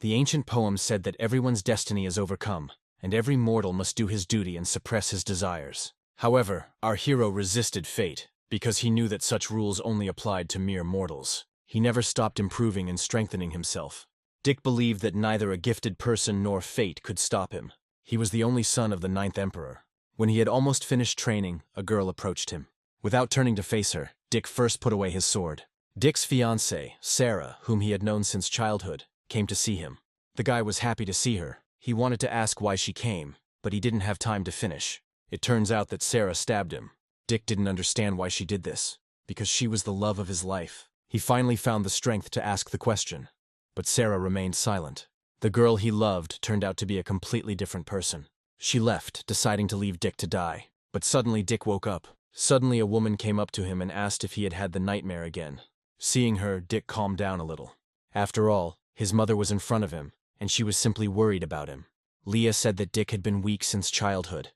The ancient poem said that everyone's destiny is overcome, and every mortal must do his duty and suppress his desires. However, our hero resisted fate, because he knew that such rules only applied to mere mortals. He never stopped improving and strengthening himself. Dick believed that neither a gifted person nor fate could stop him. He was the only son of the 9th Emperor. When he had almost finished training, a girl approached him. Without turning to face her, Dick first put away his sword. Dick's fiancée, Sarah, whom he had known since childhood, came to see him. The guy was happy to see her. He wanted to ask why she came, but he didn't have time to finish. It turns out that Sarah stabbed him. Dick didn't understand why she did this, because she was the love of his life. He finally found the strength to ask the question, but Sarah remained silent. The girl he loved turned out to be a completely different person. She left, deciding to leave Dick to die. But suddenly Dick woke up. Suddenly a woman came up to him and asked if he had had the nightmare again. Seeing her, Dick calmed down a little. After all, his mother was in front of him, and she was simply worried about him. Leah said that Dick had been weak since childhood,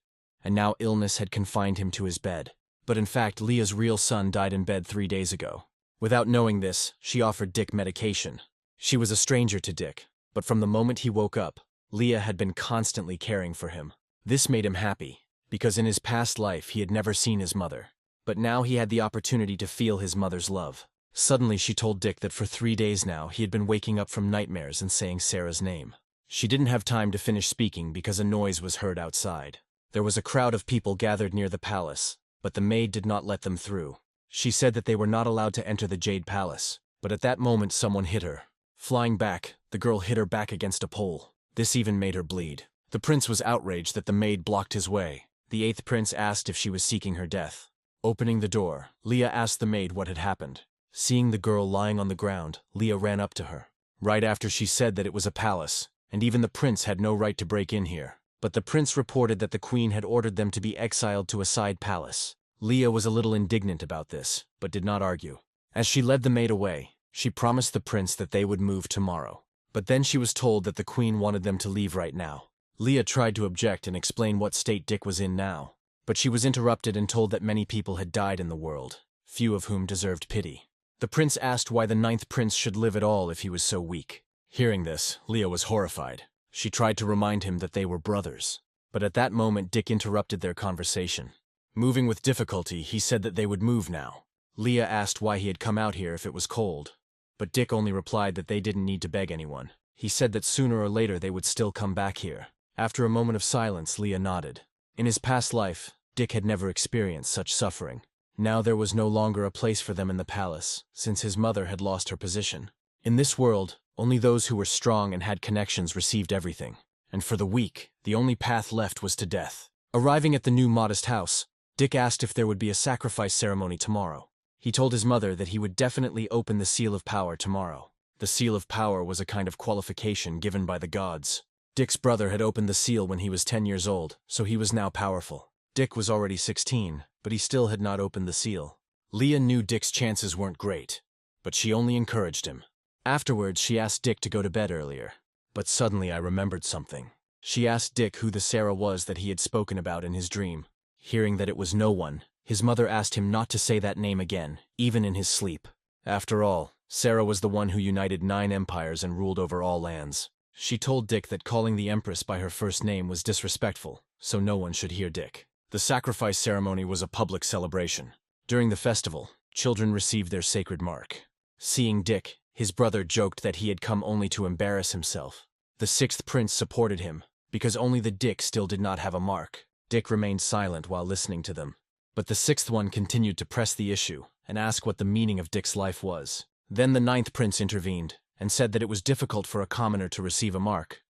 and now illness had confined him to his bed. But in fact, Leah's real son died in bed 3 days ago. Without knowing this, she offered Dick medication. She was a stranger to Dick, but from the moment he woke up, Leah had been constantly caring for him. This made him happy, because in his past life he had never seen his mother. But now he had the opportunity to feel his mother's love. Suddenly she told Dick that for 3 days now he had been waking up from nightmares and saying Sarah's name. She didn't have time to finish speaking because a noise was heard outside. There was a crowd of people gathered near the palace, but the maid did not let them through. She said that they were not allowed to enter the Jade Palace, but at that moment someone hit her. Flying back, the girl hit her back against a pole. This even made her bleed. The prince was outraged that the maid blocked his way. The 8th prince asked if she was seeking her death. Opening the door, Leah asked the maid what had happened. Seeing the girl lying on the ground, Leah ran up to her. Right after she said that it was a palace, and even the prince had no right to break in here. But the prince reported that the queen had ordered them to be exiled to a side palace. Leah was a little indignant about this, but did not argue. As she led the maid away, she promised the prince that they would move tomorrow. But then she was told that the queen wanted them to leave right now. Leah tried to object and explain what state Dick was in now, but she was interrupted and told that many people had died in the world, few of whom deserved pity. The prince asked why the 9th prince should live at all if he was so weak. Hearing this, Leah was horrified. She tried to remind him that they were brothers. But at that moment Dick interrupted their conversation. Moving with difficulty, he said that they would move now. Leah asked why he had come out here if it was cold. But Dick only replied that they didn't need to beg anyone. He said that sooner or later they would still come back here. After a moment of silence, Leah nodded. In his past life, Dick had never experienced such suffering. Now there was no longer a place for them in the palace, since his mother had lost her position. In this world, only those who were strong and had connections received everything. And for the weak, the only path left was to death. Arriving at the new modest house, Dick asked if there would be a sacrifice ceremony tomorrow. He told his mother that he would definitely open the Seal of Power tomorrow. The Seal of Power was a kind of qualification given by the gods. Dick's brother had opened the seal when he was 10 years old, so he was now powerful. Dick was already 16, but he still had not opened the seal. Leah knew Dick's chances weren't great, but she only encouraged him. Afterwards, she asked Dick to go to bed earlier. But suddenly I remembered something. She asked Dick who the Sarah was that he had spoken about in his dream. Hearing that it was no one, his mother asked him not to say that name again, even in his sleep. After all, Sarah was the one who united 9 empires and ruled over all lands. She told Dick that calling the Empress by her first name was disrespectful, so no one should hear Dick. The sacrifice ceremony was a public celebration. During the festival, children received their sacred mark. Seeing Dick, his brother joked that he had come only to embarrass himself. The 6th prince supported him, because only the Dick still did not have a mark. Dick remained silent while listening to them. But the 6th one continued to press the issue and ask what the meaning of Dick's life was. Then the 9th prince intervened and said that it was difficult for a commoner to receive a mark.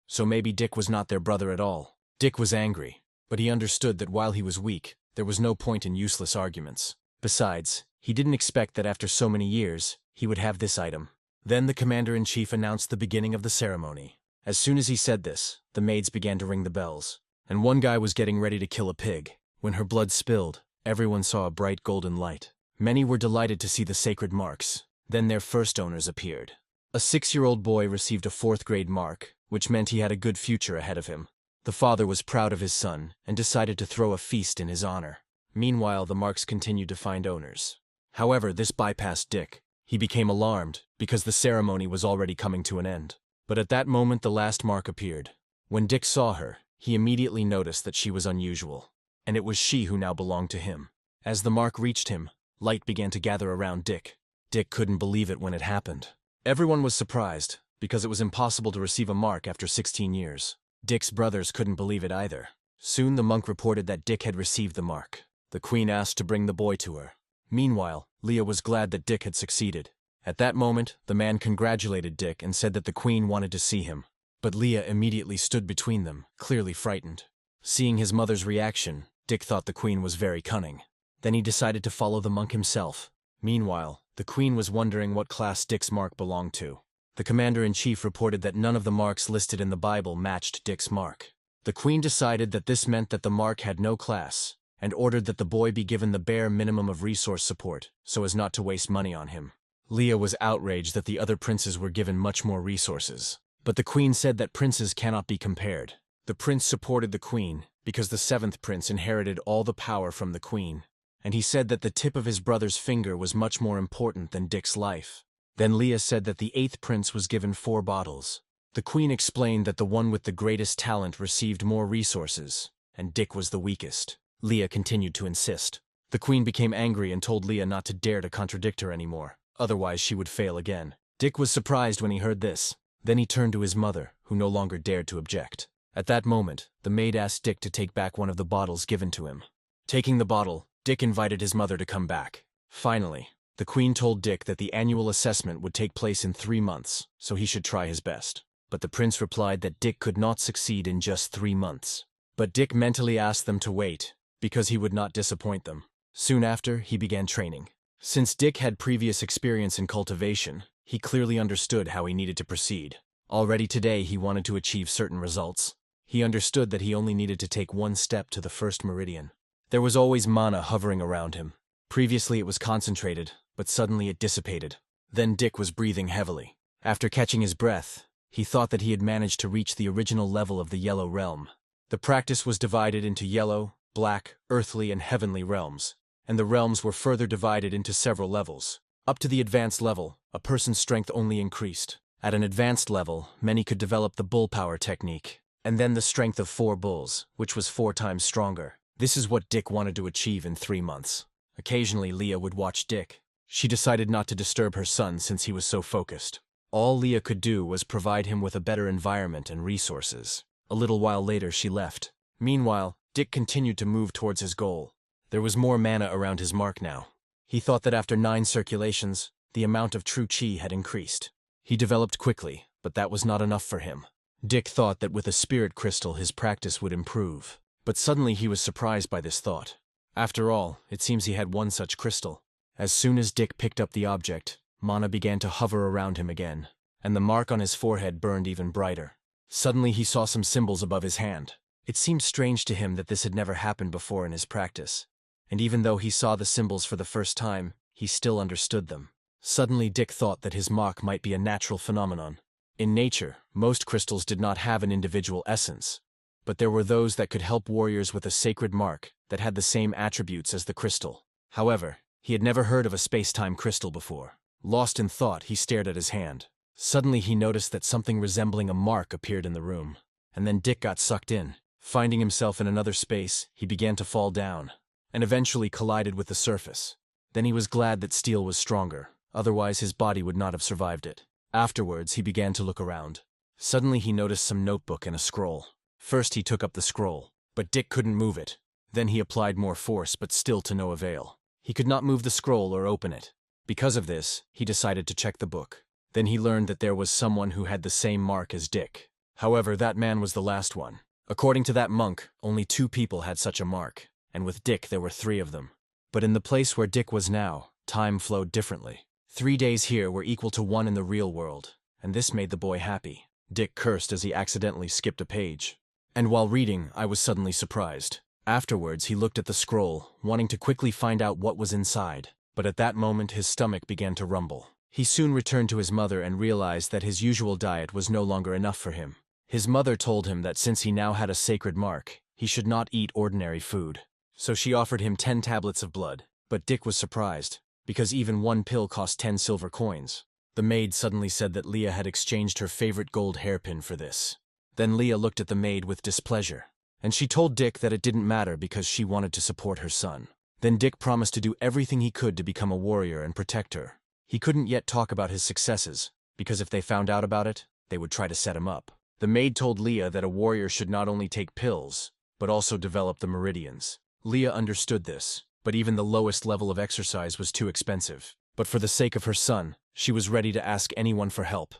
So maybe Dick was not their brother at all. Dick was angry, but he understood that while he was weak, there was no point in useless arguments. Besides, he didn't expect that after so many years, he would have this item. Then the commander-in-chief announced the beginning of the ceremony. As soon as he said this, the maids began to ring the bells, and one guy was getting ready to kill a pig. When her blood spilled, everyone saw a bright golden light. Many were delighted to see the sacred marks. Then their first owners appeared. A 6-year-old boy received a 4th grade mark, which meant he had a good future ahead of him. The father was proud of his son and decided to throw a feast in his honor. Meanwhile, the marks continued to find owners. However, this bypassed Dick. He became alarmed because the ceremony was already coming to an end. But at that moment the last mark appeared. When Dick saw her, he immediately noticed that she was unusual, and it was she who now belonged to him. As the mark reached him, light began to gather around Dick. Dick couldn't believe it when it happened. Everyone was surprised, because it was impossible to receive a mark after 16 years. Dick's brothers couldn't believe it either. Soon the monk reported that Dick had received the mark. The queen asked to bring the boy to her. Meanwhile, Leah was glad that Dick had succeeded. At that moment, the man congratulated Dick and said that the queen wanted to see him. But Leah immediately stood between them, clearly frightened. Seeing his mother's reaction, Dick thought the queen was very cunning. Then he decided to follow the monk himself. Meanwhile, the queen was wondering what class Dick's mark belonged to. The commander-in-chief reported that none of the marks listed in the Bible matched Dick's mark. The queen decided that this meant that the mark had no class, and ordered that the boy be given the bare minimum of resource support, so as not to waste money on him. Leah was outraged that the other princes were given much more resources. But the queen said that princes cannot be compared. The prince supported the queen, because the seventh prince inherited all the power from the queen, and he said that the tip of his brother's finger was much more important than Dick's life. Then Leah said that the eighth prince was given 4 bottles. The queen explained that the one with the greatest talent received more resources, and Dick was the weakest. Leah continued to insist. The queen became angry and told Leah not to dare to contradict her anymore, otherwise she would fail again. Dick was surprised when he heard this. Then he turned to his mother, who no longer dared to object. At that moment, the maid asked Dick to take back one of the bottles given to him. Taking the bottle, Dick invited his mother to come back. Finally, the queen told Dick that the annual assessment would take place in 3 months, so he should try his best. But the prince replied that Dick could not succeed in just 3 months. But Dick mentally asked them to wait, because he would not disappoint them. Soon after, he began training. Since Dick had previous experience in cultivation, he clearly understood how he needed to proceed. Already today he wanted to achieve certain results. He understood that he only needed to take 1 step to the first meridian. There was always mana hovering around him. Previously it was concentrated, but suddenly it dissipated. Then Dick was breathing heavily. After catching his breath, he thought that he had managed to reach the original level of the yellow realm. The practice was divided into yellow, black, earthly, and heavenly realms, and the realms were further divided into several levels. Up to the advanced level, a person's strength only increased. At an advanced level, many could develop the bull power technique, and then the strength of 4 bulls, which was 4 times stronger. This is what Dick wanted to achieve in 3 months. Occasionally, Leah would watch Dick. She decided not to disturb her son since he was so focused. All Leah could do was provide him with a better environment and resources. A little while later, she left. Meanwhile, Dick continued to move towards his goal. There was more mana around his mark now. He thought that after 9 circulations, the amount of true chi had increased. He developed quickly, but that was not enough for him. Dick thought that with a spirit crystal his practice would improve. But suddenly he was surprised by this thought. After all, it seems he had one such crystal. As soon as Dick picked up the object, mana began to hover around him again, and the mark on his forehead burned even brighter. Suddenly he saw some symbols above his hand. It seemed strange to him that this had never happened before in his practice. And even though he saw the symbols for the first time, he still understood them. Suddenly Dick thought that his mark might be a natural phenomenon. In nature, most crystals did not have an individual essence, but there were those that could help warriors with a sacred mark that had the same attributes as the crystal. However, he had never heard of a space-time crystal before. Lost in thought, he stared at his hand. Suddenly he noticed that something resembling a mark appeared in the room, and then Dick got sucked in. Finding himself in another space, he began to fall down, and eventually collided with the surface. Then he was glad that steel was stronger, otherwise his body would not have survived it. Afterwards, he began to look around. Suddenly he noticed some notebook and a scroll. First he took up the scroll, but Dick couldn't move it. Then he applied more force, but still to no avail. He could not move the scroll or open it. Because of this, he decided to check the book. Then he learned that there was someone who had the same mark as Dick. However, that man was the last one. According to that monk, only 2 people had such a mark, and with Dick there were 3 of them. But in the place where Dick was now, time flowed differently. 3 days here were equal to 1 in the real world, and this made the boy happy. Dick cursed as he accidentally skipped a page. And while reading, I was suddenly surprised. Afterwards, he looked at the scroll, wanting to quickly find out what was inside. But at that moment, his stomach began to rumble. He soon returned to his mother and realized that his usual diet was no longer enough for him. His mother told him that since he now had a sacred mark, he should not eat ordinary food. So she offered him 10 tablets of blood. But Dick was surprised, because even 1 pill cost 10 silver coins. The maid suddenly said that Leah had exchanged her favorite gold hairpin for this. Then Leah looked at the maid with displeasure, and she told Dick that it didn't matter because she wanted to support her son. Then Dick promised to do everything he could to become a warrior and protect her. He couldn't yet talk about his successes, because if they found out about it, they would try to set him up. The maid told Leah that a warrior should not only take pills, but also develop the meridians. Leah understood this, but even the lowest level of exercise was too expensive. But for the sake of her son, she was ready to ask anyone for help,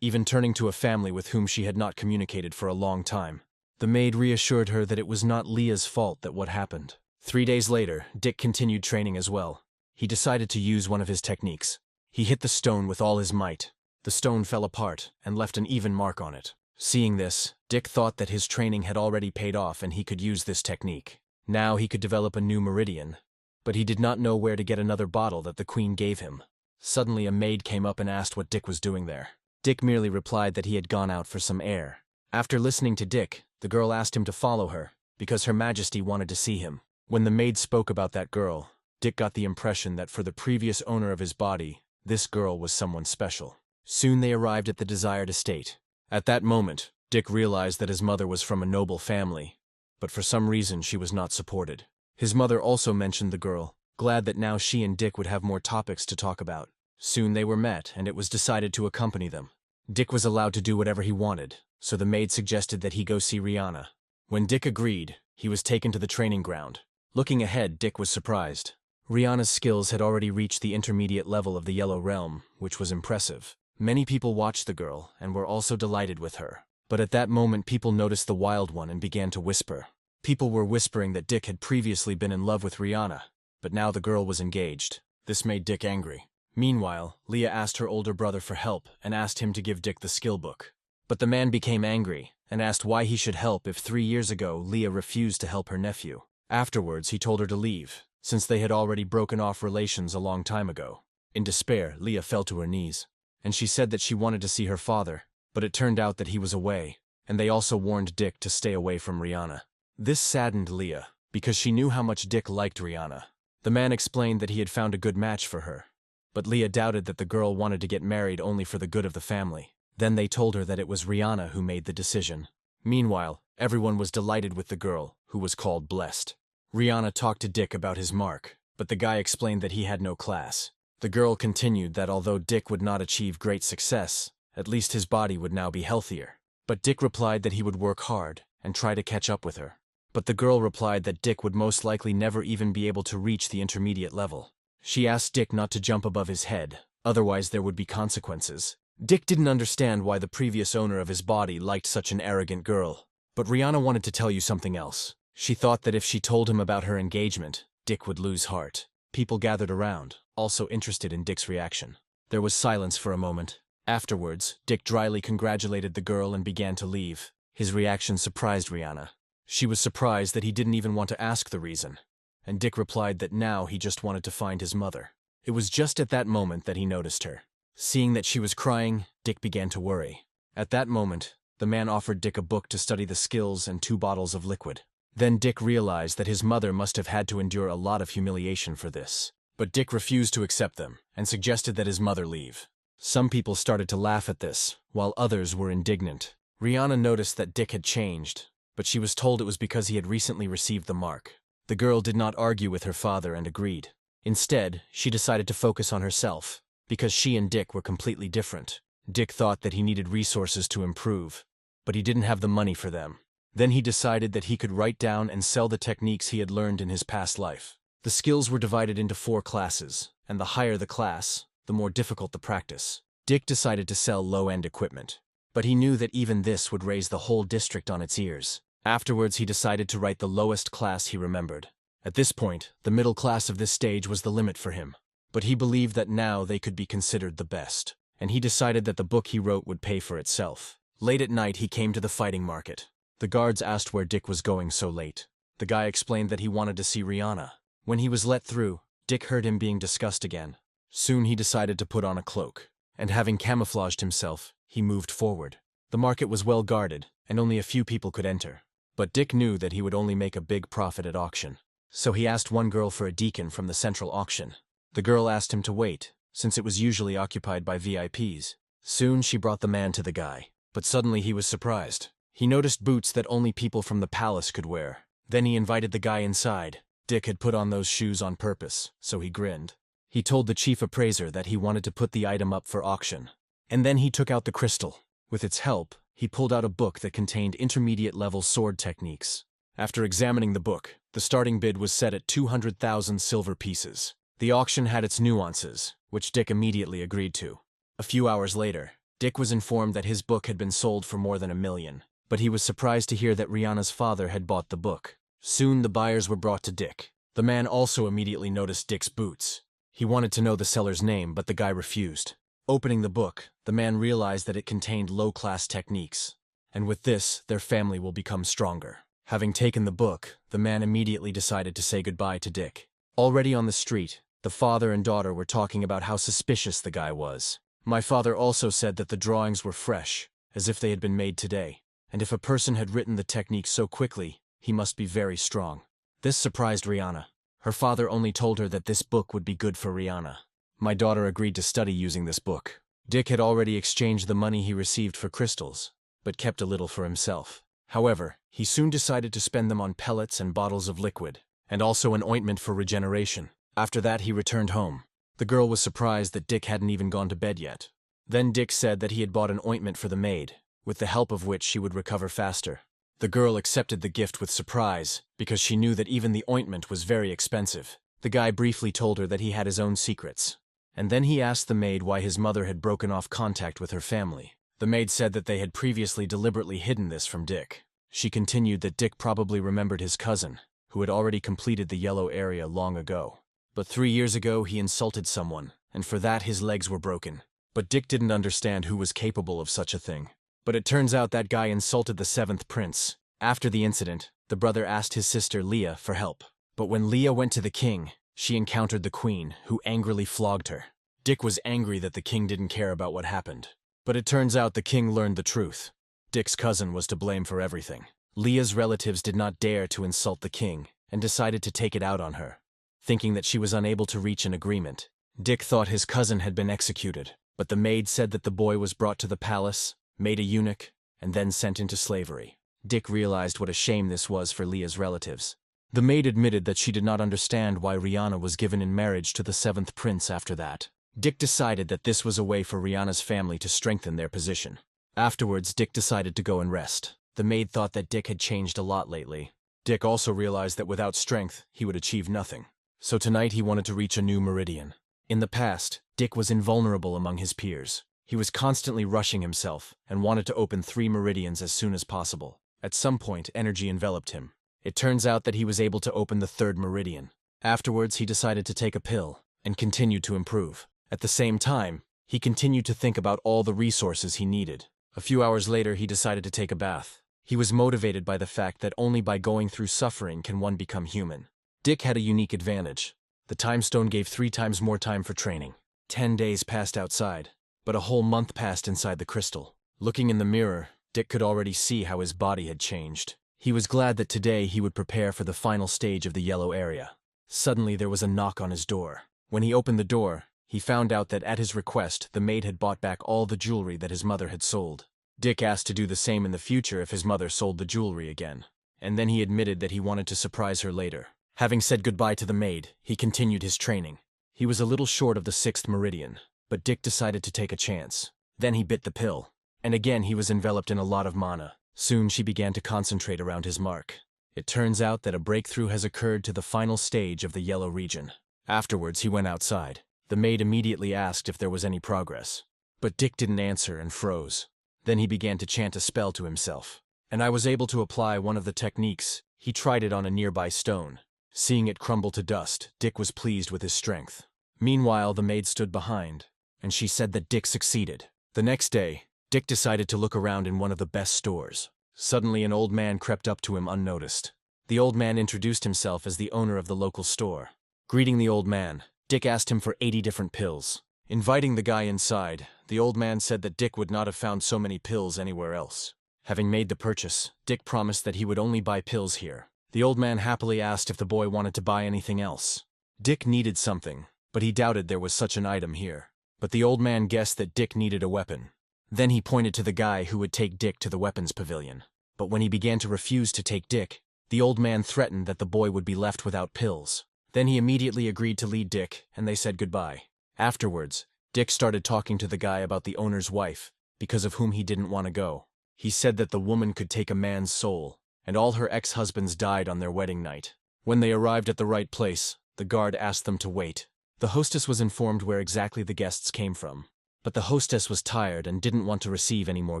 even turning to a family with whom she had not communicated for a long time. The maid reassured her that it was not Leah's fault that what happened. 3 days later, Dick continued training as well. He decided to use one of his techniques. He hit the stone with all his might. The stone fell apart and left an even mark on it. Seeing this, Dick thought that his training had already paid off and he could use this technique. Now he could develop a new meridian, but he did not know where to get another bottle that the queen gave him. Suddenly a maid came up and asked what Dick was doing there. Dick merely replied that he had gone out for some air. After listening to Dick, the girl asked him to follow her, because Her Majesty wanted to see him. When the maid spoke about that girl, Dick got the impression that for the previous owner of his body, this girl was someone special. Soon they arrived at the desired estate. At that moment, Dick realized that his mother was from a noble family, but for some reason she was not supported. His mother also mentioned the girl, glad that now she and Dick would have more topics to talk about. Soon they were met, and it was decided to accompany them. Dick was allowed to do whatever he wanted, so the maid suggested that he go see Rihanna. When Dick agreed, he was taken to the training ground. Looking ahead, Dick was surprised. Rihanna's skills had already reached the intermediate level of the Yellow Realm, which was impressive. Many people watched the girl and were also delighted with her. But at that moment people noticed the Wild One and began to whisper. People were whispering that Dick had previously been in love with Rihanna, but now the girl was engaged. This made Dick angry. Meanwhile, Leah asked her older brother for help and asked him to give Dick the skill book. But the man became angry and asked why he should help if 3 years ago Leah refused to help her nephew. Afterwards, he told her to leave, since they had already broken off relations a long time ago. In despair, Leah fell to her knees, and she said that she wanted to see her father, but it turned out that he was away, and they also warned Dick to stay away from Rihanna. This saddened Leah, because she knew how much Dick liked Rihanna. The man explained that he had found a good match for her, but Leah doubted that the girl wanted to get married only for the good of the family. Then they told her that it was Rihanna who made the decision. Meanwhile, everyone was delighted with the girl, who was called Blessed. Rihanna talked to Dick about his mark, but the guy explained that he had no class. The girl continued that although Dick would not achieve great success, at least his body would now be healthier. But Dick replied that he would work hard and try to catch up with her. But the girl replied that Dick would most likely never even be able to reach the intermediate level. She asked Dick not to jump above his head, otherwise there would be consequences. Dick didn't understand why the previous owner of his body liked such an arrogant girl. But Rihanna wanted to tell you something else. She thought that if she told him about her engagement, Dick would lose heart. People gathered around, also interested in Dick's reaction. There was silence for a moment. Afterwards, Dick dryly congratulated the girl and began to leave. His reaction surprised Rihanna. She was surprised that he didn't even want to ask the reason, and Dick replied that now he just wanted to find his mother. It was just at that moment that he noticed her. Seeing that she was crying, Dick began to worry. At that moment, the man offered Dick a book to study the skills and 2 bottles of liquid. Then Dick realized that his mother must have had to endure a lot of humiliation for this. But Dick refused to accept them, and suggested that his mother leave. Some people started to laugh at this, while others were indignant. Rihanna noticed that Dick had changed, but she was told it was because he had recently received the mark. The girl did not argue with her father and agreed. Instead, she decided to focus on herself, because she and Dick were completely different. Dick thought that he needed resources to improve, but he didn't have the money for them. Then he decided that he could write down and sell the techniques he had learned in his past life. The skills were divided into 4 classes, and the higher the class, the more difficult the practice. Dick decided to sell low-end equipment, but he knew that even this would raise the whole district on its ears. Afterwards, he decided to write the lowest class he remembered. At this point, the middle class of this stage was the limit for him, but he believed that now they could be considered the best, and he decided that the book he wrote would pay for itself. Late at night, he came to the fighting market. The guards asked where Dick was going so late. The guy explained that he wanted to see Rihanna. When he was let through, Dick heard him being discussed again. Soon he decided to put on a cloak, and having camouflaged himself, he moved forward. The market was well guarded, and only a few people could enter. But Dick knew that he would only make a big profit at auction. So he asked one girl for a deacon from the central auction. The girl asked him to wait, since it was usually occupied by VIPs. Soon she brought the man to the guy, but suddenly he was surprised. He noticed boots that only people from the palace could wear. Then he invited the guy inside. Dick had put on those shoes on purpose, so he grinned. He told the chief appraiser that he wanted to put the item up for auction. And then he took out the crystal. With its help, he pulled out a book that contained intermediate-level sword techniques. After examining the book, the starting bid was set at 200,000 silver pieces. The auction had its nuances, which Dick immediately agreed to. A few hours later, Dick was informed that his book had been sold for more than $1 million, but he was surprised to hear that Rihanna's father had bought the book. Soon the buyers were brought to Dick. The man also immediately noticed Dick's boots. He wanted to know the seller's name, but the guy refused. Opening the book, the man realized that it contained low-class techniques, and with this, their family will become stronger. Having taken the book, the man immediately decided to say goodbye to Dick. Already on the street, the father and daughter were talking about how suspicious the guy was. My father also said that the drawings were fresh, as if they had been made today, and if a person had written the technique so quickly, he must be very strong. This surprised Rihanna. Her father only told her that this book would be good for Rihanna. My daughter agreed to study using this book. Dick had already exchanged the money he received for crystals, but kept a little for himself. However, he soon decided to spend them on pellets and bottles of liquid, and also an ointment for regeneration. After that, he returned home. The girl was surprised that Dick hadn't even gone to bed yet. Then Dick said that he had bought an ointment for the maid, with the help of which she would recover faster. The girl accepted the gift with surprise, because she knew that even the ointment was very expensive. The guy briefly told her that he had his own secrets. And then he asked the maid why his mother had broken off contact with her family. The maid said that they had previously deliberately hidden this from Dick. She continued that Dick probably remembered his cousin, who had already completed the yellow area long ago. But 3 years ago he insulted someone, and for that his legs were broken. But Dick didn't understand who was capable of such a thing. But it turns out that guy insulted the 7th prince. After the incident, the brother asked his sister Leah for help. But when Leah went to the king, she encountered the queen, who angrily flogged her. Dick was angry that the king didn't care about what happened. But it turns out the king learned the truth. Dick's cousin was to blame for everything. Leah's relatives did not dare to insult the king, and decided to take it out on her. Thinking that she was unable to reach an agreement, Dick thought his cousin had been executed, but the maid said that the boy was brought to the palace, made a eunuch, and then sent into slavery. Dick realized what a shame this was for Leah's relatives. The maid admitted that she did not understand why Rihanna was given in marriage to the 7th prince after that. Dick decided that this was a way for Rihanna's family to strengthen their position. Afterwards, Dick decided to go and rest. The maid thought that Dick had changed a lot lately. Dick also realized that without strength, he would achieve nothing. So tonight he wanted to reach a new meridian. In the past, Dick was invulnerable among his peers. He was constantly rushing himself and wanted to open 3 meridians as soon as possible. At some point, energy enveloped him. It turns out that he was able to open the 3rd meridian. Afterwards, he decided to take a pill and continued to improve. At the same time, he continued to think about all the resources he needed. A few hours later, he decided to take a bath. He was motivated by the fact that only by going through suffering can one become human. Dick had a unique advantage. The time stone gave 3 times more time for training. 10 days passed outside, but a whole month passed inside the crystal. Looking in the mirror, Dick could already see how his body had changed. He was glad that today he would prepare for the final stage of the yellow area. Suddenly there was a knock on his door. When he opened the door, he found out that at his request, the maid had bought back all the jewelry that his mother had sold. Dick asked to do the same in the future if his mother sold the jewelry again. And then he admitted that he wanted to surprise her later. Having said goodbye to the maid, he continued his training. He was a little short of the 6th meridian, but Dick decided to take a chance. Then he bit the pill. And again he was enveloped in a lot of mana. Soon she began to concentrate around his mark. It turns out that a breakthrough has occurred to the final stage of the yellow region. Afterwards he went outside. The maid immediately asked if there was any progress. But Dick didn't answer and froze. Then he began to chant a spell to himself. And I was able to apply one of the techniques. He tried it on a nearby stone. Seeing it crumble to dust, Dick was pleased with his strength. Meanwhile, the maid stood behind, and she said that Dick succeeded. The next day, Dick decided to look around in one of the best stores. Suddenly, an old man crept up to him unnoticed. The old man introduced himself as the owner of the local store. Greeting the old man, Dick asked him for 80 different pills. Inviting the guy inside, the old man said that Dick would not have found so many pills anywhere else. Having made the purchase, Dick promised that he would only buy pills here. The old man happily asked if the boy wanted to buy anything else. Dick needed something, but he doubted there was such an item here. But the old man guessed that Dick needed a weapon. Then he pointed to the guy who would take Dick to the weapons pavilion. But when he began to refuse to take Dick, the old man threatened that the boy would be left without pills. Then he immediately agreed to lead Dick, and they said goodbye. Afterwards, Dick started talking to the guy about the owner's wife, because of whom he didn't want to go. He said that the woman could take a man's soul, and all her ex-husbands died on their wedding night. When they arrived at the right place, the guard asked them to wait. The hostess was informed where exactly the guests came from, but the hostess was tired and didn't want to receive any more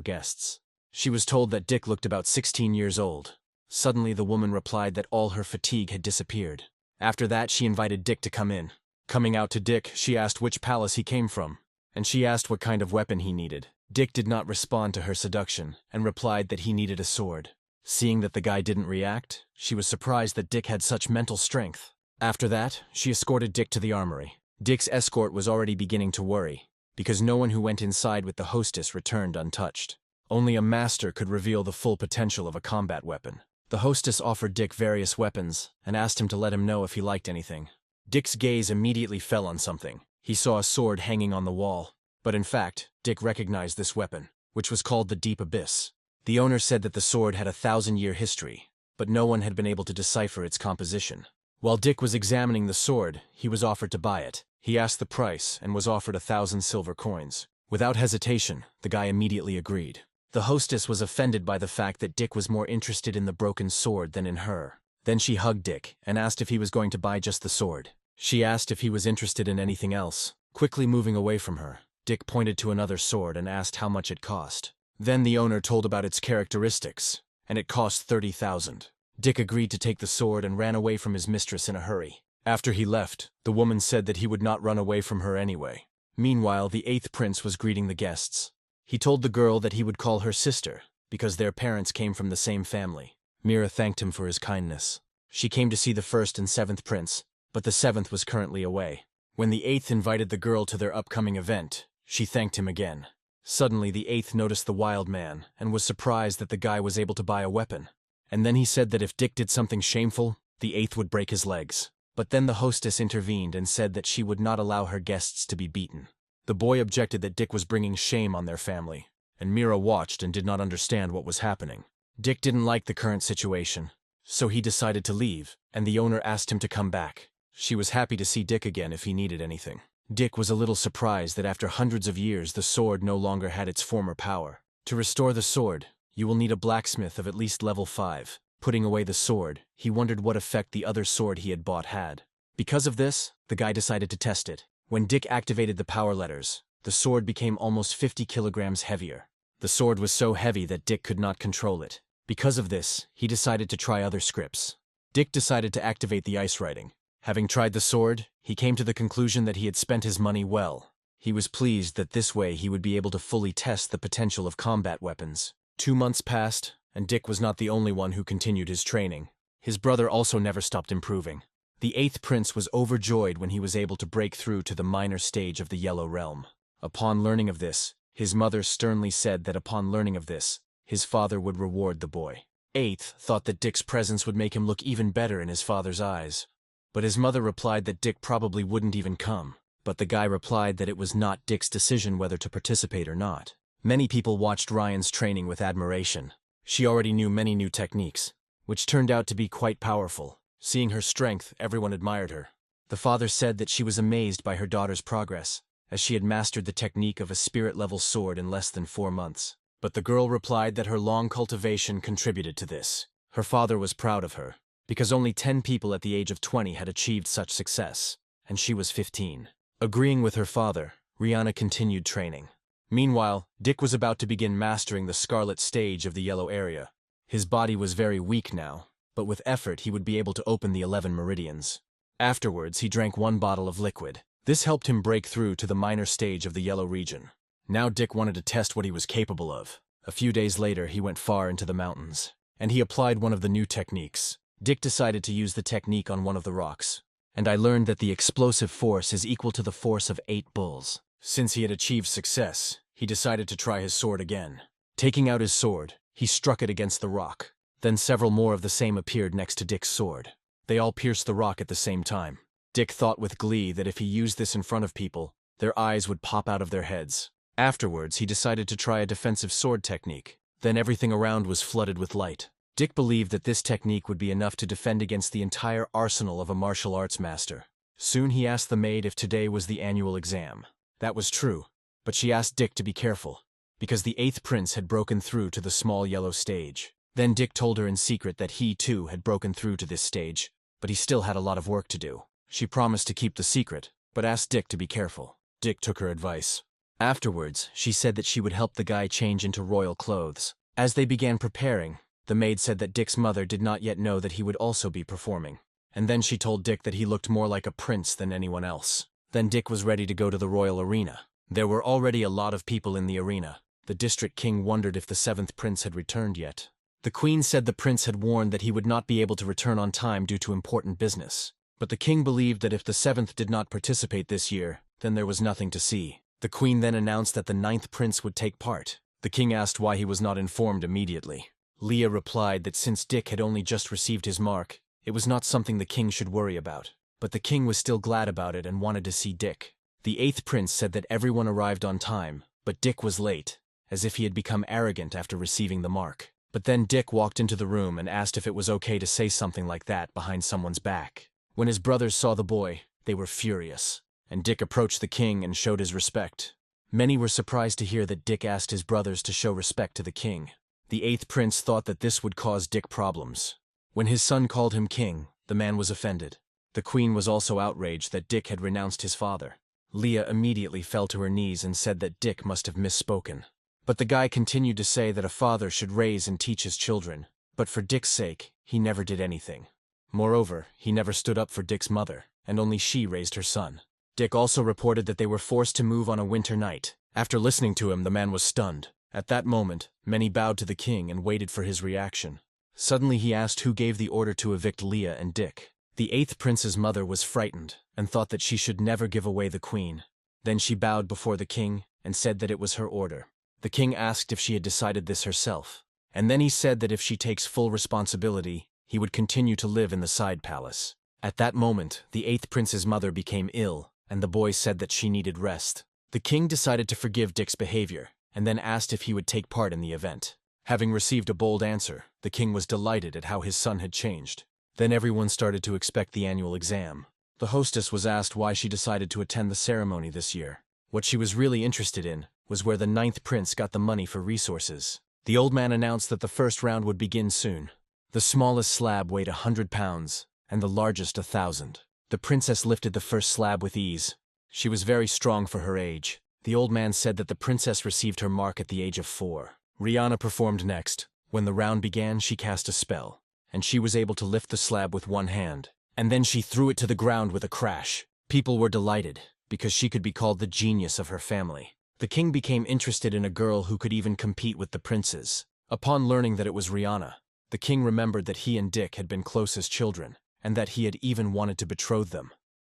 guests. She was told that Dick looked about 16 years old. Suddenly the woman replied that all her fatigue had disappeared. After that she invited Dick to come in. Coming out to Dick, she asked which palace he came from, and she asked what kind of weapon he needed. Dick did not respond to her seduction, and replied that he needed a sword. Seeing that the guy didn't react, she was surprised that Dick had such mental strength. After that, she escorted Dick to the armory. Dick's escort was already beginning to worry, because no one who went inside with the hostess returned untouched. Only a master could reveal the full potential of a combat weapon. The hostess offered Dick various weapons, and asked him to let him know if he liked anything. Dick's gaze immediately fell on something. He saw a sword hanging on the wall, but in fact, Dick recognized this weapon, which was called the Deep Abyss. The owner said that the sword had a 1,000-year history, but no one had been able to decipher its composition. While Dick was examining the sword, he was offered to buy it. He asked the price and was offered 1,000 silver coins. Without hesitation, the guy immediately agreed. The hostess was offended by the fact that Dick was more interested in the broken sword than in her. Then she hugged Dick and asked if he was going to buy just the sword. She asked if he was interested in anything else. Quickly moving away from her, Dick pointed to another sword and asked how much it cost. Then the owner told about its characteristics, and it cost 30,000. Dick agreed to take the sword and ran away from his mistress in a hurry. After he left, the woman said that he would not run away from her anyway. Meanwhile, the 8th prince was greeting the guests. He told the girl that he would call her sister, because their parents came from the same family. Mira thanked him for his kindness. She came to see the 1st and 7th prince, but the 7th was currently away. When the 8th invited the girl to their upcoming event, she thanked him again. Suddenly, the 8th noticed the wild man and was surprised that the guy was able to buy a weapon. And then he said that if Dick did something shameful, the 8th would break his legs. But then the hostess intervened and said that she would not allow her guests to be beaten. The boy objected that Dick was bringing shame on their family, and Mira watched and did not understand what was happening. Dick didn't like the current situation, so he decided to leave, and the owner asked him to come back. She was happy to see Dick again if he needed anything. Dick was a little surprised that after hundreds of years the sword no longer had its former power. To restore the sword, you will need a blacksmith of at least level 5. Putting away the sword, he wondered what effect the other sword he had bought had. Because of this, the guy decided to test it. When Dick activated the power letters, the sword became almost 50 kilograms heavier. The sword was so heavy that Dick could not control it. Because of this, he decided to try other scripts. Dick decided to activate the ice writing. Having tried the sword, he came to the conclusion that he had spent his money well. He was pleased that this way he would be able to fully test the potential of combat weapons. 2 months passed, and Dick was not the only one who continued his training. His brother also never stopped improving. The 8th prince was overjoyed when he was able to break through to the minor stage of the Yellow Realm. Upon learning of this, his mother sternly said that upon learning of this, his father would reward the boy. 8th thought that Dick's presence would make him look even better in his father's eyes. But his mother replied that Dick probably wouldn't even come. But the guy replied that it was not Dick's decision whether to participate or not. Many people watched Ryan's training with admiration. She already knew many new techniques, which turned out to be quite powerful. Seeing her strength, everyone admired her. The father said that she was amazed by her daughter's progress, as she had mastered the technique of a spirit-level sword in less than 4 months. But the girl replied that her long cultivation contributed to this. Her father was proud of her, because only 10 people at the age of 20 had achieved such success, and she was 15. Agreeing with her father, Rihanna continued training. Meanwhile, Dick was about to begin mastering the scarlet stage of the yellow area. His body was very weak now, but with effort he would be able to open the 11 meridians. Afterwards, he drank 1 bottle of liquid. This helped him break through to the minor stage of the yellow region. Now Dick wanted to test what he was capable of. A few days later, he went far into the mountains, and he applied one of the new techniques. Dick decided to use the technique on one of the rocks, and I learned that the explosive force is equal to the force of 8 bulls. Since he had achieved success, he decided to try his sword again. Taking out his sword, he struck it against the rock. Then several more of the same appeared next to Dick's sword. They all pierced the rock at the same time. Dick thought with glee that if he used this in front of people, their eyes would pop out of their heads. Afterwards, he decided to try a defensive sword technique. Then everything around was flooded with light. Dick believed that this technique would be enough to defend against the entire arsenal of a martial arts master. Soon he asked the maid if today was the annual exam. That was true, but she asked Dick to be careful, because the 8th prince had broken through to the small yellow stage. Then Dick told her in secret that he, too, had broken through to this stage, but he still had a lot of work to do. She promised to keep the secret, but asked Dick to be careful. Dick took her advice. Afterwards, she said that she would help the guy change into royal clothes. As they began preparing, the maid said that Dick's mother did not yet know that he would also be performing. And then she told Dick that he looked more like a prince than anyone else. Then Dick was ready to go to the royal arena. There were already a lot of people in the arena. The district king wondered if the 7th prince had returned yet. The queen said the prince had warned that he would not be able to return on time due to important business. But the king believed that if the 7th did not participate this year, then there was nothing to see. The queen then announced that the 9th prince would take part. The king asked why he was not informed immediately. Leah replied that since Dick had only just received his mark, it was not something the king should worry about. But the king was still glad about it and wanted to see Dick. The 8th prince said that everyone arrived on time, but Dick was late, as if he had become arrogant after receiving the mark. But then Dick walked into the room and asked if it was okay to say something like that behind someone's back. When his brothers saw the boy, they were furious, and Dick approached the king and showed his respect. Many were surprised to hear that Dick asked his brothers to show respect to the king. The 8th prince thought that this would cause Dick problems. When his son called him king, the man was offended. The queen was also outraged that Dick had renounced his father. Leah immediately fell to her knees and said that Dick must have misspoken. But the guy continued to say that a father should raise and teach his children, but for Dick's sake, he never did anything. Moreover, he never stood up for Dick's mother, and only she raised her son. Dick also reported that they were forced to move on a winter night. After listening to him, the man was stunned. At that moment, many bowed to the king and waited for his reaction. Suddenly he asked who gave the order to evict Leah and Dick. The 8th prince's mother was frightened and thought that she should never give away the queen. Then she bowed before the king and said that it was her order. The king asked if she had decided this herself, and then he said that if she takes full responsibility, he would continue to live in the side palace. At that moment, the 8th prince's mother became ill, and the boy said that she needed rest. The king decided to forgive Dick's behavior, and then asked if he would take part in the event. Having received a bold answer, the king was delighted at how his son had changed. Then everyone started to expect the annual exam. The hostess was asked why she decided to attend the ceremony this year. What she was really interested in was where the 9th prince got the money for resources. The old man announced that the first round would begin soon. The smallest slab weighed 100 pounds, and the largest 1,000. The princess lifted the first slab with ease. She was very strong for her age. The old man said that the princess received her mark at the age of 4. Rihanna performed next. When the round began, she cast a spell, and she was able to lift the slab with one hand, and then she threw it to the ground with a crash. People were delighted, because she could be called the genius of her family. The king became interested in a girl who could even compete with the princes. Upon learning that it was Rihanna, the king remembered that he and Dick had been close as children, and that he had even wanted to betroth them.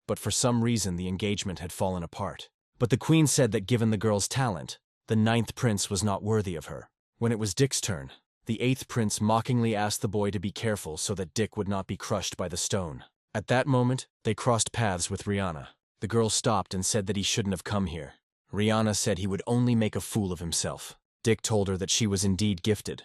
But for some reason the engagement had fallen apart. But the queen said that given the girl's talent, the 9th prince was not worthy of her. When it was Dick's turn, the 8th prince mockingly asked the boy to be careful so that Dick would not be crushed by the stone. At that moment, they crossed paths with Rihanna. The girl stopped and said that he shouldn't have come here. Rihanna said he would only make a fool of himself. Dick told her that she was indeed gifted,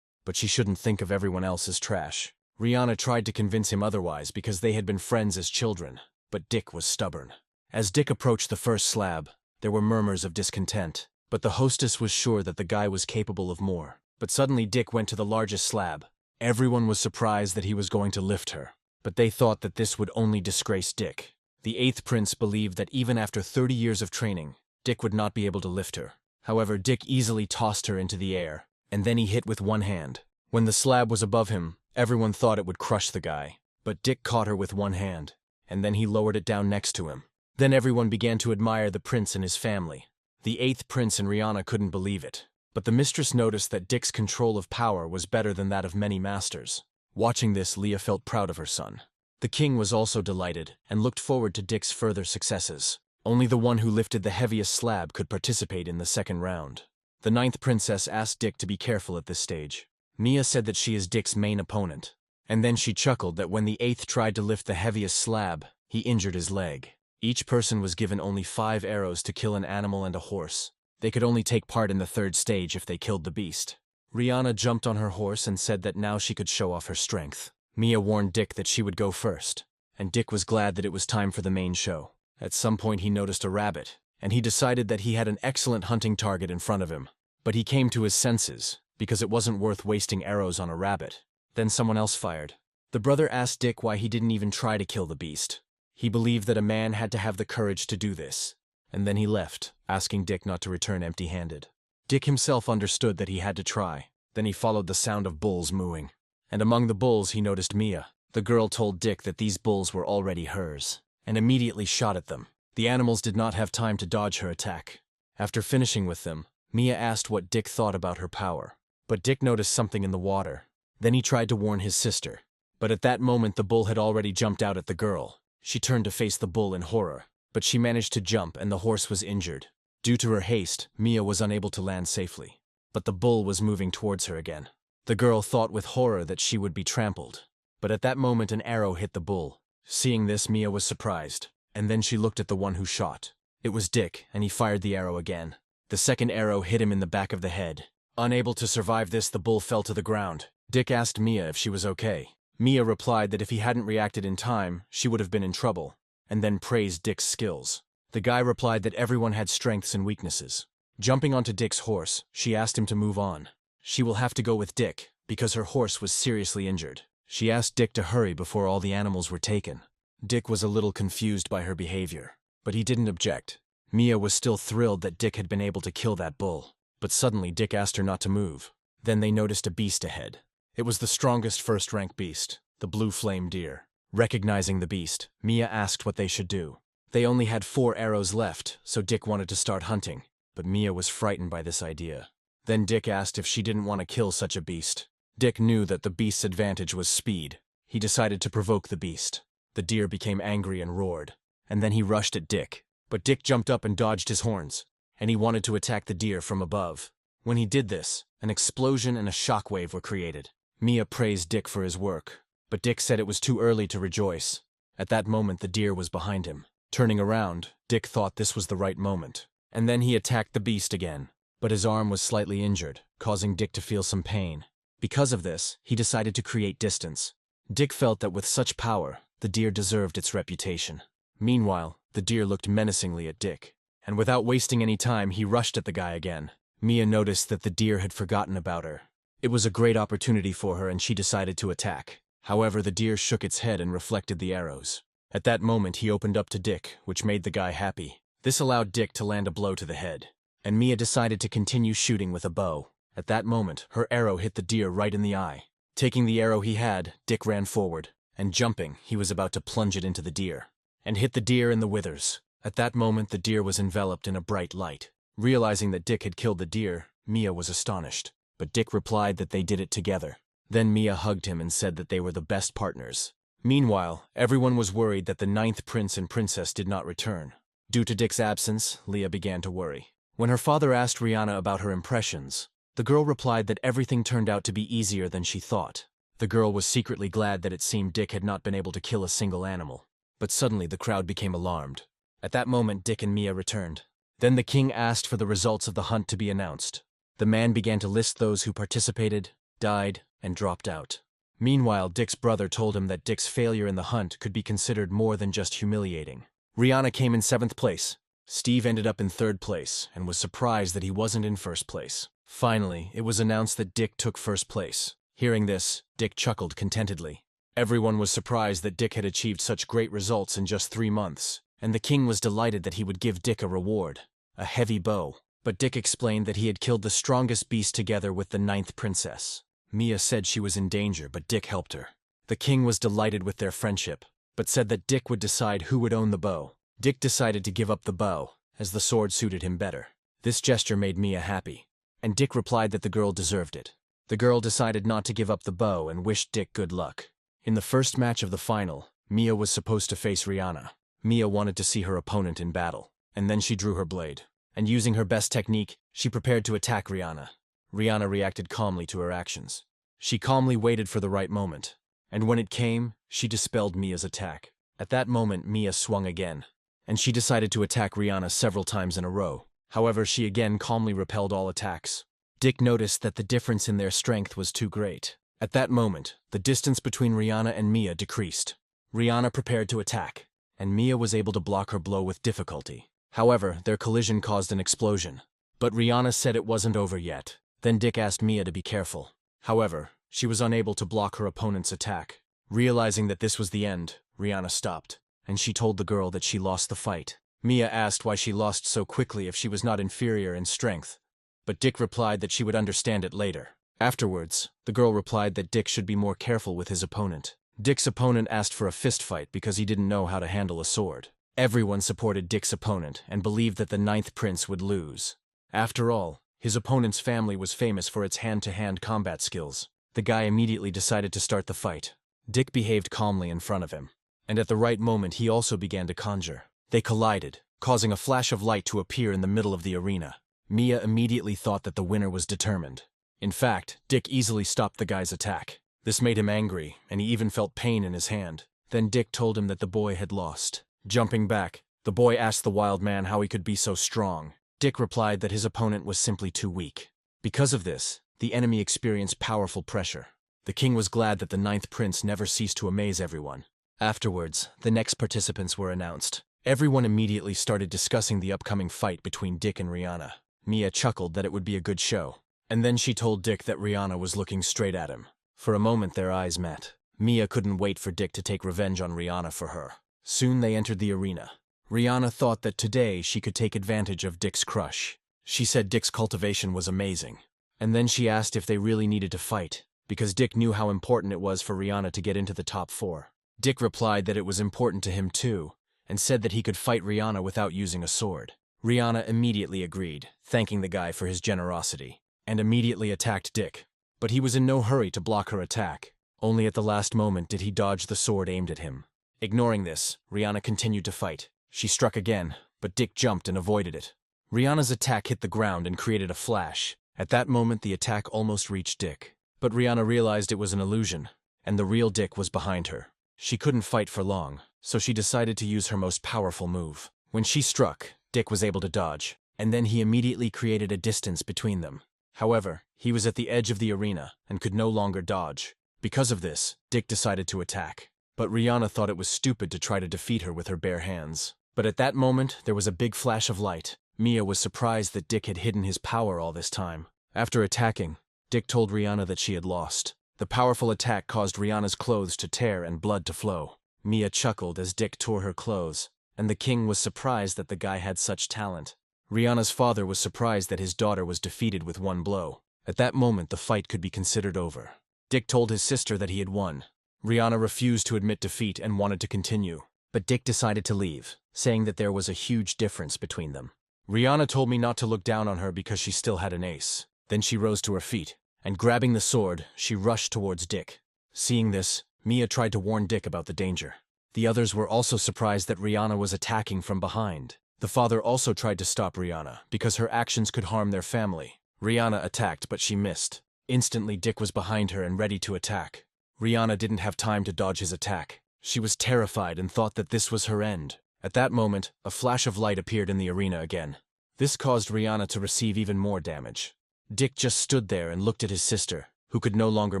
but she shouldn't think of everyone else as trash. Rihanna tried to convince him otherwise because they had been friends as children, but Dick was stubborn. As Dick approached the first slab, there were murmurs of discontent, but the hostess was sure that the guy was capable of more. But suddenly Dick went to the largest slab. Everyone was surprised that he was going to lift her, but they thought that this would only disgrace Dick. The 8th prince believed that even after 30 years of training, Dick would not be able to lift her. However, Dick easily tossed her into the air, and then he hit with one hand. When the slab was above him, everyone thought it would crush the guy, but Dick caught her with one hand, and then he lowered it down next to him. Then everyone began to admire the prince and his family. The 8th prince and Rihanna couldn't believe it, but the mistress noticed that Dick's control of power was better than that of many masters. Watching this, Leah felt proud of her son. The king was also delighted and looked forward to Dick's further successes. Only the one who lifted the heaviest slab could participate in the second round. The 9th princess asked Dick to be careful at this stage. Mia said that she is Dick's main opponent, and then she chuckled that when the 8th tried to lift the heaviest slab, He injured his leg. Each person was given only 5 arrows to kill an animal and a horse. They could only take part in the 3rd stage if they killed the beast. Rihanna jumped on her horse and said that now she could show off her strength. Mia warned Dick that she would go first, and Dick was glad that it was time for the main show. At some point he noticed a rabbit, and he decided that he had an excellent hunting target in front of him. But he came to his senses, because it wasn't worth wasting arrows on a rabbit. Then someone else fired. The brother asked Dick why he didn't even try to kill the beast. He believed that a man had to have the courage to do this. And then he left, asking Dick not to return empty-handed. Dick himself understood that he had to try. Then he followed the sound of bulls mooing. And among the bulls he noticed Mia. The girl told Dick that these bulls were already hers, and immediately shot at them. The animals did not have time to dodge her attack. After finishing with them, Mia asked what Dick thought about her power. But Dick noticed something in the water. Then he tried to warn his sister. But at that moment the bull had already jumped out at the girl. She turned to face the bull in horror, but she managed to jump and the horse was injured. Due to her haste, Mia was unable to land safely. But the bull was moving towards her again. The girl thought with horror that she would be trampled. But at that moment an arrow hit the bull. Seeing this, Mia was surprised, and then she looked at the one who shot. It was Dick, and he fired the arrow again. The second arrow hit him in the back of the head. Unable to survive this, the bull fell to the ground. Dick asked Mia if she was okay. Mia replied that if he hadn't reacted in time, she would have been in trouble, and then praised Dick's skills. The guy replied that everyone had strengths and weaknesses. Jumping onto Dick's horse, she asked him to move on. She will have to go with Dick, because her horse was seriously injured. She asked Dick to hurry before all the animals were taken. Dick was a little confused by her behavior, but he didn't object. Mia was still thrilled that Dick had been able to kill that bull. But suddenly Dick asked her not to move. Then they noticed a beast ahead. It was the strongest first-rank beast, the blue flame deer. Recognizing the beast, Mia asked what they should do. They only had 4 arrows left, so Dick wanted to start hunting, but Mia was frightened by this idea. Then Dick asked if she didn't want to kill such a beast. Dick knew that the beast's advantage was speed. He decided to provoke the beast. The deer became angry and roared, and then he rushed at Dick. But Dick jumped up and dodged his horns, and he wanted to attack the deer from above. When he did this, an explosion and a shockwave were created. Mia praised Dick for his work, but Dick said it was too early to rejoice. At that moment the deer was behind him. Turning around, Dick thought this was the right moment, and then he attacked the beast again. But his arm was slightly injured, causing Dick to feel some pain. Because of this, he decided to create distance. Dick felt that with such power, the deer deserved its reputation. Meanwhile, the deer looked menacingly at Dick, and without wasting any time he rushed at the guy again. Mia noticed that the deer had forgotten about her. It was a great opportunity for her and she decided to attack. However, the deer shook its head and reflected the arrows. At that moment he opened up to Dick, which made the guy happy. This allowed Dick to land a blow to the head, and Mia decided to continue shooting with a bow. At that moment, her arrow hit the deer right in the eye. Taking the arrow he had, Dick ran forward, and jumping, he was about to plunge it into the deer, and hit the deer in the withers. At that moment the deer was enveloped in a bright light. Realizing that Dick had killed the deer, Mia was astonished, but Dick replied that they did it together. Then Mia hugged him and said that they were the best partners. Meanwhile, everyone was worried that the 9th prince and princess did not return. Due to Dick's absence, Leah began to worry. When her father asked Rihanna about her impressions, the girl replied that everything turned out to be easier than she thought. The girl was secretly glad that it seemed Dick had not been able to kill a single animal. But suddenly the crowd became alarmed. At that moment Dick and Mia returned. Then the king asked for the results of the hunt to be announced. The man began to list those who participated, died, and dropped out. Meanwhile, Dick's brother told him that Dick's failure in the hunt could be considered more than just humiliating. Rihanna came in 7th place. Steve ended up in 3rd place and was surprised that he wasn't in 1st place. Finally, it was announced that Dick took 1st place. Hearing this, Dick chuckled contentedly. Everyone was surprised that Dick had achieved such great results in just 3 months, and the king was delighted that he would give Dick a reward, a heavy bow. But Dick explained that he had killed the strongest beast together with the 9th princess. Mia said she was in danger, but Dick helped her. The king was delighted with their friendship, but said that Dick would decide who would own the bow. Dick decided to give up the bow, as the sword suited him better. This gesture made Mia happy, and Dick replied that the girl deserved it. The girl decided not to give up the bow and wished Dick good luck. In the first match of the final, Mia was supposed to face Rihanna. Mia wanted to see her opponent in battle, and then she drew her blade. And using her best technique, she prepared to attack Rihanna. Rihanna reacted calmly to her actions. She calmly waited for the right moment, and when it came, she dispelled Mia's attack. At that moment, Mia swung again, and she decided to attack Rihanna several times in a row. However, she again calmly repelled all attacks. Dick noticed that the difference in their strength was too great. At that moment, the distance between Rihanna and Mia decreased. Rihanna prepared to attack, and Mia was able to block her blow with difficulty. However, their collision caused an explosion. But Rihanna said it wasn't over yet. Then Dick asked Mia to be careful. However, she was unable to block her opponent's attack. Realizing that this was the end, Rihanna stopped, and she told the girl that she lost the fight. Mia asked why she lost so quickly if she was not inferior in strength, but Dick replied that she would understand it later. Afterwards, the girl replied that Dick should be more careful with his opponent. Dick's opponent asked for a fist fight because he didn't know how to handle a sword. Everyone supported Dick's opponent and believed that the ninth prince would lose. After all, his opponent's family was famous for its hand-to-hand combat skills. The guy immediately decided to start the fight. Dick behaved calmly in front of him, and at the right moment he also began to conjure. They collided, causing a flash of light to appear in the middle of the arena. Mia immediately thought that the winner was determined. In fact, Dick easily stopped the guy's attack. This made him angry, and he even felt pain in his hand. Then Dick told him that the boy had lost. Jumping back, the boy asked the wild man how he could be so strong. Dick replied that his opponent was simply too weak. Because of this, the enemy experienced powerful pressure. The king was glad that the ninth prince never ceased to amaze everyone. Afterwards, the next participants were announced. Everyone immediately started discussing the upcoming fight between Dick and Rihanna. Mia chuckled that it would be a good show, and then she told Dick that Rihanna was looking straight at him. For a moment their eyes met. Mia couldn't wait for Dick to take revenge on Rihanna for her. Soon they entered the arena. Rihanna thought that today she could take advantage of Dick's crush. She said Dick's cultivation was amazing. And then she asked if they really needed to fight, because Dick knew how important it was for Rihanna to get into the top 4. Dick replied that it was important to him too, and said that he could fight Rihanna without using a sword. Rihanna immediately agreed, thanking the guy for his generosity, and immediately attacked Dick. But he was in no hurry to block her attack. Only at the last moment did he dodge the sword aimed at him. Ignoring this, Rihanna continued to fight. She struck again, but Dick jumped and avoided it. Rihanna's attack hit the ground and created a flash. At that moment, the attack almost reached Dick. But Rihanna realized it was an illusion, and the real Dick was behind her. She couldn't fight for long, so she decided to use her most powerful move. When she struck, Dick was able to dodge, and then he immediately created a distance between them. However, he was at the edge of the arena and could no longer dodge. Because of this, Dick decided to attack. But Rihanna thought it was stupid to try to defeat her with her bare hands. But at that moment, there was a big flash of light. Mia was surprised that Dick had hidden his power all this time. After attacking, Dick told Rihanna that she had lost. The powerful attack caused Rihanna's clothes to tear and blood to flow. Mia chuckled as Dick tore her clothes, and the king was surprised that the guy had such talent. Rihanna's father was surprised that his daughter was defeated with one blow. At that moment, the fight could be considered over. Dick told his sister that he had won. Rihanna refused to admit defeat and wanted to continue, but Dick decided to leave, saying that there was a huge difference between them. Rihanna told me not to look down on her because she still had an ace. Then she rose to her feet, and grabbing the sword, she rushed towards Dick. Seeing this, Mia tried to warn Dick about the danger. The others were also surprised that Rihanna was attacking from behind. The father also tried to stop Rihanna because her actions could harm their family. Rihanna attacked, but she missed. Instantly, Dick was behind her and ready to attack. Rihanna didn't have time to dodge his attack. She was terrified and thought that this was her end. At that moment, a flash of light appeared in the arena again. This caused Rihanna to receive even more damage. Dick just stood there and looked at his sister, who could no longer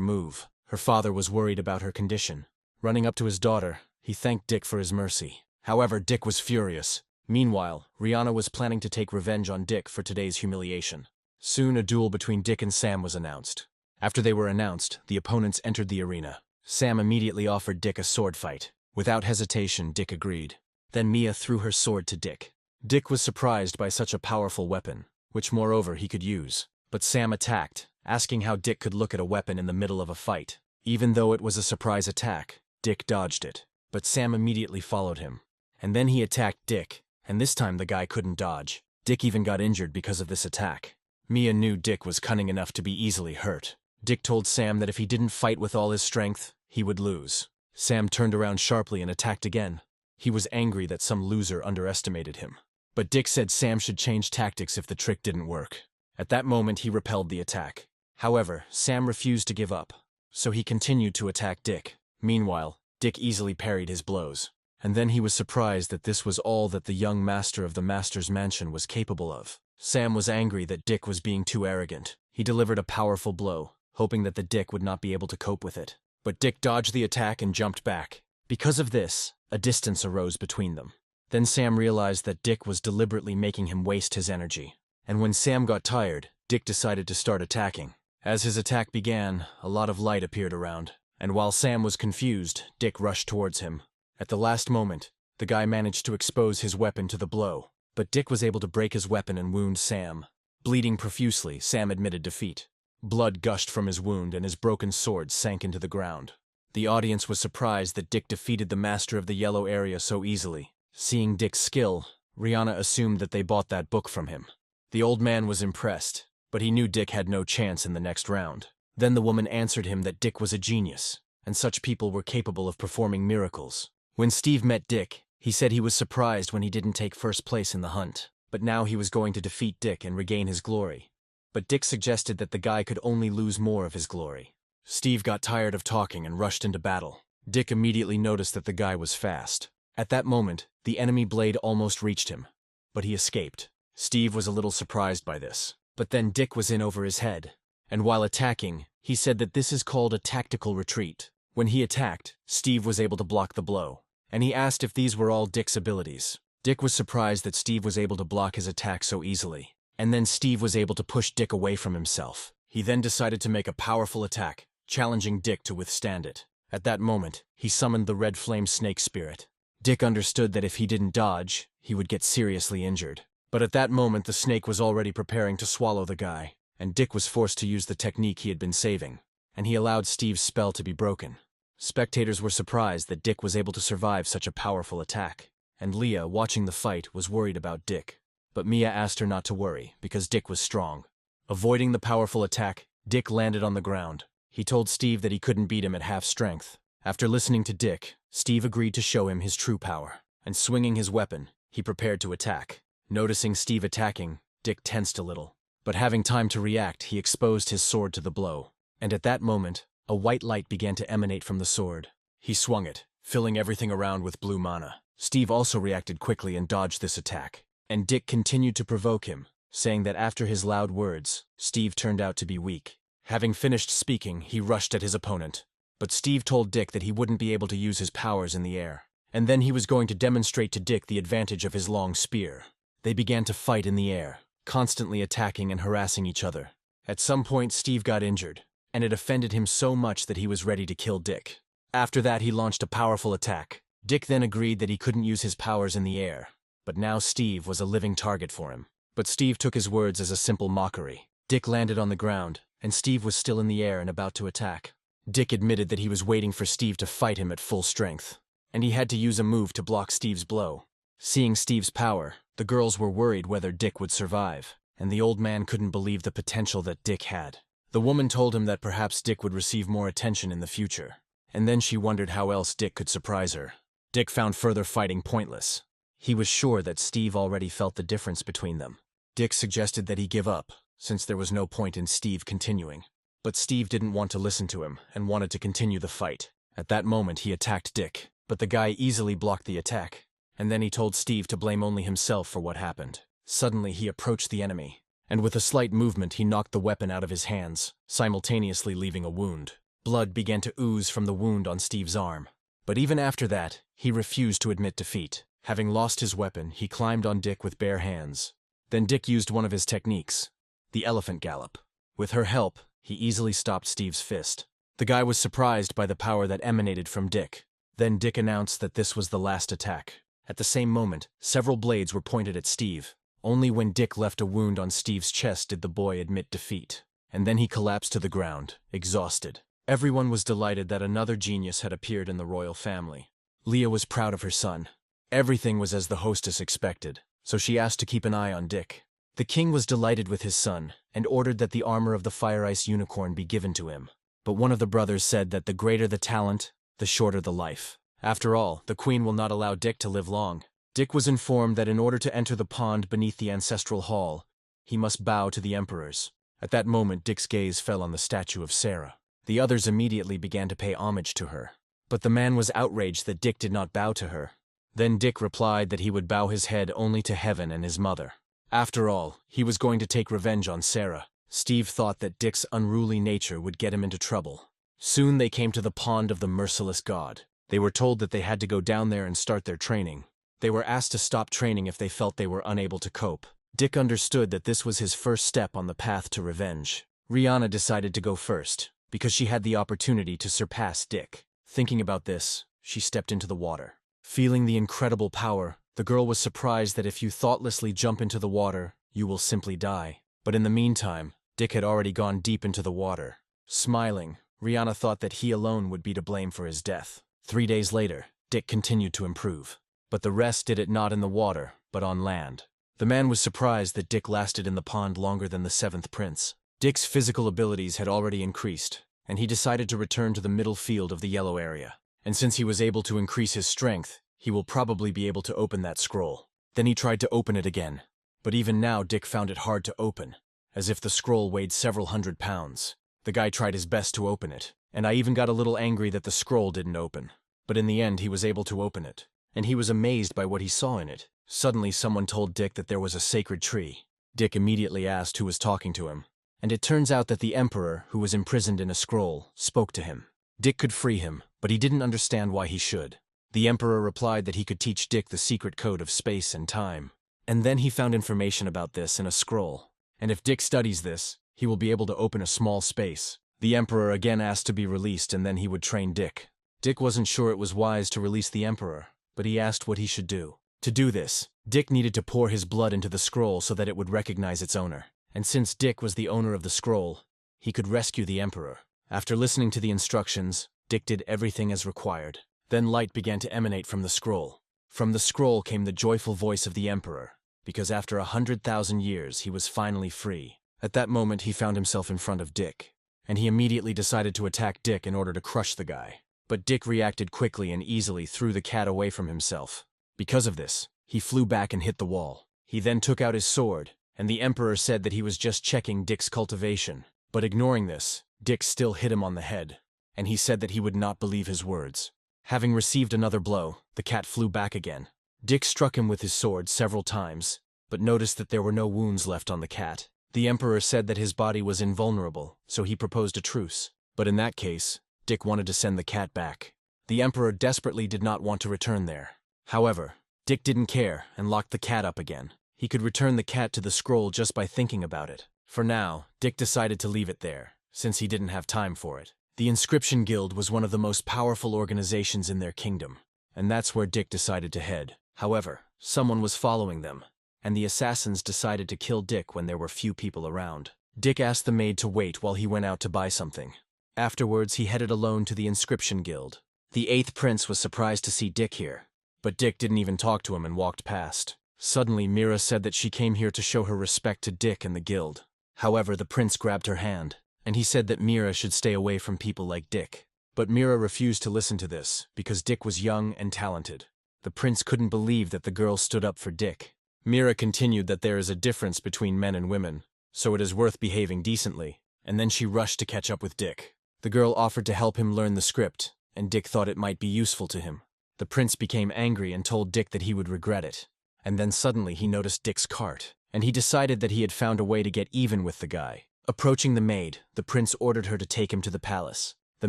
move. Her father was worried about her condition. Running up to his daughter, he thanked Dick for his mercy. However, Dick was furious. Meanwhile, Rihanna was planning to take revenge on Dick for today's humiliation. Soon, a duel between Dick and Sam was announced. After they were announced, the opponents entered the arena. Sam immediately offered Dick a sword fight. Without hesitation, Dick agreed. Then Mia threw her sword to Dick. Dick was surprised by such a powerful weapon, which moreover he could use. But Sam attacked, asking how Dick could look at a weapon in the middle of a fight. Even though it was a surprise attack, Dick dodged it. But Sam immediately followed him. And then he attacked Dick, and this time the guy couldn't dodge. Dick even got injured because of this attack. Mia knew Dick was cunning enough to be easily hurt. Dick told Sam that if he didn't fight with all his strength, he would lose. Sam turned around sharply and attacked again. He was angry that some loser underestimated him. But Dick said Sam should change tactics if the trick didn't work. At that moment, he repelled the attack. However, Sam refused to give up, so he continued to attack Dick. Meanwhile, Dick easily parried his blows. and then he was surprised that this was all that the young master of the master's mansion was capable of. Sam was angry that Dick was being too arrogant. He delivered a powerful blow, hoping that the Dick would not be able to cope with it. But Dick dodged the attack and jumped back. Because of this, a distance arose between them. Then Sam realized that Dick was deliberately making him waste his energy. And when Sam got tired, Dick decided to start attacking. As his attack began, a lot of light appeared around, and while Sam was confused, Dick rushed towards him. At the last moment, the guy managed to expose his weapon to the blow, but Dick was able to break his weapon and wound Sam. Bleeding profusely, Sam admitted defeat. Blood gushed from his wound and his broken sword sank into the ground. The audience was surprised that Dick defeated the master of the yellow area so easily. Seeing Dick's skill, Rihanna assumed that they bought that book from him. The old man was impressed, but he knew Dick had no chance in the next round. Then the woman answered him that Dick was a genius, and such people were capable of performing miracles. When Steve met Dick, he said he was surprised when he didn't take first place in the hunt, but now he was going to defeat Dick and regain his glory. But Dick suggested that the guy could only lose more of his glory. Steve got tired of talking and rushed into battle. Dick immediately noticed that the guy was fast. At that moment, the enemy blade almost reached him, but he escaped. Steve was a little surprised by this, but then Dick was in over his head, and while attacking, he said that this is called a tactical retreat. When he attacked, Steve was able to block the blow, and he asked if these were all Dick's abilities. Dick was surprised that Steve was able to block his attack so easily, and then Steve was able to push Dick away from himself. He then decided to make a powerful attack, challenging Dick to withstand it. At that moment, he summoned the red flame snake spirit. Dick understood that if he didn't dodge, he would get seriously injured. But at that moment, the snake was already preparing to swallow the guy, and Dick was forced to use the technique he had been saving, and he allowed Steve's spell to be broken. Spectators were surprised that Dick was able to survive such a powerful attack, and Leah, watching the fight, was worried about Dick. But Mia asked her not to worry, because Dick was strong. Avoiding the powerful attack, Dick landed on the ground. He told Steve that he couldn't beat him at half strength. After listening to Dick, Steve agreed to show him his true power, and swinging his weapon, he prepared to attack. Noticing Steve attacking, Dick tensed a little, but having time to react, he exposed his sword to the blow. And at that moment, a white light began to emanate from the sword. He swung it, filling everything around with blue mana. Steve also reacted quickly and dodged this attack, and Dick continued to provoke him, saying that after his loud words, Steve turned out to be weak. Having finished speaking, he rushed at his opponent, but Steve told Dick that he wouldn't be able to use his powers in the air, and then he was going to demonstrate to Dick the advantage of his long spear. They began to fight in the air, constantly attacking and harassing each other. At some point, Steve got injured, and it offended him so much that he was ready to kill Dick. After that, he launched a powerful attack. Dick then agreed that he couldn't use his powers in the air, but now Steve was a living target for him. But Steve took his words as a simple mockery. Dick landed on the ground, and Steve was still in the air and about to attack. Dick admitted that he was waiting for Steve to fight him at full strength, and he had to use a move to block Steve's blow. Seeing Steve's power, the girls were worried whether Dick would survive, and the old man couldn't believe the potential that Dick had. The woman told him that perhaps Dick would receive more attention in the future, and then she wondered how else Dick could surprise her. Dick found further fighting pointless. He was sure that Steve already felt the difference between them. Dick suggested that he give up, since there was no point in Steve continuing. But Steve didn't want to listen to him and wanted to continue the fight. At that moment, he attacked Dick, but the guy easily blocked the attack, and then he told Steve to blame only himself for what happened. Suddenly, he approached the enemy, and with a slight movement, he knocked the weapon out of his hands, simultaneously leaving a wound. Blood began to ooze from the wound on Steve's arm. But even after that, he refused to admit defeat. Having lost his weapon, he climbed on Dick with bare hands. Then Dick used one of his techniques, the elephant gallop. With her help, he easily stopped Steve's fist. The guy was surprised by the power that emanated from Dick. Then Dick announced that this was the last attack. At the same moment, several blades were pointed at Steve. Only when Dick left a wound on Steve's chest did the boy admit defeat. And then he collapsed to the ground, exhausted. Everyone was delighted that another genius had appeared in the royal family. Leah was proud of her son. Everything was as the hostess expected, so she asked to keep an eye on Dick. The king was delighted with his son, and ordered that the armor of the fire ice unicorn be given to him. But one of the brothers said that the greater the talent, the shorter the life. After all, the queen will not allow Dick to live long. Dick was informed that in order to enter the pond beneath the ancestral hall, he must bow to the emperors. At that moment, Dick's gaze fell on the statue of Sarah. The others immediately began to pay homage to her. But the man was outraged that Dick did not bow to her. Then Dick replied that he would bow his head only to heaven and his mother. After all, he was going to take revenge on Sarah. Steve thought that Dick's unruly nature would get him into trouble. Soon they came to the pond of the merciless god. They were told that they had to go down there and start their training. They were asked to stop training if they felt they were unable to cope. Dick understood that this was his first step on the path to revenge. Rihanna decided to go first, because she had the opportunity to surpass Dick. Thinking about this, she stepped into the water. Feeling the incredible power, the girl was surprised that if you thoughtlessly jump into the water, you will simply die. But in the meantime, Dick had already gone deep into the water. Smiling, Rihanna thought that he alone would be to blame for his death. 3 days later, Dick continued to improve. But the rest did it not in the water, but on land. The man was surprised that Dick lasted in the pond longer than the 7th prince. Dick's physical abilities had already increased, and he decided to return to the middle field of the yellow area. And since he was able to increase his strength, he will probably be able to open that scroll. Then he tried to open it again. But even now Dick found it hard to open, as if the scroll weighed several hundred pounds. The guy tried his best to open it, and I even got a little angry that the scroll didn't open. But in the end he was able to open it, and he was amazed by what he saw in it. Suddenly someone told Dick that there was a sacred tree. Dick immediately asked who was talking to him, and it turns out that the Emperor, who was imprisoned in a scroll, spoke to him. Dick could free him, but he didn't understand why he should. The Emperor replied that he could teach Dick the secret code of space and time. And then he found information about this in a scroll. And if Dick studies this, he will be able to open a small space. The Emperor again asked to be released, and then he would train Dick. Dick wasn't sure it was wise to release the Emperor, but he asked what he should do. To do this, Dick needed to pour his blood into the scroll so that it would recognize its owner. And since Dick was the owner of the scroll, he could rescue the Emperor. After listening to the instructions, Dick did everything as required. Then light began to emanate from the scroll. From the scroll came the joyful voice of the Emperor, because after 100,000 years he was finally free. At that moment he found himself in front of Dick, and he immediately decided to attack Dick in order to crush the guy. But Dick reacted quickly and easily threw the cat away from himself. Because of this, he flew back and hit the wall. He then took out his sword, and the Emperor said that he was just checking Dick's cultivation. But ignoring this, Dick still hit him on the head, and he said that he would not believe his words. Having received another blow, the cat flew back again. Dick struck him with his sword several times, but noticed that there were no wounds left on the cat. The Emperor said that his body was invulnerable, so he proposed a truce. But in that case, Dick wanted to send the cat back. The Emperor desperately did not want to return there. However, Dick didn't care and locked the cat up again. He could return the cat to the scroll just by thinking about it. For now, Dick decided to leave it there, since he didn't have time for it. The Inscription Guild was one of the most powerful organizations in their kingdom, and that's where Dick decided to head. However, someone was following them, and the assassins decided to kill Dick when there were few people around. Dick asked the maid to wait while he went out to buy something. Afterwards, he headed alone to the Inscription Guild. The 8th prince was surprised to see Dick here, but Dick didn't even talk to him and walked past. Suddenly, Mira said that she came here to show her respect to Dick and the guild. However, the prince grabbed her hand, and he said that Mira should stay away from people like Dick. But Mira refused to listen to this, because Dick was young and talented. The prince couldn't believe that the girl stood up for Dick. Mira continued that there is a difference between men and women, so it is worth behaving decently, and then she rushed to catch up with Dick. The girl offered to help him learn the script, and Dick thought it might be useful to him. The prince became angry and told Dick that he would regret it. And then suddenly he noticed Dick's cart, and he decided that he had found a way to get even with the guy. Approaching the maid, the prince ordered her to take him to the palace. The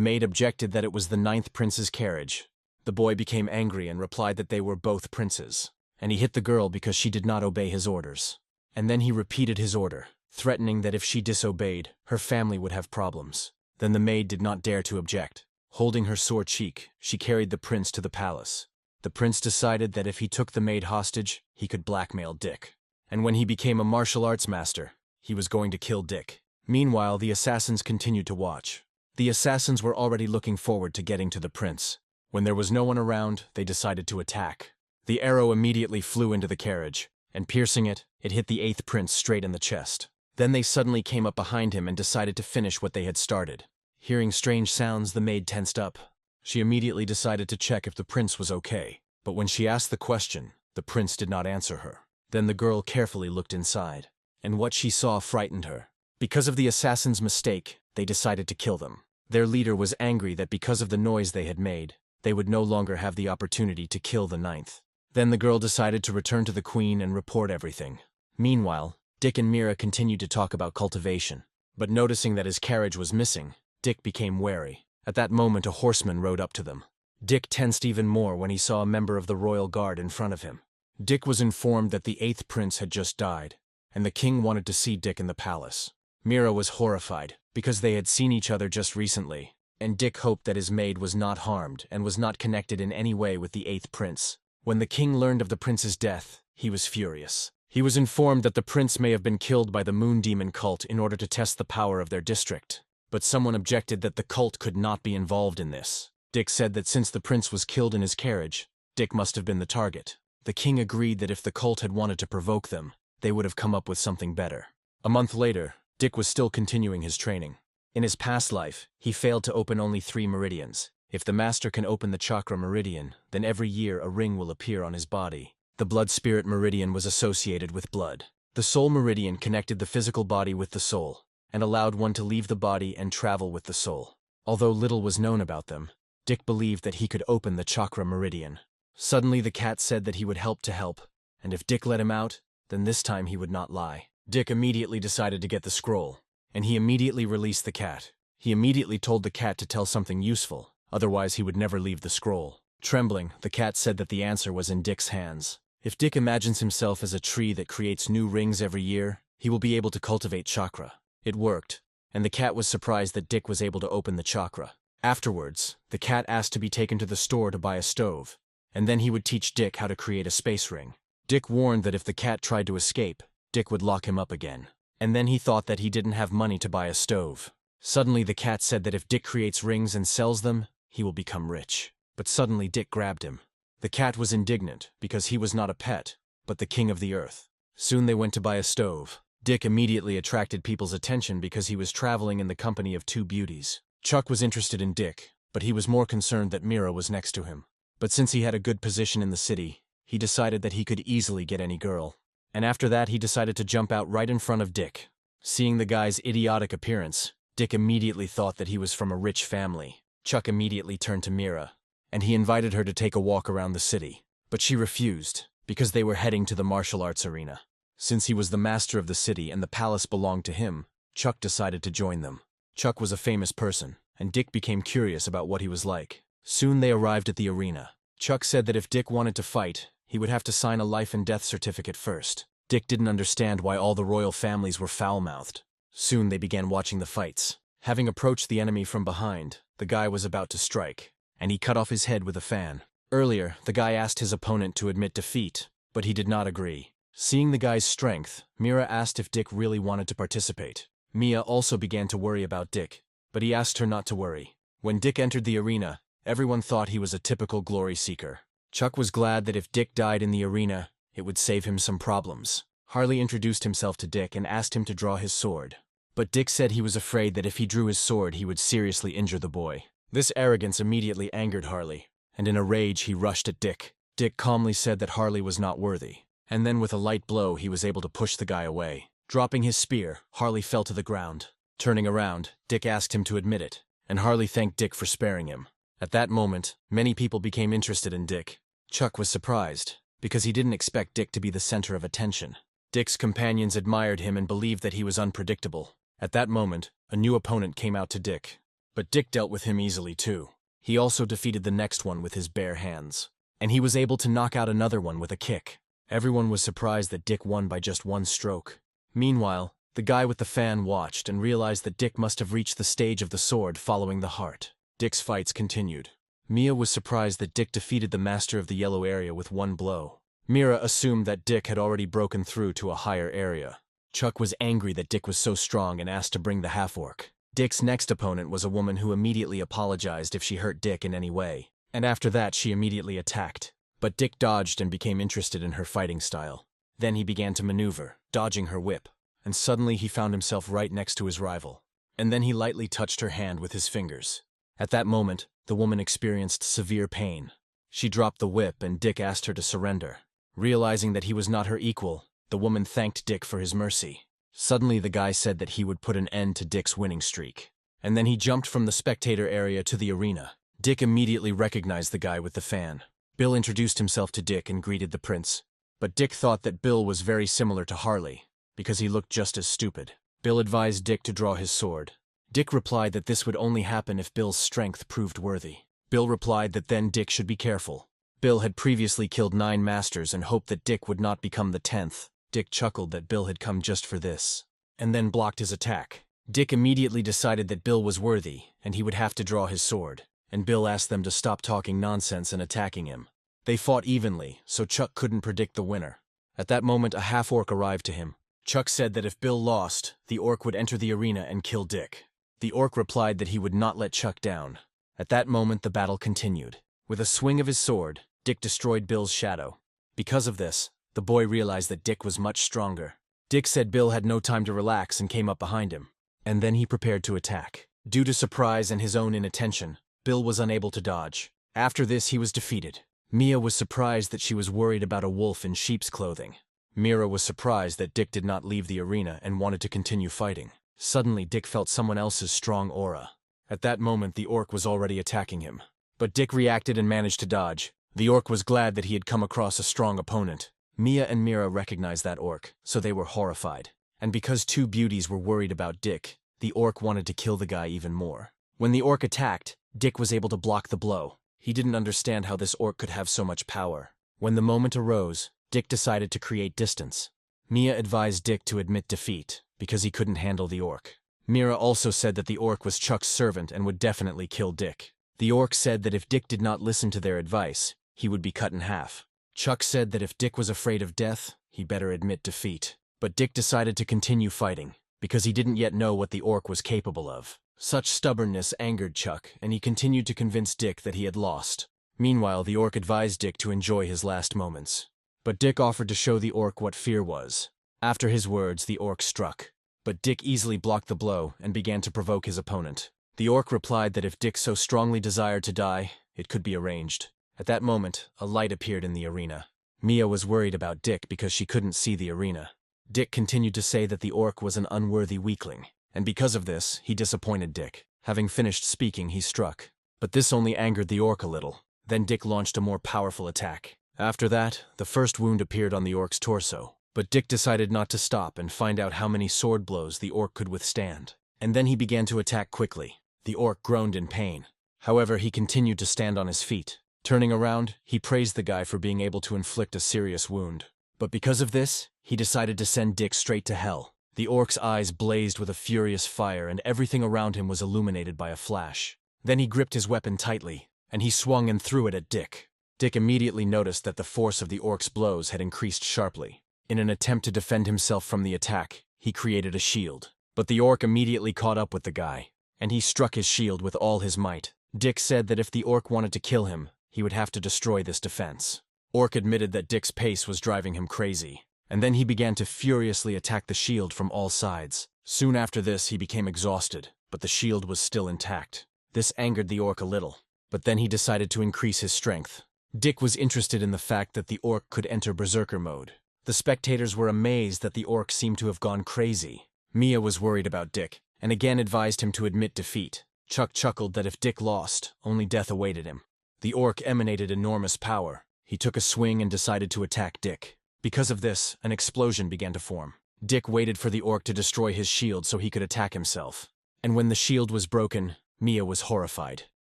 maid objected that it was the 9th prince's carriage. The boy became angry and replied that they were both princes, and he hit the girl because she did not obey his orders. And then he repeated his order, threatening that if she disobeyed, her family would have problems. Then the maid did not dare to object. Holding her sore cheek, she carried the prince to the palace. The prince decided that if he took the maid hostage, he could blackmail Dick. And when he became a martial arts master, he was going to kill Dick. Meanwhile, the assassins continued to watch. The assassins were already looking forward to getting to the prince. When there was no one around, they decided to attack. The arrow immediately flew into the carriage, and piercing it, it hit the 8th prince straight in the chest. Then they suddenly came up behind him and decided to finish what they had started. Hearing strange sounds, the maid tensed up. She immediately decided to check if the prince was okay. But when she asked the question, the prince did not answer her. Then the girl carefully looked inside, and what she saw frightened her. Because of the assassin's mistake, they decided to kill them. Their leader was angry that because of the noise they had made, they would no longer have the opportunity to kill the 9th. Then the girl decided to return to the queen and report everything. Meanwhile, Dick and Mira continued to talk about cultivation. But noticing that his carriage was missing, Dick became wary. At that moment, a horseman rode up to them. Dick tensed even more when he saw a member of the royal guard in front of him. Dick was informed that the 8th prince had just died, and the king wanted to see Dick in the palace. Mira was horrified, because they had seen each other just recently, and Dick hoped that his maid was not harmed and was not connected in any way with the 8th prince. When the king learned of the prince's death, he was furious. He was informed that the prince may have been killed by the moon demon cult in order to test the power of their district. But someone objected that the cult could not be involved in this. Dick said that since the prince was killed in his carriage, Dick must have been the target. The king agreed that if the cult had wanted to provoke them, they would have come up with something better. A month later, Dick was still continuing his training. In his past life, he failed to open only 3 meridians. If the master can open the chakra meridian, then every year a ring will appear on his body. The blood-spirit meridian was associated with blood. The soul meridian connected the physical body with the soul, and allowed one to leave the body and travel with the soul. Although little was known about them, Dick believed that he could open the chakra meridian. Suddenly the cat said that he would help to help, and if Dick let him out, then this time he would not lie. Dick immediately decided to get the scroll, and he immediately released the cat. He immediately told the cat to tell something useful, otherwise he would never leave the scroll. Trembling, the cat said that the answer was in Dick's hands. If Dick imagines himself as a tree that creates new rings every year, he will be able to cultivate chakra. It worked, and the cat was surprised that Dick was able to open the chakra. Afterwards, the cat asked to be taken to the store to buy a stove, and then he would teach Dick how to create a space ring. Dick warned that if the cat tried to escape, Dick would lock him up again. And then he thought that he didn't have money to buy a stove. Suddenly the cat said that if Dick creates rings and sells them, he will become rich. But suddenly Dick grabbed him. The cat was indignant because he was not a pet, but the king of the earth. Soon they went to buy a stove. Dick immediately attracted people's attention because he was traveling in the company of 2 beauties. Chuck was interested in Dick, but he was more concerned that Mira was next to him. But since he had a good position in the city, he decided that he could easily get any girl. And after that he decided to jump out right in front of Dick. Seeing the guy's idiotic appearance, Dick immediately thought that he was from a rich family. Chuck immediately turned to Mira, and he invited her to take a walk around the city. But she refused, because they were heading to the martial arts arena. Since he was the master of the city and the palace belonged to him, Chuck decided to join them. Chuck was a famous person, and Dick became curious about what he was like. Soon they arrived at the arena. Chuck said that if Dick wanted to fight, he would have to sign a life and death certificate first. Dick didn't understand why all the royal families were foul-mouthed. Soon they began watching the fights. Having approached the enemy from behind, the guy was about to strike, and he cut off his head with a fan. Earlier, the guy asked his opponent to admit defeat, but he did not agree. Seeing the guy's strength, Mira asked if Dick really wanted to participate. Mia also began to worry about Dick, but he asked her not to worry. When Dick entered the arena, everyone thought he was a typical glory seeker. Chuck was glad that if Dick died in the arena, it would save him some problems. Harley introduced himself to Dick and asked him to draw his sword. But Dick said he was afraid that if he drew his sword he would seriously injure the boy. This arrogance immediately angered Harley, and in a rage he rushed at Dick. Dick calmly said that Harley was not worthy, and then with a light blow he was able to push the guy away. Dropping his spear, Harley fell to the ground. Turning around, Dick asked him to admit it, and Harley thanked Dick for sparing him. At that moment, many people became interested in Dick. Chuck was surprised, because he didn't expect Dick to be the center of attention. Dick's companions admired him and believed that he was unpredictable. At that moment, a new opponent came out to Dick. But Dick dealt with him easily too. He also defeated the next one with his bare hands. And he was able to knock out another one with a kick. Everyone was surprised that Dick won by just one stroke. Meanwhile, the guy with the fan watched and realized that Dick must have reached the stage of the sword following the heart. Dick's fights continued. Mia was surprised that Dick defeated the master of the yellow area with one blow. Mira assumed that Dick had already broken through to a higher area. Chuck was angry that Dick was so strong and asked to bring the half-orc. Dick's next opponent was a woman who immediately apologized if she hurt Dick in any way, and after that she immediately attacked. But Dick dodged and became interested in her fighting style. Then he began to maneuver, dodging her whip, and suddenly he found himself right next to his rival. And then he lightly touched her hand with his fingers. At that moment, the woman experienced severe pain. She dropped the whip and Dick asked her to surrender. Realizing that he was not her equal, the woman thanked Dick for his mercy. Suddenly the guy said that he would put an end to Dick's winning streak. And then he jumped from the spectator area to the arena. Dick immediately recognized the guy with the fan. Bill introduced himself to Dick and greeted the prince. But Dick thought that Bill was very similar to Harley, because he looked just as stupid. Bill advised Dick to draw his sword. Dick replied that this would only happen if Bill's strength proved worthy. Bill replied that then Dick should be careful. Bill had previously killed 9 masters and hoped that Dick would not become the 10th. Dick chuckled that Bill had come just for this, and then blocked his attack. Dick immediately decided that Bill was worthy, and he would have to draw his sword, and Bill asked them to stop talking nonsense and attacking him. They fought evenly, so Chuck couldn't predict the winner. At that moment, a half-orc arrived to him. Chuck said that if Bill lost, the orc would enter the arena and kill Dick. The orc replied that he would not let Chuck down. At that moment, the battle continued. With a swing of his sword, Dick destroyed Bill's shadow. Because of this, the boy realized that Dick was much stronger. Dick said Bill had no time to relax and came up behind him. And then he prepared to attack. Due to surprise and his own inattention, Bill was unable to dodge. After this, he was defeated. Mia was surprised that she was worried about a wolf in sheep's clothing. Mira was surprised that Dick did not leave the arena and wanted to continue fighting. Suddenly, Dick felt someone else's strong aura. At that moment, the orc was already attacking him. But Dick reacted and managed to dodge. The orc was glad that he had come across a strong opponent. Mia and Mira recognized that orc, so they were horrified. And because 2 beauties were worried about Dick, the orc wanted to kill the guy even more. When the orc attacked, Dick was able to block the blow. He didn't understand how this orc could have so much power. When the moment arose, Dick decided to create distance. Mia advised Dick to admit defeat, because he couldn't handle the orc. Mira also said that the orc was Chuck's servant and would definitely kill Dick. The orc said that if Dick did not listen to their advice, he would be cut in half. Chuck said that if Dick was afraid of death, he better admit defeat. But Dick decided to continue fighting, because he didn't yet know what the orc was capable of. Such stubbornness angered Chuck, and he continued to convince Dick that he had lost. Meanwhile, the orc advised Dick to enjoy his last moments. But Dick offered to show the orc what fear was. After his words, the orc struck. But Dick easily blocked the blow and began to provoke his opponent. The orc replied that if Dick so strongly desired to die, it could be arranged. At that moment, a light appeared in the arena. Mia was worried about Dick because she couldn't see the arena. Dick continued to say that the orc was an unworthy weakling, and because of this, he disappointed Dick. Having finished speaking, he struck. But this only angered the orc a little. Then Dick launched a more powerful attack. After that, the first wound appeared on the orc's torso. But Dick decided not to stop and find out how many sword blows the orc could withstand. And then he began to attack quickly. The orc groaned in pain. However, he continued to stand on his feet. Turning around, he praised the guy for being able to inflict a serious wound. But because of this, he decided to send Dick straight to hell. The orc's eyes blazed with a furious fire and everything around him was illuminated by a flash. Then he gripped his weapon tightly, and he swung and threw it at Dick. Dick immediately noticed that the force of the orc's blows had increased sharply. In an attempt to defend himself from the attack, he created a shield. But the orc immediately caught up with the guy, and he struck his shield with all his might. Dick said that if the orc wanted to kill him, he would have to destroy this defense. Orc admitted that Dick's pace was driving him crazy, and then he began to furiously attack the shield from all sides. Soon after this, he became exhausted, but the shield was still intact. This angered the orc a little, but then he decided to increase his strength. Dick was interested in the fact that the orc could enter berserker mode. The spectators were amazed that the orc seemed to have gone crazy. Mia was worried about Dick, and again advised him to admit defeat. Chuck chuckled that if Dick lost, only death awaited him. The orc emanated enormous power. He took a swing and decided to attack Dick. Because of this, an explosion began to form. Dick waited for the orc to destroy his shield so he could attack himself. And when the shield was broken, Mia was horrified.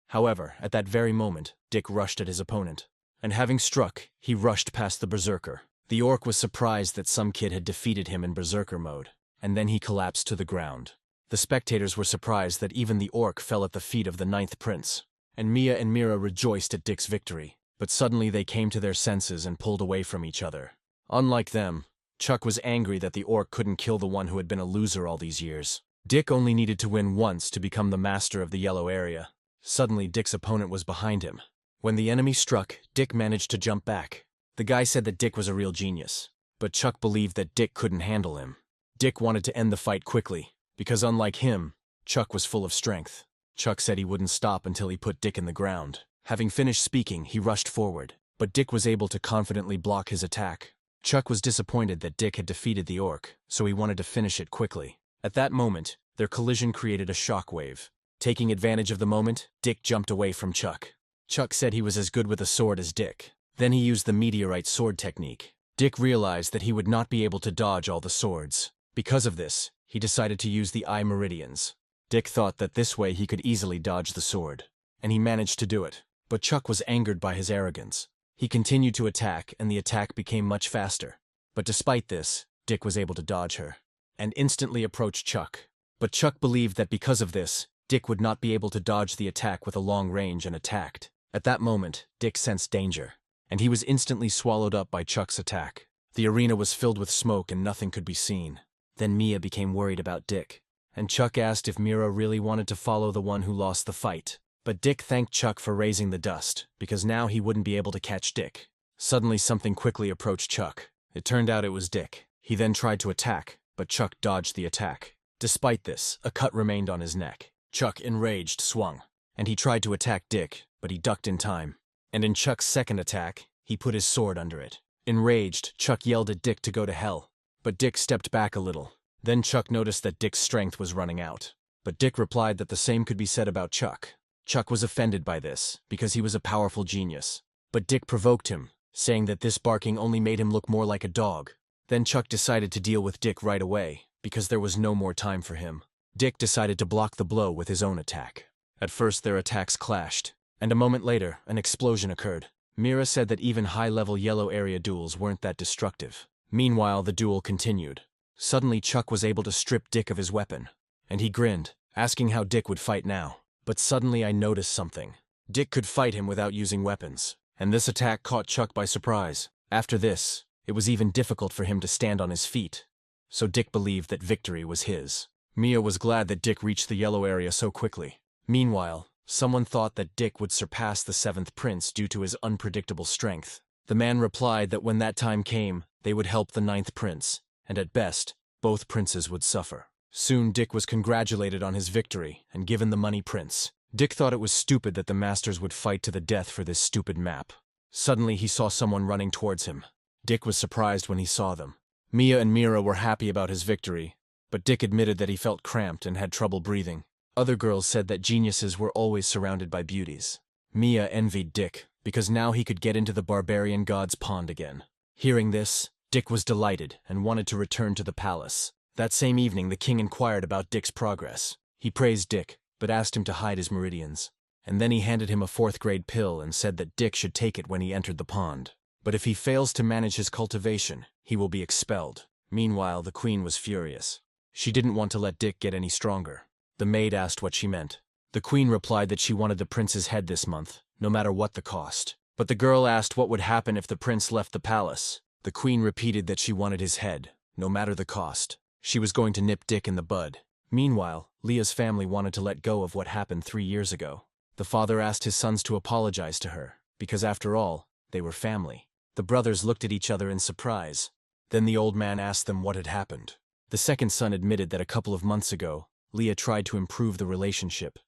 However, at that very moment, Dick rushed at his opponent. And having struck, he rushed past the berserker. The orc was surprised that some kid had defeated him in berserker mode, and then he collapsed to the ground. The spectators were surprised that even the orc fell at the feet of the 9th prince. And Mia and Mira rejoiced at Dick's victory, but suddenly they came to their senses and pulled away from each other. Unlike them, Chuck was angry that the orc couldn't kill the one who had been a loser all these years. Dick only needed to win once to become the master of the yellow area. Suddenly, Dick's opponent was behind him. When the enemy struck, Dick managed to jump back. The guy said that Dick was a real genius, but Chuck believed that Dick couldn't handle him. Dick wanted to end the fight quickly, because unlike him, Chuck was full of strength. Chuck said he wouldn't stop until he put Dick in the ground. Having finished speaking, he rushed forward, but Dick was able to confidently block his attack. Chuck was disappointed that Dick had defeated the orc, so he wanted to finish it quickly. At that moment, their collision created a shockwave. Taking advantage of the moment, Dick jumped away from Chuck. Chuck said he was as good with a sword as Dick. Then he used the meteorite sword technique. Dick realized that he would not be able to dodge all the swords. Because of this, he decided to use the eye meridians. Dick thought that this way he could easily dodge the sword. And he managed to do it. But Chuck was angered by his arrogance. He continued to attack, and the attack became much faster. But despite this, Dick was able to dodge her, and instantly approached Chuck. But Chuck believed that because of this, Dick would not be able to dodge the attack with a long range and attacked. At that moment, Dick sensed danger, and he was instantly swallowed up by Chuck's attack. The arena was filled with smoke and nothing could be seen. Then Mia became worried about Dick, and Chuck asked if Mira really wanted to follow the one who lost the fight. But Dick thanked Chuck for raising the dust, because now he wouldn't be able to catch Dick. Suddenly something quickly approached Chuck. It turned out it was Dick. He then tried to attack, but Chuck dodged the attack. Despite this, a cut remained on his neck. Chuck, enraged, swung, and he tried to attack Dick, but he ducked in time. And in Chuck's second attack, he put his sword under it. Enraged, Chuck yelled at Dick to go to hell, but Dick stepped back a little. Then Chuck noticed that Dick's strength was running out, but Dick replied that the same could be said about Chuck. Chuck was offended by this, because he was a powerful genius. But Dick provoked him, saying that this barking only made him look more like a dog. Then Chuck decided to deal with Dick right away, because there was no more time for him. Dick decided to block the blow with his own attack. At first their attacks clashed, and a moment later, an explosion occurred. Mira said that even high-level yellow area duels weren't that destructive. Meanwhile, the duel continued. Suddenly Chuck was able to strip Dick of his weapon, and he grinned, asking how Dick would fight now. But suddenly I noticed something. Dick could fight him without using weapons, and this attack caught Chuck by surprise. After this, it was even difficult for him to stand on his feet, so Dick believed that victory was his. Mia was glad that Dick reached the yellow area so quickly. Meanwhile, someone thought that Dick would surpass the 7th prince due to his unpredictable strength. The man replied that when that time came, they would help the 9th prince, and at best, both princes would suffer. Soon Dick was congratulated on his victory and given the money prince. Dick thought it was stupid that the masters would fight to the death for this stupid map. Suddenly he saw someone running towards him. Dick was surprised when he saw them. Mia and Mira were happy about his victory, but Dick admitted that he felt cramped and had trouble breathing. Other girls said that geniuses were always surrounded by beauties. Mia envied Dick, because now he could get into the barbarian god's pond again. Hearing this, Dick was delighted and wanted to return to the palace. That same evening, the king inquired about Dick's progress. He praised Dick, but asked him to hide his meridians. And then he handed him a 4th-grade pill and said that Dick should take it when he entered the pond. But if he fails to manage his cultivation, he will be expelled. Meanwhile, the queen was furious. She didn't want to let Dick get any stronger. The maid asked what she meant. The queen replied that she wanted the prince's head this month, no matter what the cost. But the girl asked what would happen if the prince left the palace. The queen repeated that she wanted his head, no matter the cost. She was going to nip Dick in the bud. Meanwhile, Leah's family wanted to let go of what happened 3 years ago. The father asked his sons to apologize to her, because after all, they were family. The brothers looked at each other in surprise. Then the old man asked them what had happened. The second son admitted that a couple of months ago, Leah tried to improve the relationship,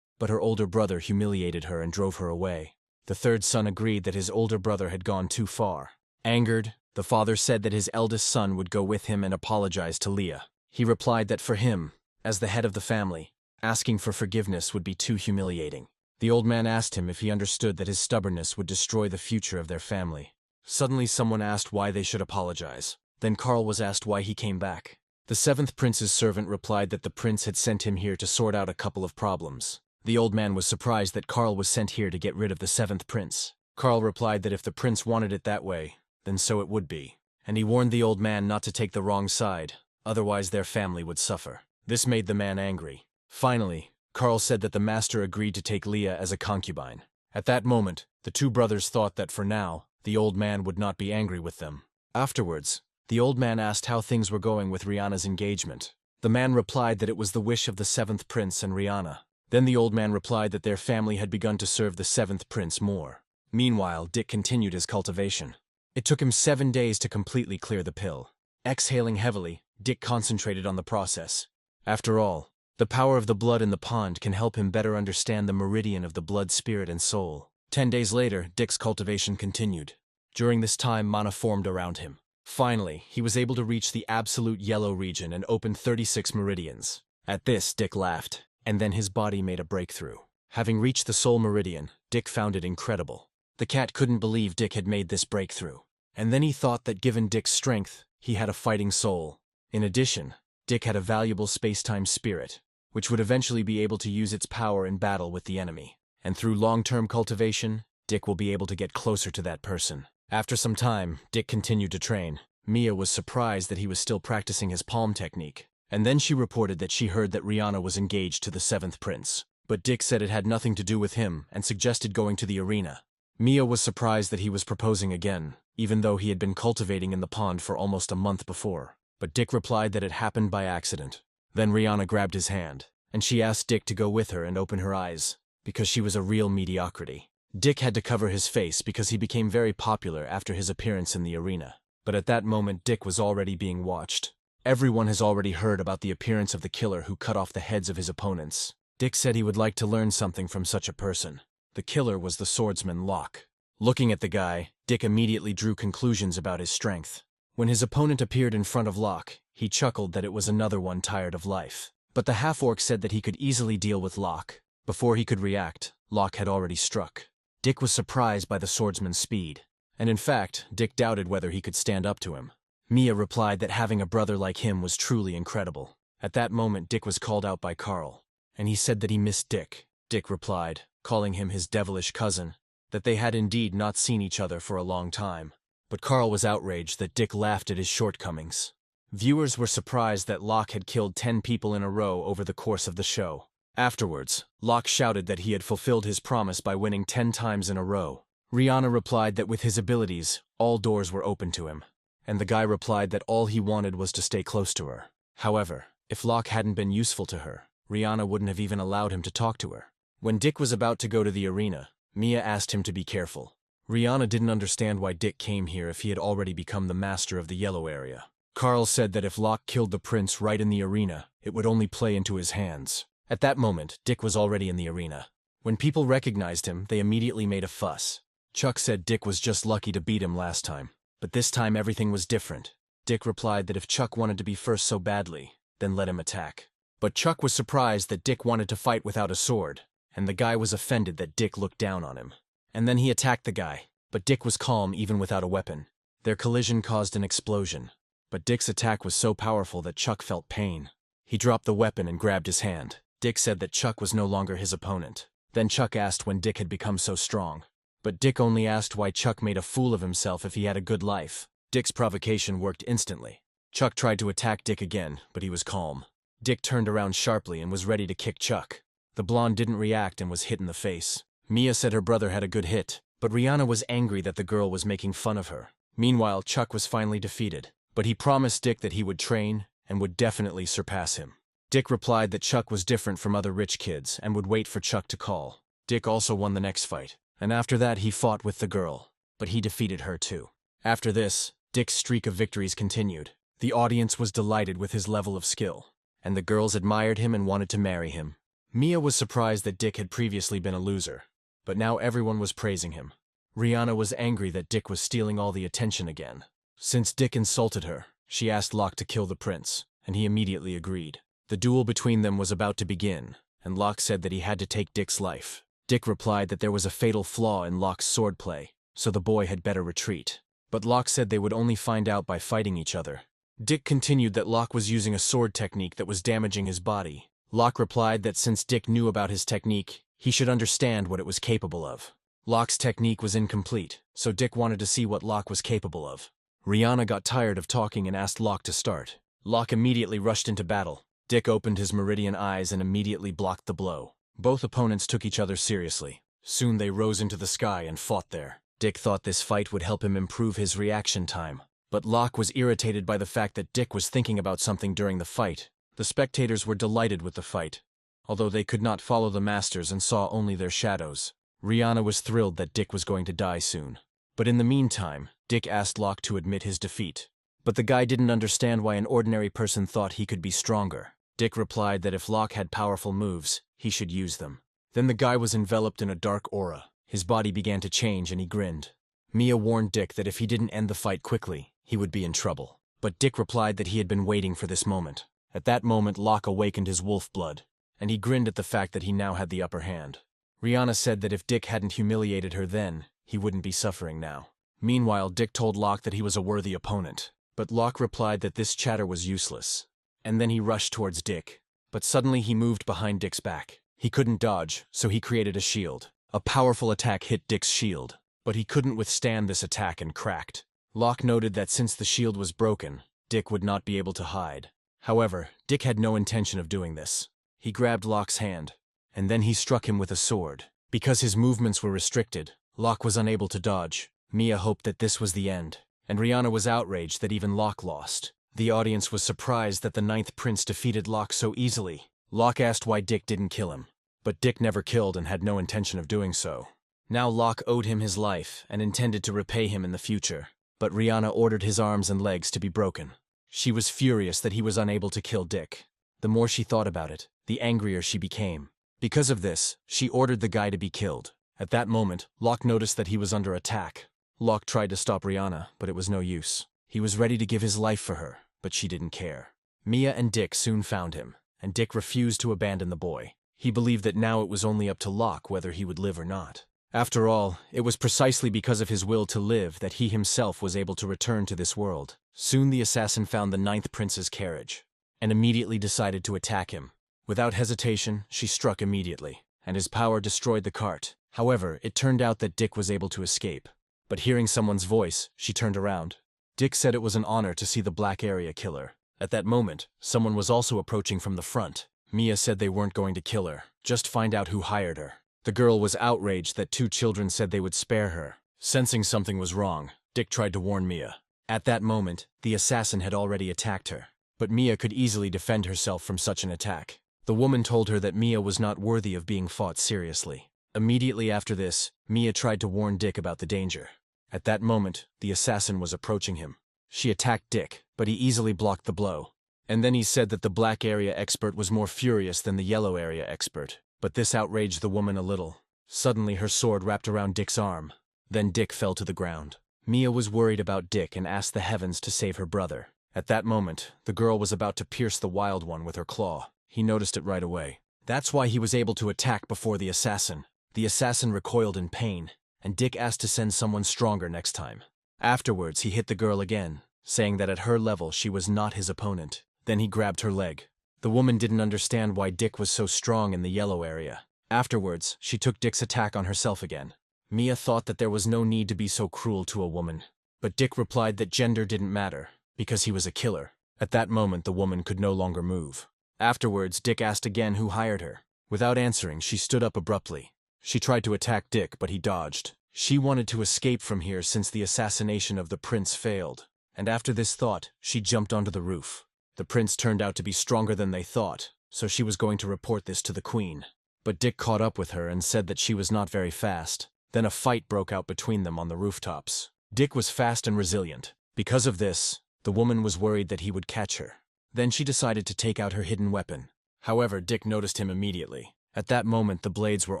but her older brother humiliated her and drove her away. The third son agreed that his older brother had gone too far. Angered, the father said that his eldest son would go with him and apologize to Leah. He replied that for him, as the head of the family, asking for forgiveness would be too humiliating. The old man asked him if he understood that his stubbornness would destroy the future of their family. Suddenly someone asked why they should apologize. Then Carl was asked why he came back. The 7th prince's servant replied that the prince had sent him here to sort out a couple of problems. The old man was surprised that Carl was sent here to get rid of the 7th prince. Carl replied that if the prince wanted it that way, then so it would be. And he warned the old man not to take the wrong side, otherwise their family would suffer. This made the man angry. Finally, Carl said that the master agreed to take Leah as a concubine. At that moment, the two brothers thought that for now, the old man would not be angry with them. Afterwards, the old man asked how things were going with Rihanna's engagement. The man replied that it was the wish of the 7th prince and Rihanna. Then the old man replied that their family had begun to serve the 7th prince more. Meanwhile, Dick continued his cultivation. It took him 7 days to completely clear the pill. Exhaling heavily, Dick concentrated on the process. After all, the power of the blood in the pond can help him better understand the meridian of the blood, spirit, and soul. 10 days later, Dick's cultivation continued. During this time, mana formed around him. Finally, he was able to reach the absolute yellow region and opened 36 meridians. At this, Dick laughed, and then his body made a breakthrough. Having reached the soul meridian, Dick found it incredible. The cat couldn't believe Dick had made this breakthrough. And then he thought that given Dick's strength, he had a fighting soul. In addition, Dick had a valuable space-time spirit, which would eventually be able to use its power in battle with the enemy. And through long-term cultivation, Dick will be able to get closer to that person. After some time, Dick continued to train. Mia was surprised that he was still practicing his palm technique. And then she reported that she heard that Rihanna was engaged to the 7th prince. But Dick said it had nothing to do with him and suggested going to the arena. Mia was surprised that he was proposing again, even though he had been cultivating in the pond for almost a month before. But Dick replied that it happened by accident. Then Rihanna grabbed his hand, and she asked Dick to go with her and open her eyes, because she was a real mediocrity. Dick had to cover his face because he became very popular after his appearance in the arena. But at that moment Dick was already being watched. Everyone has already heard about the appearance of the killer who cut off the heads of his opponents. Dick said he would like to learn something from such a person. The killer was the swordsman Locke. Looking at the guy, Dick immediately drew conclusions about his strength. When his opponent appeared in front of Locke, he chuckled that it was another one tired of life. But the half-orc said that he could easily deal with Locke. Before he could react, Locke had already struck. Dick was surprised by the swordsman's speed. And in fact, Dick doubted whether he could stand up to him. Mia replied that having a brother like him was truly incredible. At that moment Dick was called out by Carl, and he said that he missed Dick. Dick replied, calling him his devilish cousin, that they had indeed not seen each other for a long time. But Carl was outraged that Dick laughed at his shortcomings. Viewers were surprised that Locke had killed 10 people in a row over the course of the show. Afterwards, Locke shouted that he had fulfilled his promise by winning 10 times in a row. Rihanna replied that with his abilities, all doors were open to him. And the guy replied that all he wanted was to stay close to her. However, if Locke hadn't been useful to her, Rihanna wouldn't have even allowed him to talk to her. When Dick was about to go to the arena, Mia asked him to be careful. Rihanna didn't understand why Dick came here if he had already become the master of the yellow area. Carl said that if Locke killed the prince right in the arena, it would only play into his hands. At that moment, Dick was already in the arena. When people recognized him, they immediately made a fuss. Chuck said Dick was just lucky to beat him last time. But this time everything was different. Dick replied that if Chuck wanted to be first so badly, then let him attack. But Chuck was surprised that Dick wanted to fight without a sword, and the guy was offended that Dick looked down on him. And then he attacked the guy, but Dick was calm even without a weapon. Their collision caused an explosion, but Dick's attack was so powerful that Chuck felt pain. He dropped the weapon and grabbed his hand. Dick said that Chuck was no longer his opponent. Then Chuck asked when Dick had become so strong. But Dick only asked why Chuck made a fool of himself if he had a good life. Dick's provocation worked instantly. Chuck tried to attack Dick again, but he was calm. Dick turned around sharply and was ready to kick Chuck. The blonde didn't react and was hit in the face. Mia said her brother had a good hit, but Rihanna was angry that the girl was making fun of her. Meanwhile, Chuck was finally defeated, but he promised Dick that he would train and would definitely surpass him. Dick replied that Chuck was different from other rich kids and would wait for Chuck to call. Dick also won the next fight, and after that he fought with the girl, but he defeated her too. After this, Dick's streak of victories continued. The audience was delighted with his level of skill, and the girls admired him and wanted to marry him. Mia was surprised that Dick had previously been a loser, but now everyone was praising him. Rihanna was angry that Dick was stealing all the attention again. Since Dick insulted her, she asked Locke to kill the prince, and he immediately agreed. The duel between them was about to begin, and Locke said that he had to take Dick's life. Dick replied that there was a fatal flaw in Locke's swordplay, so the boy had better retreat. But Locke said they would only find out by fighting each other. Dick continued that Locke was using a sword technique that was damaging his body. Locke replied that since Dick knew about his technique, he should understand what it was capable of. Locke's technique was incomplete, so Dick wanted to see what Locke was capable of. Rihanna got tired of talking and asked Locke to start. Locke immediately rushed into battle. Dick opened his meridian eyes and immediately blocked the blow. Both opponents took each other seriously. Soon they rose into the sky and fought there. Dick thought this fight would help him improve his reaction time. But Locke was irritated by the fact that Dick was thinking about something during the fight. The spectators were delighted with the fight, although they could not follow the masters and saw only their shadows. Rihanna was thrilled that Dick was going to die soon. But in the meantime, Dick asked Locke to admit his defeat. But the guy didn't understand why an ordinary person thought he could be stronger. Dick replied that if Locke had powerful moves, he should use them. Then the guy was enveloped in a dark aura. His body began to change and he grinned. Mia warned Dick that if he didn't end the fight quickly, he would be in trouble. But Dick replied that he had been waiting for this moment. At that moment, Locke awakened his wolf blood, and he grinned at the fact that he now had the upper hand. Rihanna said that if Dick hadn't humiliated her then, he wouldn't be suffering now. Meanwhile, Dick told Locke that he was a worthy opponent, but Locke replied that this chatter was useless. And then he rushed towards Dick. But suddenly he moved behind Dick's back. He couldn't dodge, so he created a shield. A powerful attack hit Dick's shield, but he couldn't withstand this attack and cracked. Locke noted that since the shield was broken, Dick would not be able to hide. However, Dick had no intention of doing this. He grabbed Locke's hand, and then he struck him with a sword. Because his movements were restricted, Locke was unable to dodge. Mia hoped that this was the end, and Rihanna was outraged that even Locke lost. The audience was surprised that the Ninth Prince defeated Locke so easily. Locke asked why Dick didn't kill him, but Dick never killed and had no intention of doing so. Now Locke owed him his life and intended to repay him in the future, but Rihanna ordered his arms and legs to be broken. She was furious that he was unable to kill Dick. The more she thought about it, the angrier she became. Because of this, she ordered the guy to be killed. At that moment, Locke noticed that he was under attack. Locke tried to stop Rihanna, but it was no use. He was ready to give his life for her, but she didn't care. Mia and Dick soon found him, and Dick refused to abandon the boy. He believed that now it was only up to Locke whether he would live or not. After all, it was precisely because of his will to live that he himself was able to return to this world. Soon the assassin found the Ninth Prince's carriage, and immediately decided to attack him. Without hesitation, she struck immediately, and his power destroyed the cart. However, it turned out that Dick was able to escape. But hearing someone's voice, she turned around. Dick said it was an honor to see the Black Area killer. At that moment, someone was also approaching from the front. Mia said they weren't going to kill her, just find out who hired her. The girl was outraged that two children said they would spare her. Sensing something was wrong, Dick tried to warn Mia. At that moment, the assassin had already attacked her. But Mia could easily defend herself from such an attack. The woman told her that Mia was not worthy of being fought seriously. Immediately after this, Mia tried to warn Dick about the danger. At that moment, the assassin was approaching him. She attacked Dick, but he easily blocked the blow. And then he said that the Black Area expert was more furious than the Yellow Area expert. But this outraged the woman a little. Suddenly her sword wrapped around Dick's arm. Then Dick fell to the ground. Mia was worried about Dick and asked the heavens to save her brother. At that moment, the girl was about to pierce the Wild One with her claw. He noticed it right away. That's why he was able to attack before the assassin. The assassin recoiled in pain, and Dick asked to send someone stronger next time. Afterwards, he hit the girl again, saying that at her level she was not his opponent. Then he grabbed her leg. The woman didn't understand why Dick was so strong in the Yellow Area. Afterwards, she took Dick's attack on herself again. Mia thought that there was no need to be so cruel to a woman, but Dick replied that gender didn't matter, because he was a killer. At that moment, the woman could no longer move. Afterwards, Dick asked again who hired her. Without answering, she stood up abruptly. She tried to attack Dick, but he dodged. She wanted to escape from here since the assassination of the prince failed. And after this thought, she jumped onto the roof. The prince turned out to be stronger than they thought, so she was going to report this to the queen. But Dick caught up with her and said that she was not very fast. Then a fight broke out between them on the rooftops. Dick was fast and resilient. Because of this, the woman was worried that he would catch her. Then she decided to take out her hidden weapon. However, Dick noticed him immediately. At that moment, the blades were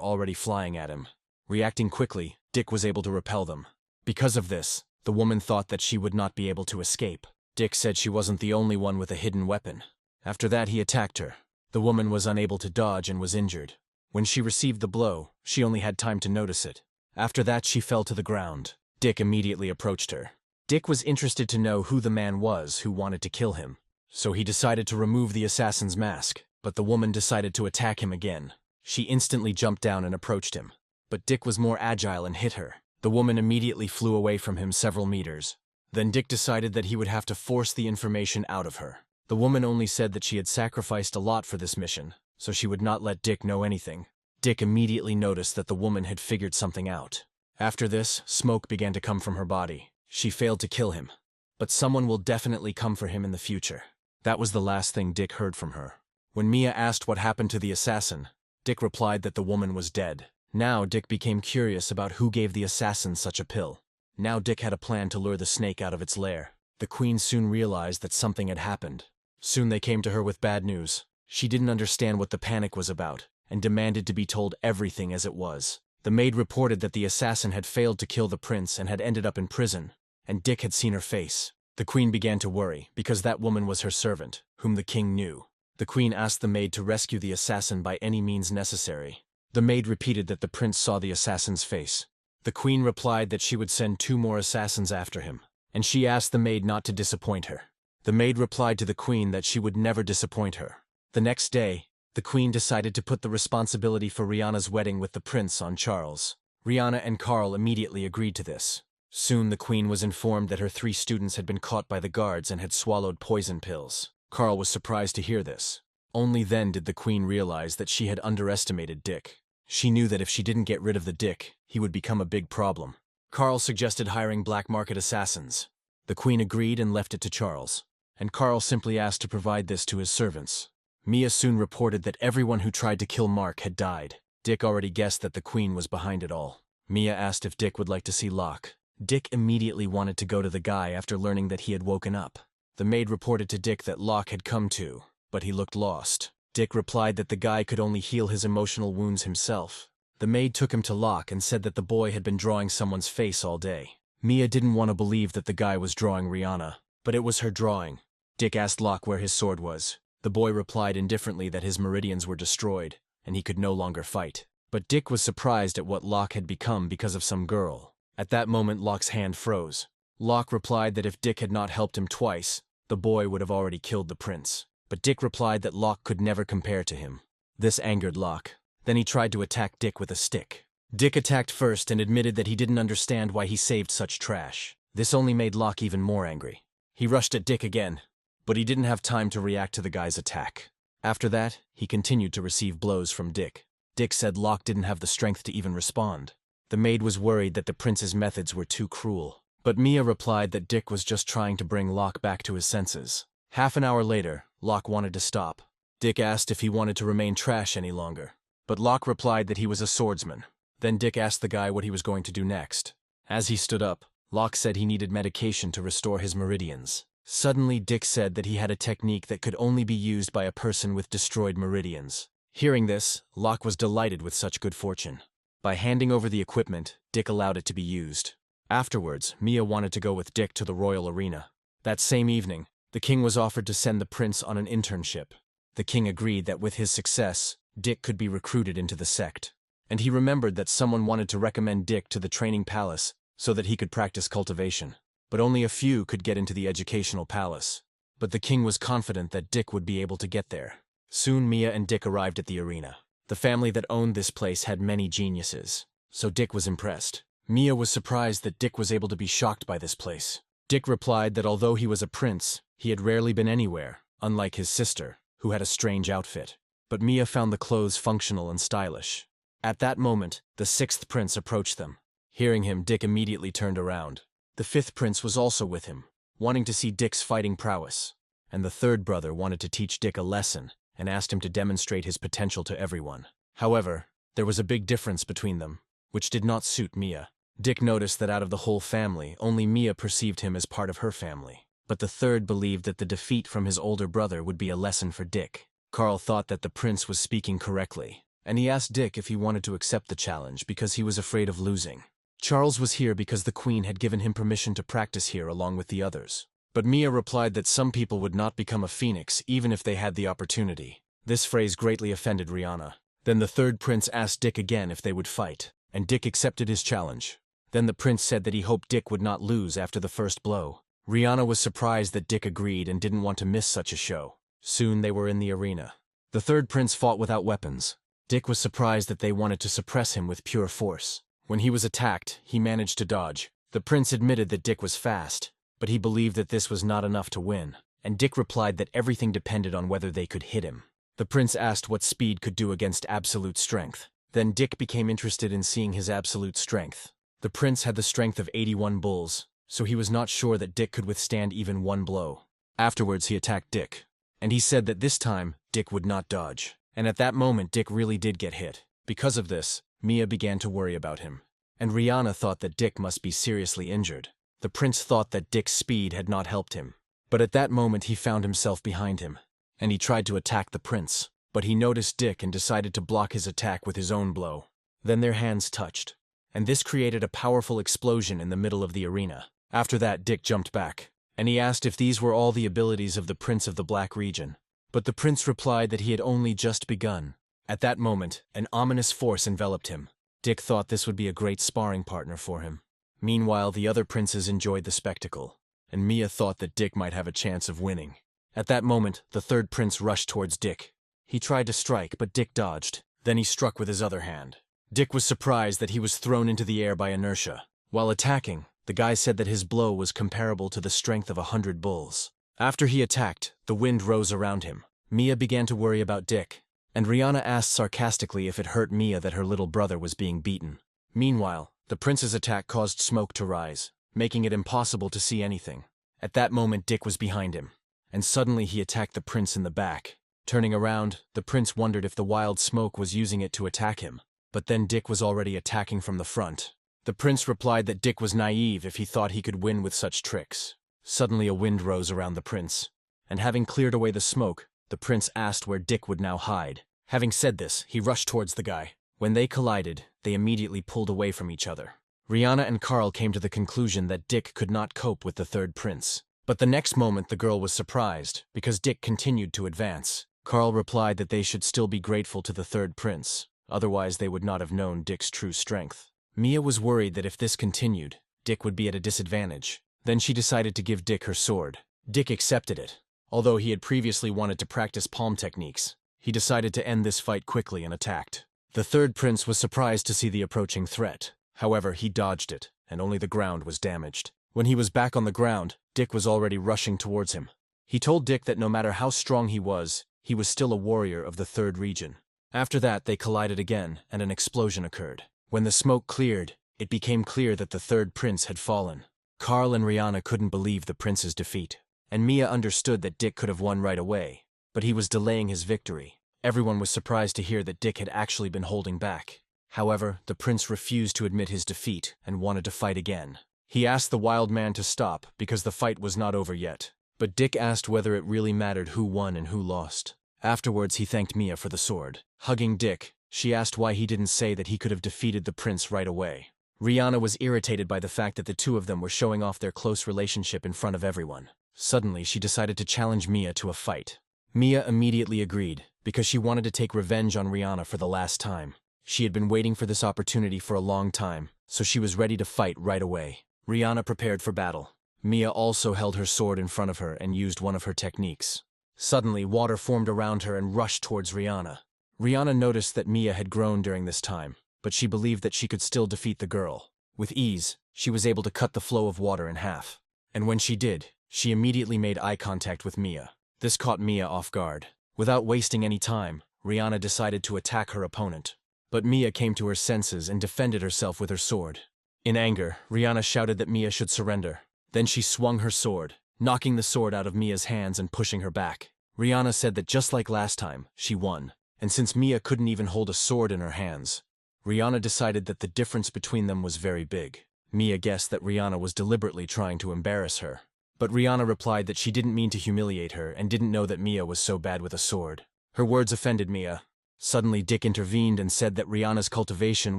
already flying at him. Reacting quickly, Dick was able to repel them. Because of this, the woman thought that she would not be able to escape. Dick said she wasn't the only one with a hidden weapon. After that, he attacked her. The woman was unable to dodge and was injured. When she received the blow, she only had time to notice it. After that, she fell to the ground. Dick immediately approached her. Dick was interested to know who the man was who wanted to kill him. So he decided to remove the assassin's mask, but the woman decided to attack him again. She instantly jumped down and approached him. But Dick was more agile and hit her. The woman immediately flew away from him several meters. Then Dick decided that he would have to force the information out of her. The woman only said that she had sacrificed a lot for this mission, so she would not let Dick know anything. Dick immediately noticed that the woman had figured something out. After this, smoke began to come from her body. She failed to kill him. But someone will definitely come for him in the future. That was the last thing Dick heard from her. When Mia asked what happened to the assassin, Dick replied that the woman was dead. Now Dick became curious about who gave the assassin such a pill. Now Dick had a plan to lure the snake out of its lair. The queen soon realized that something had happened. Soon they came to her with bad news. She didn't understand what the panic was about, and demanded to be told everything as it was. The maid reported that the assassin had failed to kill the prince and had ended up in prison, and Dick had seen her face. The queen began to worry, because that woman was her servant, whom the king knew. The queen asked the maid to rescue the assassin by any means necessary. The maid repeated that the prince saw the assassin's face. The queen replied that she would send 2 more assassins after him, and she asked the maid not to disappoint her. The maid replied to the queen that she would never disappoint her. The next day, the queen decided to put the responsibility for Rihanna's wedding with the prince on Charles. Rihanna and Carl immediately agreed to this. Soon the queen was informed that her 3 students had been caught by the guards and had swallowed poison pills. Carl was surprised to hear this. Only then did the queen realize that she had underestimated Dick. She knew that if she didn't get rid of the Dick, he would become a big problem. Carl suggested hiring black market assassins. The queen agreed and left it to Charles, and Carl simply asked to provide this to his servants. Mia soon reported that everyone who tried to kill Mark had died. Dick already guessed that the queen was behind it all. Mia asked if Dick would like to see Locke. Dick immediately wanted to go to the guy after learning that he had woken up. The maid reported to Dick that Locke had come to, but he looked lost. Dick replied that the guy could only heal his emotional wounds himself. The maid took him to Locke and said that the boy had been drawing someone's face all day. Mia didn't want to believe that the guy was drawing Rihanna, but it was her drawing. Dick asked Locke where his sword was. The boy replied indifferently that his meridians were destroyed, and he could no longer fight. But Dick was surprised at what Locke had become because of some girl. At that moment, Locke's hand froze. Locke replied that if Dick had not helped him twice, the boy would have already killed the prince. But Dick replied that Locke could never compare to him. This angered Locke. Then he tried to attack Dick with a stick. Dick attacked first and admitted that he didn't understand why he saved such trash. This only made Locke even more angry. He rushed at Dick again, but he didn't have time to react to the guy's attack. After that, he continued to receive blows from Dick. Dick said Locke didn't have the strength to even respond. The maid was worried that the prince's methods were too cruel. But Mia replied that Dick was just trying to bring Locke back to his senses. Half an hour later, Locke wanted to stop. Dick asked if he wanted to remain trash any longer. But Locke replied that he was a swordsman. Then Dick asked the guy what he was going to do next. As he stood up, Locke said he needed medication to restore his meridians. Suddenly, Dick said that he had a technique that could only be used by a person with destroyed meridians. Hearing this, Locke was delighted with such good fortune. By handing over the equipment, Dick allowed it to be used. Afterwards, Mia wanted to go with Dick to the royal arena. That same evening, the king was offered to send the prince on an internship. The king agreed that with his success, Dick could be recruited into the sect. And he remembered that someone wanted to recommend Dick to the training palace so that he could practice cultivation. But only a few could get into the educational palace. But the king was confident that Dick would be able to get there. Soon Mia and Dick arrived at the arena. The family that owned this place had many geniuses, so Dick was impressed. Mia was surprised that Dick was able to be shocked by this place. Dick replied that although he was a prince, he had rarely been anywhere, unlike his sister, who had a strange outfit. But Mia found the clothes functional and stylish. At that moment, the 6th prince approached them. Hearing him, Dick immediately turned around. The 5th prince was also with him, wanting to see Dick's fighting prowess. And the 3rd brother wanted to teach Dick a lesson and asked him to demonstrate his potential to everyone. However, there was a big difference between them, which did not suit Mia. Dick noticed that out of the whole family, only Mia perceived him as part of her family. But the 3rd believed that the defeat from his older brother would be a lesson for Dick. Carl thought that the prince was speaking correctly, and he asked Dick if he wanted to accept the challenge because he was afraid of losing. Charles was here because the queen had given him permission to practice here along with the others. But Mia replied that some people would not become a phoenix even if they had the opportunity. This phrase greatly offended Rihanna. Then the 3rd prince asked Dick again if they would fight, and Dick accepted his challenge. Then the prince said that he hoped Dick would not lose after the first blow. Rihanna was surprised that Dick agreed and didn't want to miss such a show. Soon they were in the arena. The 3rd prince fought without weapons. Dick was surprised that they wanted to suppress him with pure force. When he was attacked, he managed to dodge. The prince admitted that Dick was fast, but he believed that this was not enough to win, and Dick replied that everything depended on whether they could hit him. The prince asked what speed could do against absolute strength. Then Dick became interested in seeing his absolute strength. The prince had the strength of 81 bulls, so he was not sure that Dick could withstand even one blow. Afterwards he attacked Dick, and he said that this time, Dick would not dodge. And at that moment Dick really did get hit. Because of this, Mia began to worry about him. And Rihanna thought that Dick must be seriously injured. The prince thought that Dick's speed had not helped him. But at that moment he found himself behind him, and he tried to attack the prince. But he noticed Dick and decided to block his attack with his own blow. Then their hands touched, and this created a powerful explosion in the middle of the arena. After that, Dick jumped back, and he asked if these were all the abilities of the Prince of the Black Region. But the prince replied that he had only just begun. At that moment, an ominous force enveloped him. Dick thought this would be a great sparring partner for him. Meanwhile, the other princes enjoyed the spectacle, and Mia thought that Dick might have a chance of winning. At that moment, the third prince rushed towards Dick. He tried to strike, but Dick dodged. Then he struck with his other hand. Dick was surprised that he was thrown into the air by inertia. While attacking, the guy said that his blow was comparable to the strength of 100 bulls. After he attacked, the wind rose around him. Mia began to worry about Dick, and Rihanna asked sarcastically if it hurt Mia that her little brother was being beaten. Meanwhile, the prince's attack caused smoke to rise, making it impossible to see anything. At that moment, Dick was behind him, and suddenly he attacked the prince in the back. Turning around, the prince wondered if the wild smoke was using it to attack him, but then Dick was already attacking from the front. The prince replied that Dick was naive if he thought he could win with such tricks. Suddenly a wind rose around the prince, and having cleared away the smoke, the prince asked where Dick would now hide. Having said this, he rushed towards the guy. When they collided, they immediately pulled away from each other. Rihanna and Carl came to the conclusion that Dick could not cope with the third prince. But the next moment the girl was surprised, because Dick continued to advance. Carl replied that they should still be grateful to the third prince, otherwise they would not have known Dick's true strength. Mia was worried that if this continued, Dick would be at a disadvantage. Then she decided to give Dick her sword. Dick accepted it. Although he had previously wanted to practice palm techniques, he decided to end this fight quickly and attacked. The third prince was surprised to see the approaching threat. However, he dodged it, and only the ground was damaged. When he was back on the ground, Dick was already rushing towards him. He told Dick that no matter how strong he was still a warrior of the third region. After that, they collided again, and an explosion occurred. When the smoke cleared, it became clear that the third prince had fallen. Carl and Rihanna couldn't believe the prince's defeat, and Mia understood that Dick could have won right away, but he was delaying his victory. Everyone was surprised to hear that Dick had actually been holding back. However, the prince refused to admit his defeat and wanted to fight again. He asked the wild man to stop because the fight was not over yet, but Dick asked whether it really mattered who won and who lost. Afterwards, he thanked Mia for the sword. Hugging Dick, she asked why he didn't say that he could have defeated the prince right away. Rihanna was irritated by the fact that the two of them were showing off their close relationship in front of everyone. Suddenly, she decided to challenge Mia to a fight. Mia immediately agreed, because she wanted to take revenge on Rihanna for the last time. She had been waiting for this opportunity for a long time, so she was ready to fight right away. Rihanna prepared for battle. Mia also held her sword in front of her and used one of her techniques. Suddenly, water formed around her and rushed towards Rihanna. Rihanna noticed that Mia had grown during this time, but she believed that she could still defeat the girl. With ease, she was able to cut the flow of water in half. And when she did, she immediately made eye contact with Mia. This caught Mia off guard. Without wasting any time, Rihanna decided to attack her opponent. But Mia came to her senses and defended herself with her sword. In anger, Rihanna shouted that Mia should surrender. Then she swung her sword, knocking the sword out of Mia's hands and pushing her back. Rihanna said that just like last time, she won. And since Mia couldn't even hold a sword in her hands, Rihanna decided that the difference between them was very big. Mia guessed that Rihanna was deliberately trying to embarrass her. But Rihanna replied that she didn't mean to humiliate her and didn't know that Mia was so bad with a sword. Her words offended Mia. Suddenly, Dick intervened and said that Rihanna's cultivation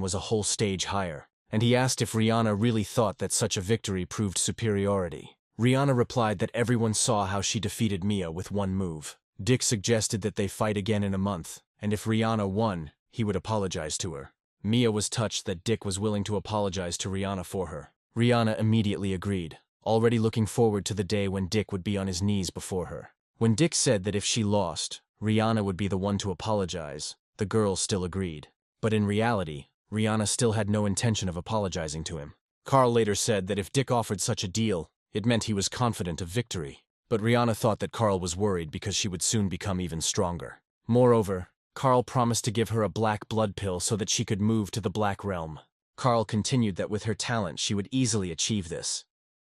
was a whole stage higher, and he asked if Rihanna really thought that such a victory proved superiority. Rihanna replied that everyone saw how she defeated Mia with one move. Dick suggested that they fight again in a month, and if Rihanna won, he would apologize to her. Mia was touched that Dick was willing to apologize to Rihanna for her. Rihanna immediately agreed, already looking forward to the day when Dick would be on his knees before her. When Dick said that if she lost, Rihanna would be the one to apologize, the girl still agreed. But in reality, Rihanna still had no intention of apologizing to him. Carl later said that if Dick offered such a deal, it meant he was confident of victory. But Rihanna thought that Carl was worried because she would soon become even stronger. Moreover, Carl promised to give her a black blood pill so that she could move to the Black Realm. Carl continued that with her talent she would easily achieve this.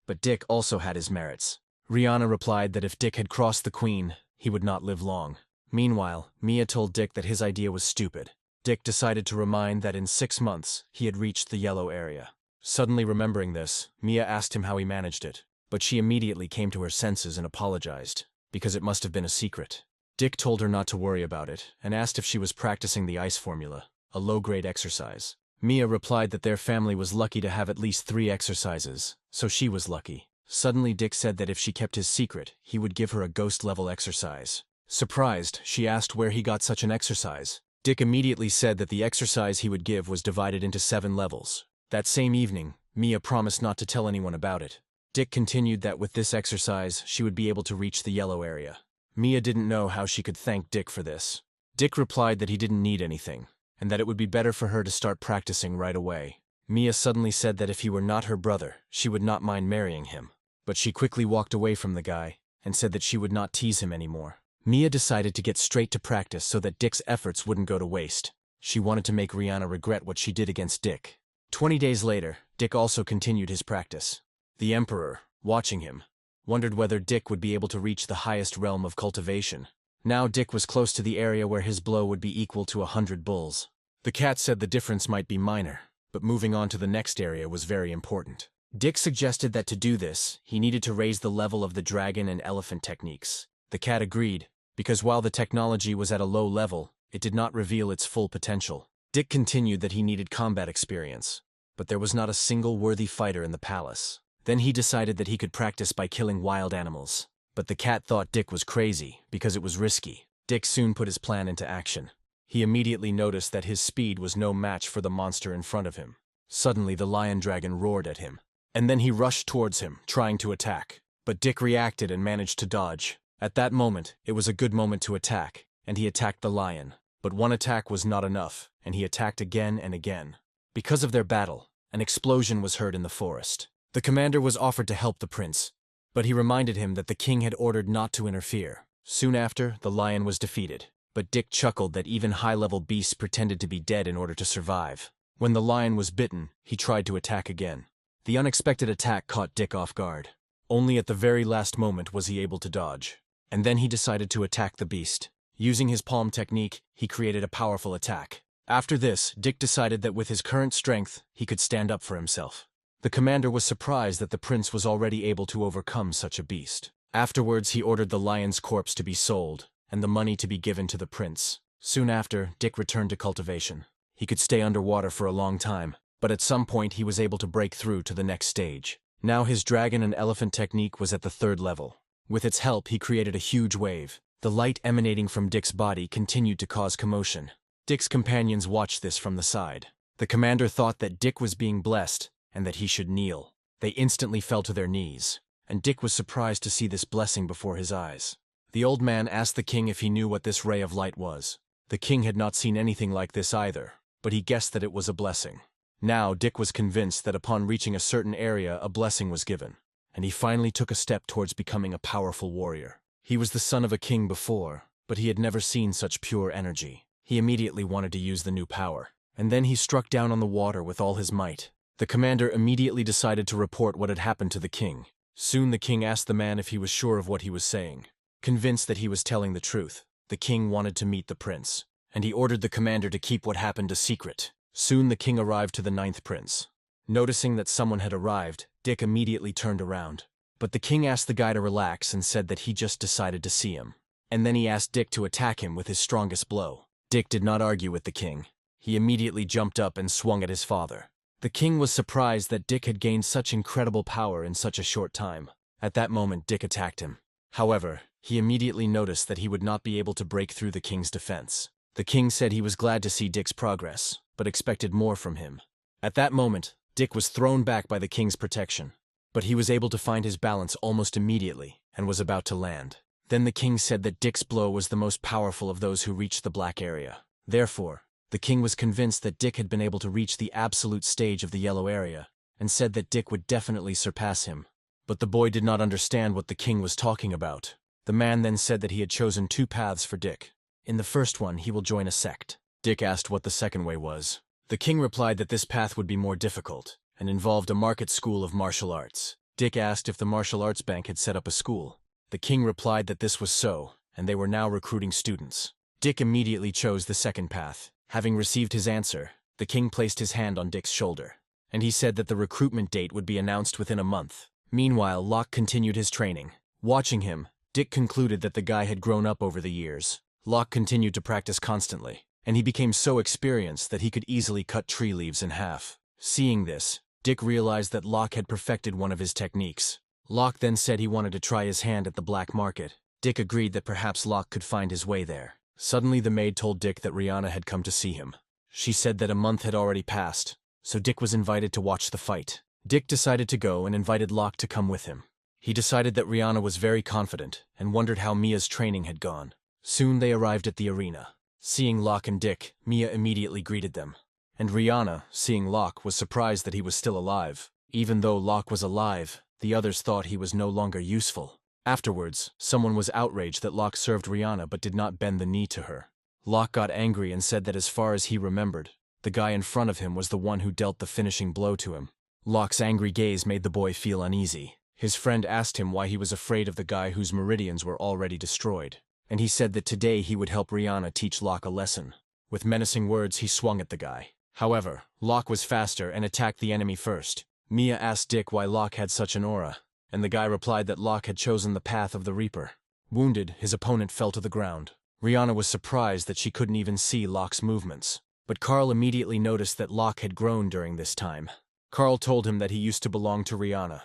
But Dick also had his merits. Rihanna replied that if Dick had crossed the Queen, he would not live long. Meanwhile, Mia told Dick that his idea was stupid. Dick decided to remind that in 6 months, he had reached the yellow area. Suddenly remembering this, Mia asked him how he managed it, but she immediately came to her senses and apologized, because it must have been a secret. Dick told her not to worry about it, and asked if she was practicing the ice formula, a low-grade exercise. Mia replied that their family was lucky to have at least 3 exercises, so she was lucky. Suddenly Dick said that if she kept his secret, he would give her a ghost-level exercise. Surprised, she asked where he got such an exercise. Dick immediately said that the exercise he would give was divided into 7 levels. That same evening, Mia promised not to tell anyone about it. Dick continued that with this exercise, she would be able to reach the yellow area. Mia didn't know how she could thank Dick for this. Dick replied that he didn't need anything, and that it would be better for her to start practicing right away. Mia suddenly said that if he were not her brother, she would not mind marrying him. But she quickly walked away from the guy, and said that she would not tease him anymore. Mia decided to get straight to practice so that Dick's efforts wouldn't go to waste. She wanted to make Rihanna regret what she did against Dick. 20 days later, Dick also continued his practice. The Emperor, watching him, wondered whether Dick would be able to reach the highest realm of cultivation. Now Dick was close to the area where his blow would be equal to 100 bulls. The cat said the difference might be minor, but moving on to the next area was very important. Dick suggested that to do this, he needed to raise the level of the dragon and elephant techniques. The cat agreed, because while the technology was at a low level, it did not reveal its full potential. Dick continued that he needed combat experience, but there was not a single worthy fighter in the palace. Then he decided that he could practice by killing wild animals. But the cat thought Dick was crazy, because it was risky. Dick soon put his plan into action. He immediately noticed that his speed was no match for the monster in front of him. Suddenly the lion dragon roared at him, and then he rushed towards him, trying to attack. But Dick reacted and managed to dodge. At that moment, it was a good moment to attack, and he attacked the lion. But one attack was not enough, and he attacked again and again. Because of their battle, an explosion was heard in the forest. The commander was offered to help the prince, but he reminded him that the king had ordered not to interfere. Soon after, the lion was defeated, but Dick chuckled that even high-level beasts pretended to be dead in order to survive. When the lion was bitten, he tried to attack again. The unexpected attack caught Dick off guard. Only at the very last moment was he able to dodge. And then he decided to attack the beast. Using his palm technique, he created a powerful attack. After this, Dick decided that with his current strength, he could stand up for himself. The commander was surprised that the prince was already able to overcome such a beast. Afterwards, he ordered the lion's corpse to be sold, and the money to be given to the prince. Soon after, Dick returned to cultivation. He could stay underwater for a long time, but at some point he was able to break through to the next stage. Now his dragon and elephant technique was at the 3rd level. With its help, he created a huge wave. The light emanating from Dick's body continued to cause commotion. Dick's companions watched this from the side. The commander thought that Dick was being blessed, and that he should kneel. They instantly fell to their knees, and Dick was surprised to see this blessing before his eyes. The old man asked the king if he knew what this ray of light was. The king had not seen anything like this either, but he guessed that it was a blessing. Now Dick was convinced that upon reaching a certain area, a blessing was given, and he finally took a step towards becoming a powerful warrior. He was the son of a king before, but he had never seen such pure energy. He immediately wanted to use the new power, and then he struck down on the water with all his might. The commander immediately decided to report what had happened to the king. Soon the king asked the man if he was sure of what he was saying. Convinced that he was telling the truth, the king wanted to meet the prince, and he ordered the commander to keep what happened a secret. Soon the king arrived to the 9th prince. Noticing that someone had arrived, Dick immediately turned around. But the king asked the guy to relax and said that he just decided to see him. And then he asked Dick to attack him with his strongest blow. Dick did not argue with the king. He immediately jumped up and swung at his father. The king was surprised that Dick had gained such incredible power in such a short time. At that moment, Dick attacked him. However, he immediately noticed that he would not be able to break through the king's defense. The king said he was glad to see Dick's progress, but expected more from him. At that moment, Dick was thrown back by the king's protection, but he was able to find his balance almost immediately and was about to land. Then the king said that Dick's blow was the most powerful of those who reached the black area. Therefore, the king was convinced that Dick had been able to reach the absolute stage of the yellow area, and said that Dick would definitely surpass him. But the boy did not understand what the king was talking about. The man then said that he had chosen 2 paths for Dick. In the first one, he will join a sect. Dick asked what the second way was. The king replied that this path would be more difficult, and involved a market school of martial arts. Dick asked if the martial arts bank had set up a school. The king replied that this was so, and they were now recruiting students. Dick immediately chose the second path. Having received his answer, the king placed his hand on Dick's shoulder, and he said that the recruitment date would be announced within a month. Meanwhile, Locke continued his training. Watching him, Dick concluded that the guy had grown up over the years. Locke continued to practice constantly, and he became so experienced that he could easily cut tree leaves in half. Seeing this, Dick realized that Locke had perfected one of his techniques. Locke then said he wanted to try his hand at the black market. Dick agreed that perhaps Locke could find his way there. Suddenly the maid told Dick that Rihanna had come to see him. She said that a month had already passed, so Dick was invited to watch the fight. Dick decided to go and invited Locke to come with him. He decided that Rihanna was very confident and wondered how Mia's training had gone. Soon they arrived at the arena. Seeing Locke and Dick, Mia immediately greeted them. And Rihanna, seeing Locke, was surprised that he was still alive. Even though Locke was alive, the others thought he was no longer useful. Afterwards, someone was outraged that Locke served Rihanna but did not bend the knee to her. Locke got angry and said that as far as he remembered, the guy in front of him was the one who dealt the finishing blow to him. Locke's angry gaze made the boy feel uneasy. His friend asked him why he was afraid of the guy whose meridians were already destroyed, and he said that today he would help Rihanna teach Locke a lesson. With menacing words, he swung at the guy. However, Locke was faster and attacked the enemy first. Mia asked Dick why Locke had such an aura, and the guy replied that Locke had chosen the path of the Reaper. Wounded, his opponent fell to the ground. Rihanna was surprised that she couldn't even see Locke's movements, but Carl immediately noticed that Locke had grown during this time. Carl told him that he used to belong to Rihanna,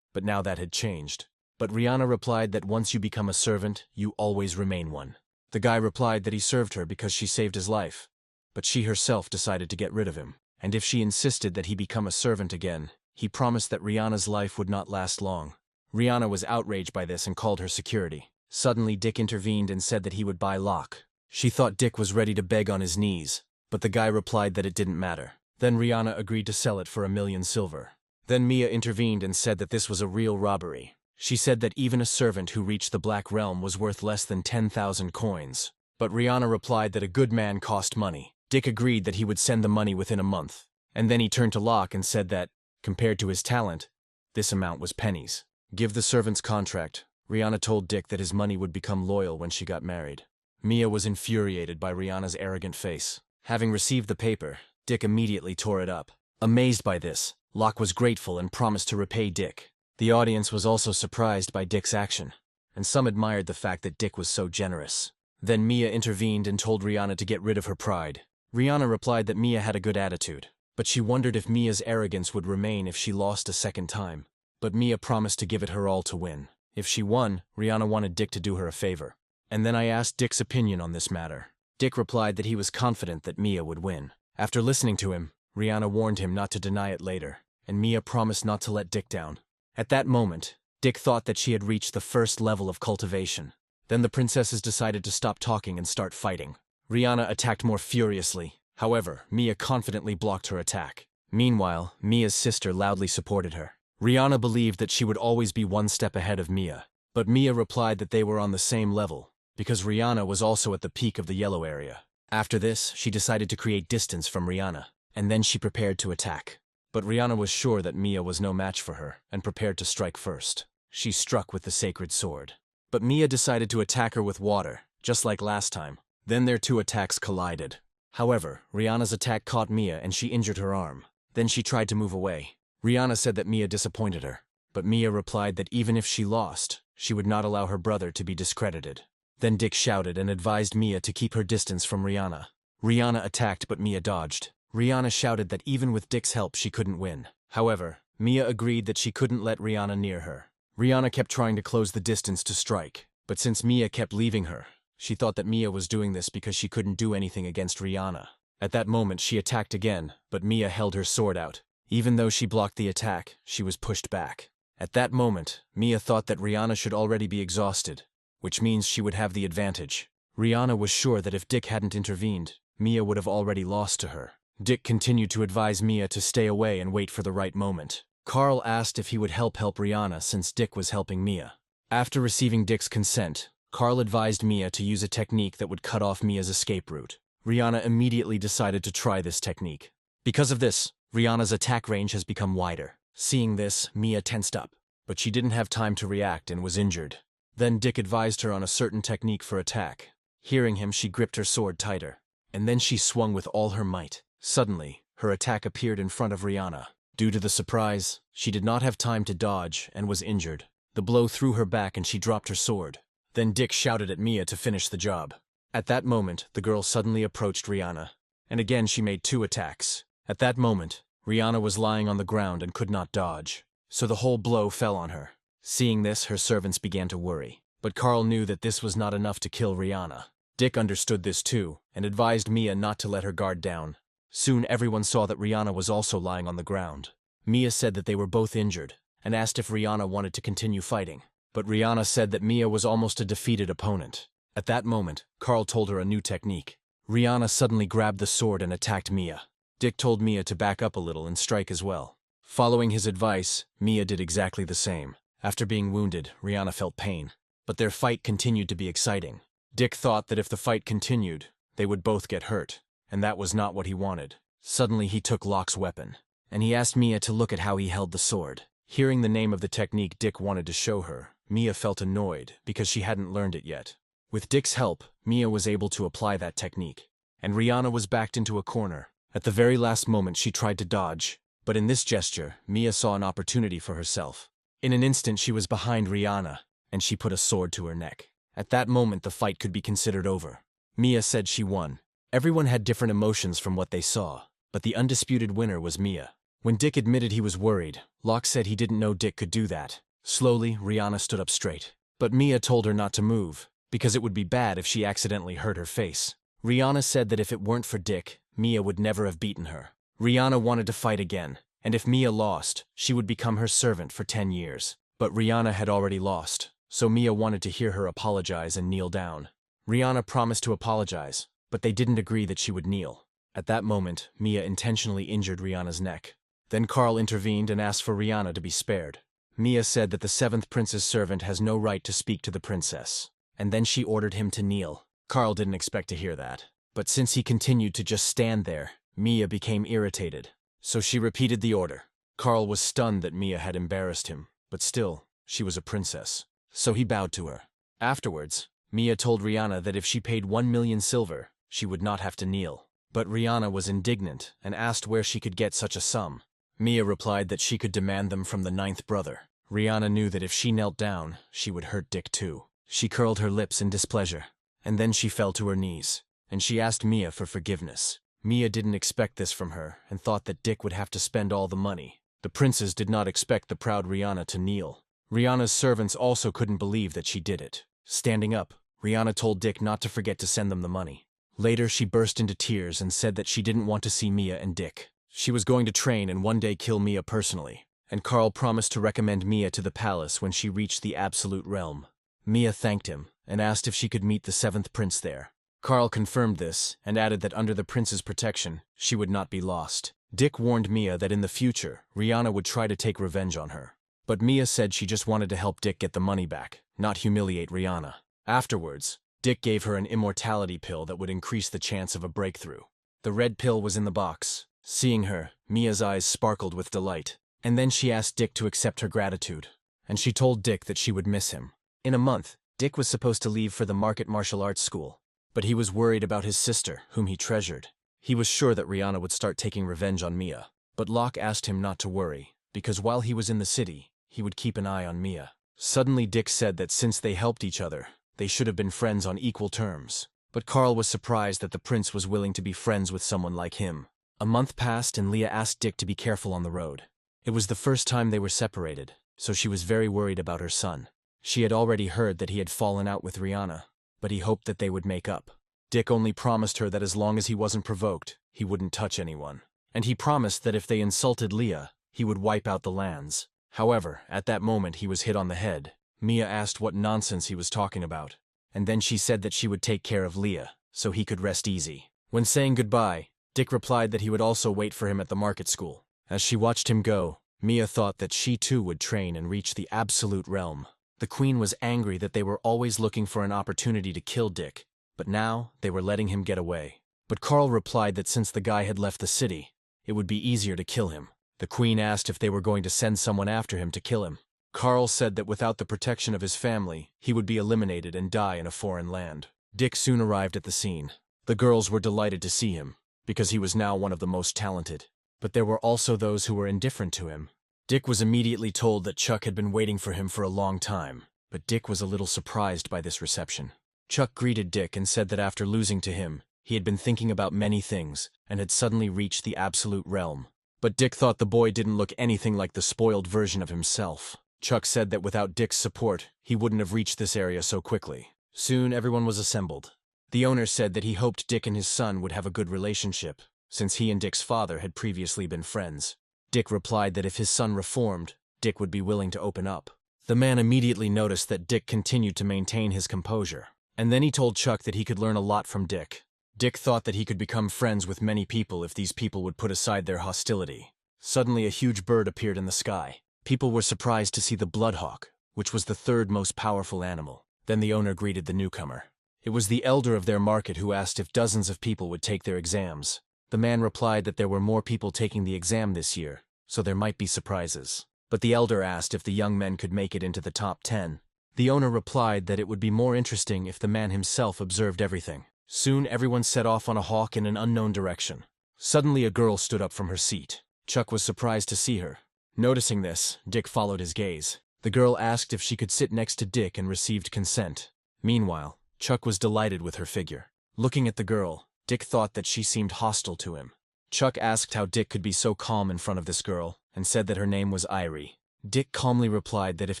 but now that had changed. But Rihanna replied that once you become a servant, you always remain one. The guy replied that he served her because she saved his life, but she herself decided to get rid of him, and if she insisted that he become a servant again, he promised that Rihanna's life would not last long. Rihanna was outraged by this and called her security. Suddenly Dick intervened and said that he would buy Locke. She thought Dick was ready to beg on his knees, but the guy replied that it didn't matter. Then Rihanna agreed to sell it for 1,000,000 silver. Then Mia intervened and said that this was a real robbery. She said that even a servant who reached the Black Realm was worth less than 10,000 coins. But Rihanna replied that a good man cost money. Dick agreed that he would send the money within a month. And then he turned to Locke and said that, compared to his talent, this amount was pennies. Give the servant's contract. Rihanna told Dick that his money would become loyal when she got married. Mia was infuriated by Rihanna's arrogant face. Having received the paper, Dick immediately tore it up. Amazed by this, Locke was grateful and promised to repay Dick. The audience was also surprised by Dick's action, and some admired the fact that Dick was so generous. Then Mia intervened and told Rihanna to get rid of her pride. Rihanna replied that Mia had a good attitude, but she wondered if Mia's arrogance would remain if she lost a second time. But Mia promised to give it her all to win. If she won, Rihanna wanted Dick to do her a favor. And then I asked Dick's opinion on this matter. Dick replied that he was confident that Mia would win. After listening to him, Rihanna warned him not to deny it later, and Mia promised not to let Dick down. At that moment, Dick thought that she had reached the first level of cultivation. Then the princesses decided to stop talking and start fighting. Rihanna attacked more furiously. However, Mia confidently blocked her attack. Meanwhile, Mia's sister loudly supported her. Rihanna believed that she would always be one step ahead of Mia, but Mia replied that they were on the same level, because Rihanna was also at the peak of the yellow area. After this, she decided to create distance from Rihanna, and then she prepared to attack. But Rihanna was sure that Mia was no match for her, and prepared to strike first. She struck with the sacred sword. But Mia decided to attack her with water, just like last time. Then their two attacks collided. However, Rihanna's attack caught Mia and she injured her arm. Then she tried to move away. Rihanna said that Mia disappointed her, but Mia replied that even if she lost, she would not allow her brother to be discredited. Then Dick shouted and advised Mia to keep her distance from Rihanna. Rihanna attacked but Mia dodged. Rihanna shouted that even with Dick's help she couldn't win. However, Mia agreed that she couldn't let Rihanna near her. Rihanna kept trying to close the distance to strike, but since Mia kept leaving her, she thought that Mia was doing this because she couldn't do anything against Rihanna. At that moment she attacked again, but Mia held her sword out. Even though she blocked the attack, she was pushed back. At that moment, Mia thought that Rihanna should already be exhausted, which means she would have the advantage. Rihanna was sure that if Dick hadn't intervened, Mia would have already lost to her. Dick continued to advise Mia to stay away and wait for the right moment. Carl asked if he would help Rihanna since Dick was helping Mia. After receiving Dick's consent, Carl advised Mia to use a technique that would cut off Mia's escape route. Rihanna immediately decided to try this technique. Because of this, Rihanna's attack range has become wider. Seeing this, Mia tensed up, but she didn't have time to react and was injured. Then Dick advised her on a certain technique for attack. Hearing him, she gripped her sword tighter, and then she swung with all her might. Suddenly, her attack appeared in front of Rihanna. Due to the surprise, she did not have time to dodge and was injured. The blow threw her back and she dropped her sword. Then Dick shouted at Mia to finish the job. At that moment, the girl suddenly approached Rihanna, and again she made 2 attacks. At that moment, Rihanna was lying on the ground and could not dodge, so the whole blow fell on her. Seeing this, her servants began to worry, but Carl knew that this was not enough to kill Rihanna. Dick understood this too, and advised Mia not to let her guard down. Soon everyone saw that Rihanna was also lying on the ground. Mia said that they were both injured, and asked if Rihanna wanted to continue fighting. But Rihanna said that Mia was almost a defeated opponent. At that moment, Carl told her a new technique. Rihanna suddenly grabbed the sword and attacked Mia. Dick told Mia to back up a little and strike as well. Following his advice, Mia did exactly the same. After being wounded, Rihanna felt pain. But their fight continued to be exciting. Dick thought that if the fight continued, they would both get hurt, and that was not what he wanted. Suddenly he took Locke's weapon, and he asked Mia to look at how he held the sword. Hearing the name of the technique Dick wanted to show her, Mia felt annoyed because she hadn't learned it yet. With Dick's help, Mia was able to apply that technique, and Rihanna was backed into a corner. At the very last moment she tried to dodge, but in this gesture, Mia saw an opportunity for herself. In an instant she was behind Rihanna, and she put a sword to her neck. At that moment the fight could be considered over. Mia said she won. Everyone had different emotions from what they saw, but the undisputed winner was Mia. When Dick admitted he was worried, Locke said he didn't know Dick could do that. Slowly, Rihanna stood up straight. But Mia told her not to move, because it would be bad if she accidentally hurt her face. Rihanna said that if it weren't for Dick, Mia would never have beaten her. Rihanna wanted to fight again, and if Mia lost, she would become her servant for 10 years. But Rihanna had already lost, so Mia wanted to hear her apologize and kneel down. Rihanna promised to apologize, but they didn't agree that she would kneel. At that moment, Mia intentionally injured Rihanna's neck. Then Carl intervened and asked for Rihanna to be spared. Mia said that the 7th prince's servant has no right to speak to the princess, and then she ordered him to kneel. Carl didn't expect to hear that, but since he continued to just stand there, Mia became irritated. So she repeated the order. Carl was stunned that Mia had embarrassed him, but still, she was a princess. So he bowed to her. Afterwards, Mia told Rihanna that if she paid 1 million silver, she would not have to kneel. But Rihanna was indignant and asked where she could get such a sum. Mia replied that she could demand them from the 9th brother. Rihanna knew that if she knelt down, she would hurt Dick too. She curled her lips in displeasure, and then she fell to her knees, and she asked Mia for forgiveness. Mia didn't expect this from her and thought that Dick would have to spend all the money. The princes did not expect the proud Rihanna to kneel. Rihanna's servants also couldn't believe that she did it. Standing up, Rihanna told Dick not to forget to send them the money. Later she burst into tears and said that she didn't want to see Mia and Dick. She was going to train and one day kill Mia personally, and Carl promised to recommend Mia to the palace when she reached the absolute realm. Mia thanked him and asked if she could meet the 7th prince there. Carl confirmed this and added that under the prince's protection, she would not be lost. Dick warned Mia that in the future, Rihanna would try to take revenge on her. But Mia said she just wanted to help Dick get the money back, not humiliate Rihanna. Afterwards, Dick gave her an immortality pill that would increase the chance of a breakthrough. The red pill was in the box. Seeing her, Mia's eyes sparkled with delight. And then she asked Dick to accept her gratitude. And she told Dick that she would miss him. In a month, Dick was supposed to leave for the market martial arts school. But he was worried about his sister, whom he treasured. He was sure that Rihanna would start taking revenge on Mia. But Locke asked him not to worry, because while he was in the city, he would keep an eye on Mia. Suddenly Dick said that since they helped each other, they should have been friends on equal terms. But Carl was surprised that the prince was willing to be friends with someone like him. A month passed and Leah asked Dick to be careful on the road. It was the first time they were separated, so she was very worried about her son. She had already heard that he had fallen out with Rihanna, but he hoped that they would make up. Dick only promised her that as long as he wasn't provoked, he wouldn't touch anyone. And he promised that if they insulted Leah, he would wipe out the lands. However, at that moment he was hit on the head. Mia asked what nonsense he was talking about, and then she said that she would take care of Leah, so he could rest easy. When saying goodbye, Dick replied that he would also wait for him at the market school. As she watched him go, Mia thought that she too would train and reach the absolute realm. The queen was angry that they were always looking for an opportunity to kill Dick, but now they were letting him get away. But Carl replied that since the guy had left the city, it would be easier to kill him. The queen asked if they were going to send someone after him to kill him. Carl said that without the protection of his family, he would be eliminated and die in a foreign land. Dick soon arrived at the scene. The girls were delighted to see him, because he was now one of the most talented. But there were also those who were indifferent to him. Dick was immediately told that Chuck had been waiting for him for a long time, but Dick was a little surprised by this reception. Chuck greeted Dick and said that after losing to him, he had been thinking about many things and had suddenly reached the absolute realm. But Dick thought the boy didn't look anything like the spoiled version of himself. Chuck said that without Dick's support, he wouldn't have reached this area so quickly. Soon everyone was assembled. The owner said that he hoped Dick and his son would have a good relationship, since he and Dick's father had previously been friends. Dick replied that if his son reformed, Dick would be willing to open up. The man immediately noticed that Dick continued to maintain his composure, and then he told Chuck that he could learn a lot from Dick. Dick thought that he could become friends with many people if these people would put aside their hostility. Suddenly a huge bird appeared in the sky. People were surprised to see the bloodhawk, which was the third most powerful animal. Then the owner greeted the newcomer. It was the elder of their market who asked if dozens of people would take their exams. The man replied that there were more people taking the exam this year, so there might be surprises. But the elder asked if the young men could make it into the top 10. The owner replied that it would be more interesting if the man himself observed everything. Soon everyone set off on a hawk in an unknown direction. Suddenly a girl stood up from her seat. Chuck was surprised to see her. Noticing this, Dick followed his gaze. The girl asked if she could sit next to Dick and received consent. Meanwhile, Chuck was delighted with her figure. Looking at the girl, Dick thought that she seemed hostile to him. Chuck asked how Dick could be so calm in front of this girl, and said that her name was Irie. Dick calmly replied that if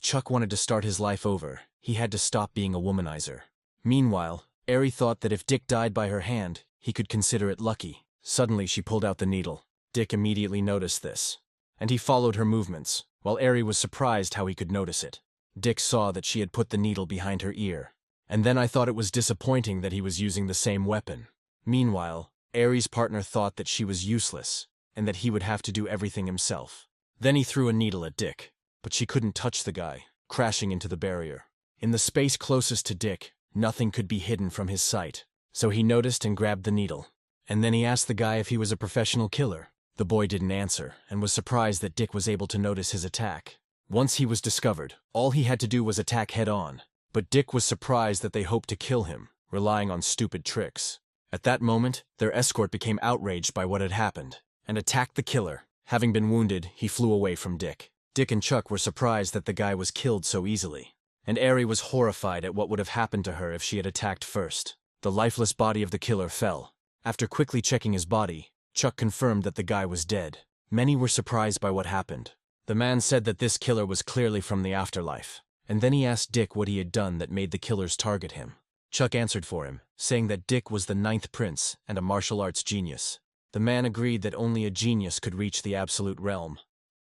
Chuck wanted to start his life over, he had to stop being a womanizer. Meanwhile, Irie thought that if Dick died by her hand, he could consider it lucky. Suddenly she pulled out the needle. Dick immediately noticed this, and he followed her movements, while Irie was surprised how he could notice it. Dick saw that she had put the needle behind her ear, and then I thought it was disappointing that he was using the same weapon. Meanwhile, Irie's partner thought that she was useless, and that he would have to do everything himself. Then he threw a needle at Dick, but she couldn't touch the guy, crashing into the barrier. In the space closest to Dick, nothing could be hidden from his sight, so he noticed and grabbed the needle. And then he asked the guy if he was a professional killer. The boy didn't answer, and was surprised that Dick was able to notice his attack. Once he was discovered, all he had to do was attack head-on. But Dick was surprised that they hoped to kill him, relying on stupid tricks. At that moment, their escort became outraged by what had happened, and attacked the killer. Having been wounded, he flew away from Dick. Dick and Chuck were surprised that the guy was killed so easily, and Irie was horrified at what would have happened to her if she had attacked first. The lifeless body of the killer fell. After quickly checking his body, Chuck confirmed that the guy was dead. Many were surprised by what happened. The man said that this killer was clearly from the afterlife, and then he asked Dick what he had done that made the killers target him. Chuck answered for him, saying that Dick was the 9th prince and a martial arts genius. The man agreed that only a genius could reach the absolute realm,